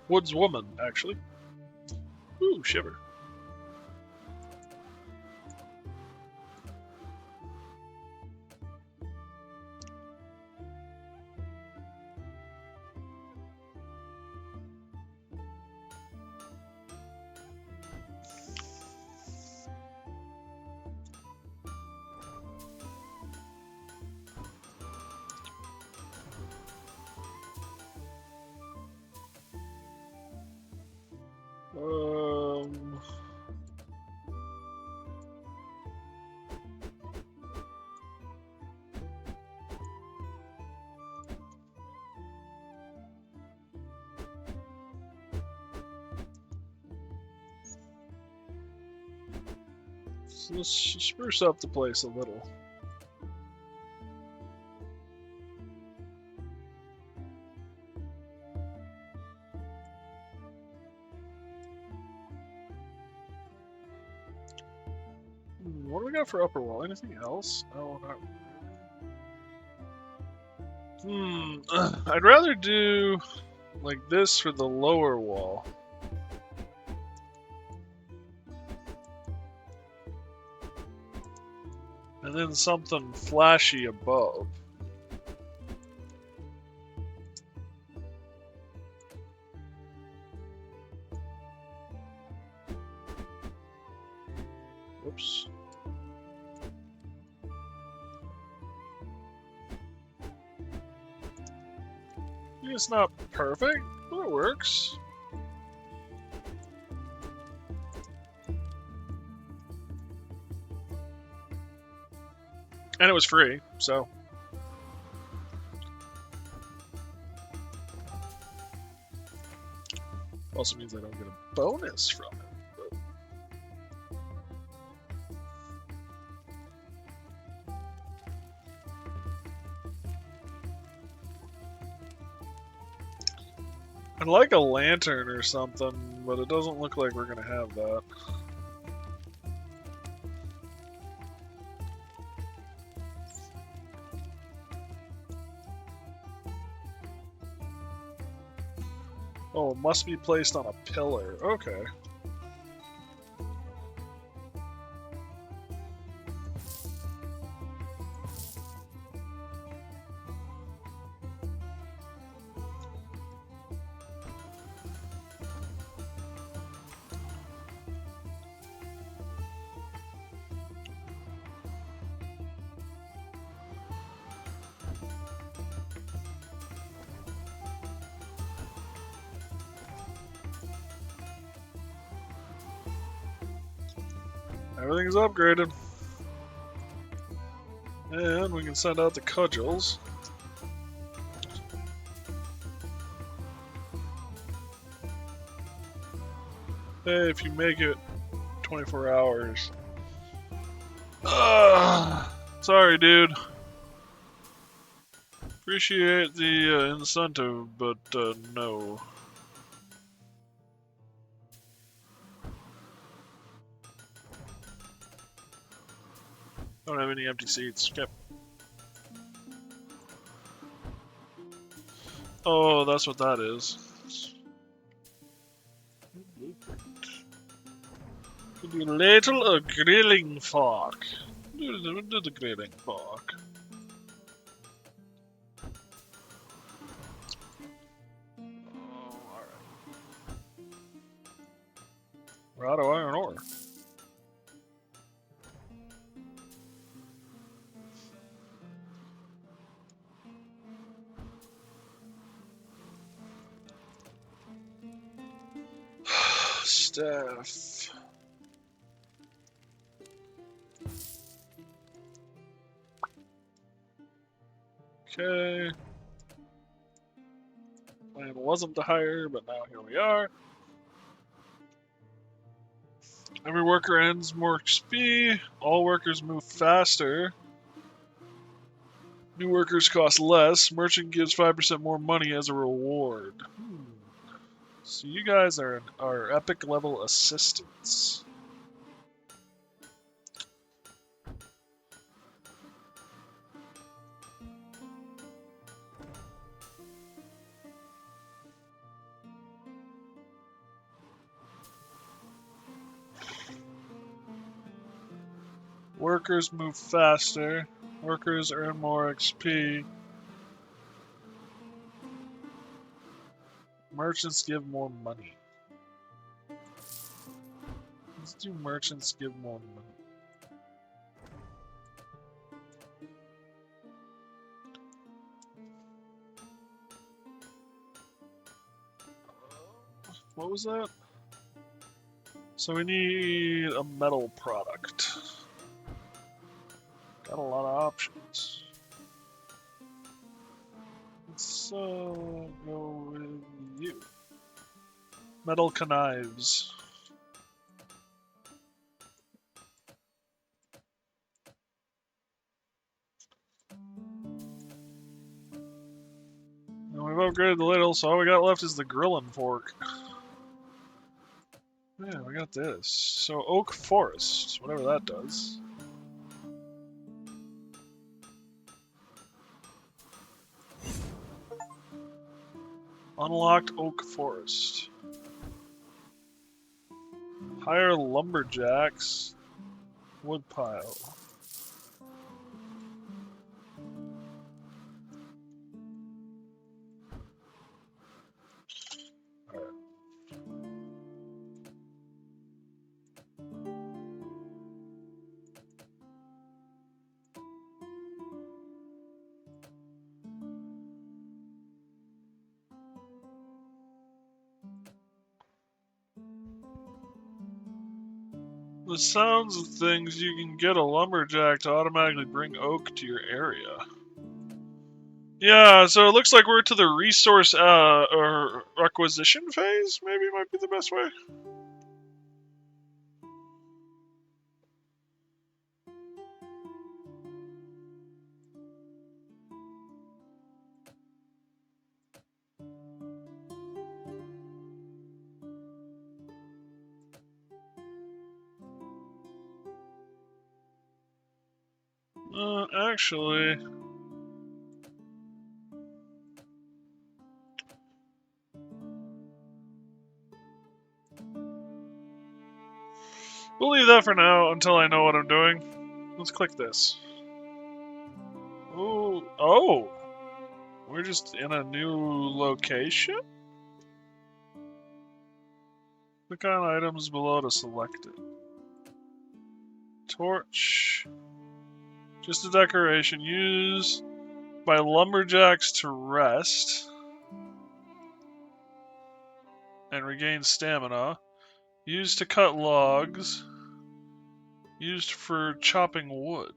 Woodswoman, actually. Ooh, shiver. Um... So let's spruce up the place a little. What do we got for upper wall? Anything else? Oh, not. I'd rather do like this for the lower wall. And then something flashy above. Whoops. It's not perfect, but it works. And it was free, so. Also means I don't get a bonus from it. But... I'd like a lantern or something, but it doesn't look like we're gonna have that. Oh, it must be placed on a pillar. Okay. Everything's upgraded. And we can send out the cudgels. Hey, if you make it 24 hours. Sorry, dude. Appreciate the incentive, but no. Don't have any empty seats. Yep. Oh, that's what that is. Could be ladle or grilling fork. Do the grilling fork. Oh, alright. We're out of iron ore. Staff. Okay. Plan wasn't to hire, but now here we are. Every worker earns more XP. All workers move faster. New workers cost less. Merchant gives 5% more money as a reward. So you guys are epic level assistants. Workers move faster. Workers earn more XP. Merchants give more money. Let's do merchants give more money. What was that? So we need a metal product. Got a lot of options. Let's go with you. Metal knives. And we've upgraded the ladle, so all we got left is the grilling fork. Yeah, we got this. So oak forest, whatever that does. Unlocked oak forest. Hire lumberjacks. Woodpile. Alright. The sounds of things, you can get a lumberjack to automatically bring oak to your area. Yeah, so it looks like we're to the resource or acquisition phase, maybe might be the best way. Actually... we'll leave that for now until I know what I'm doing. Let's click this. Ooh, oh! We're just in a new location? Click on items below to select it. Torch. Just a decoration used by lumberjacks to rest and regain stamina. Used to cut logs. Used for chopping wood.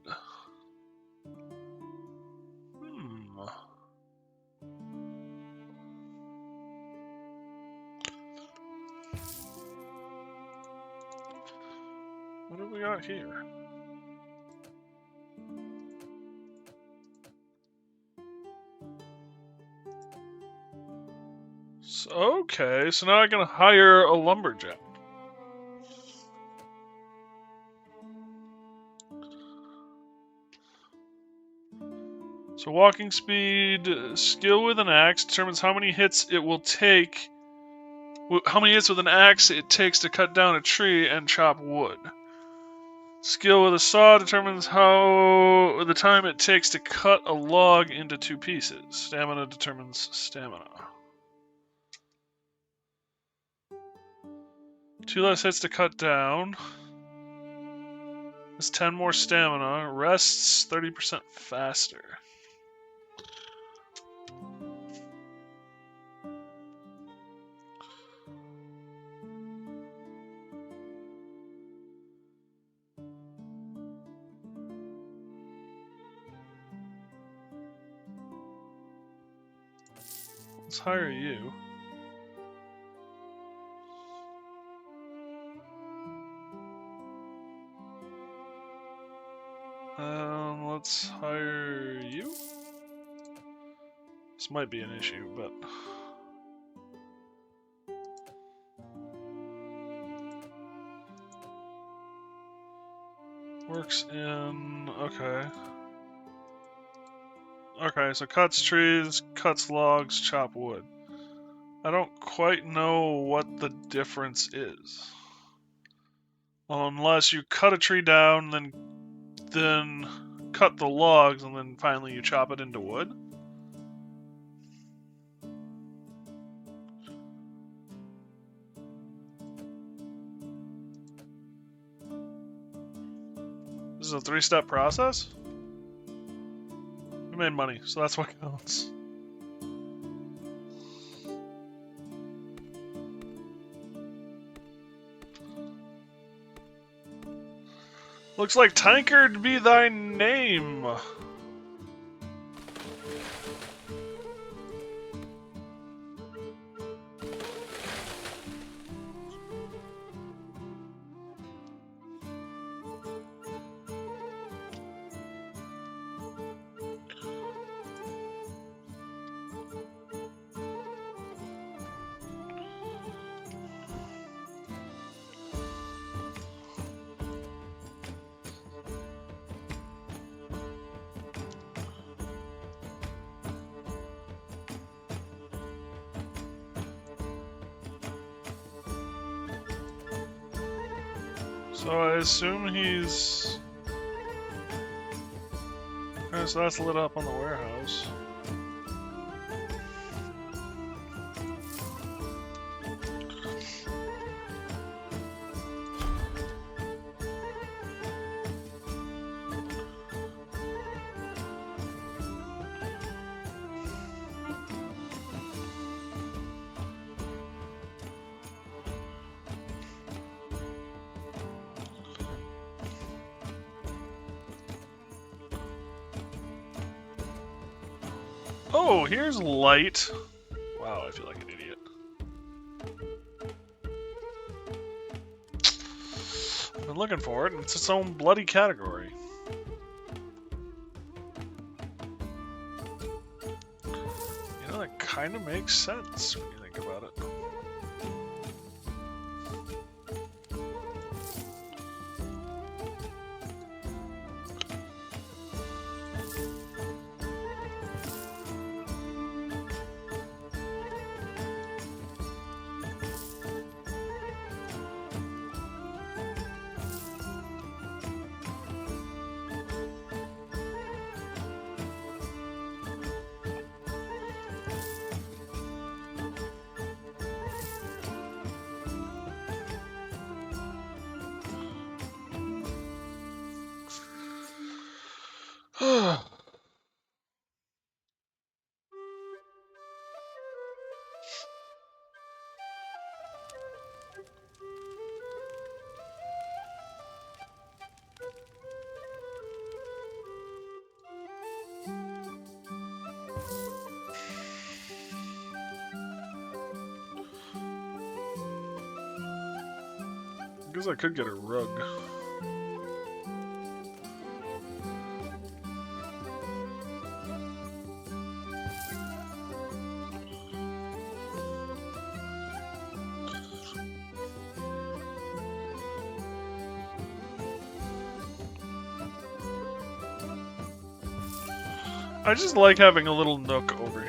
What do we got here? So, okay, so now I can hire a lumberjack. So walking speed, skill with an axe determines how many hits it will take, how many hits with an axe it takes to cut down a tree and chop wood. Skill with a saw determines how the time it takes to cut a log into 2 pieces. Stamina determines stamina. 2 less hits to cut down. Has 10 more stamina. Rests 30% faster. Let's hire you. Let's hire you. This might be an issue, but... works in... okay. Okay, so cuts trees, cuts logs, chop wood. I don't quite know what the difference is. Unless you cut a tree down, then cut the logs, and then finally you chop it into wood. This is a 3-step process? We made money, so that's what counts. Looks like tankard be thy name. So I assume he's... okay, so that's lit up on the warehouse. Oh, here's light. Wow, I feel like an idiot. I've been looking for it, and it's its own bloody category. You know, that kind of makes sense when you think about it. guess I could get a rug. I just like having a little nook over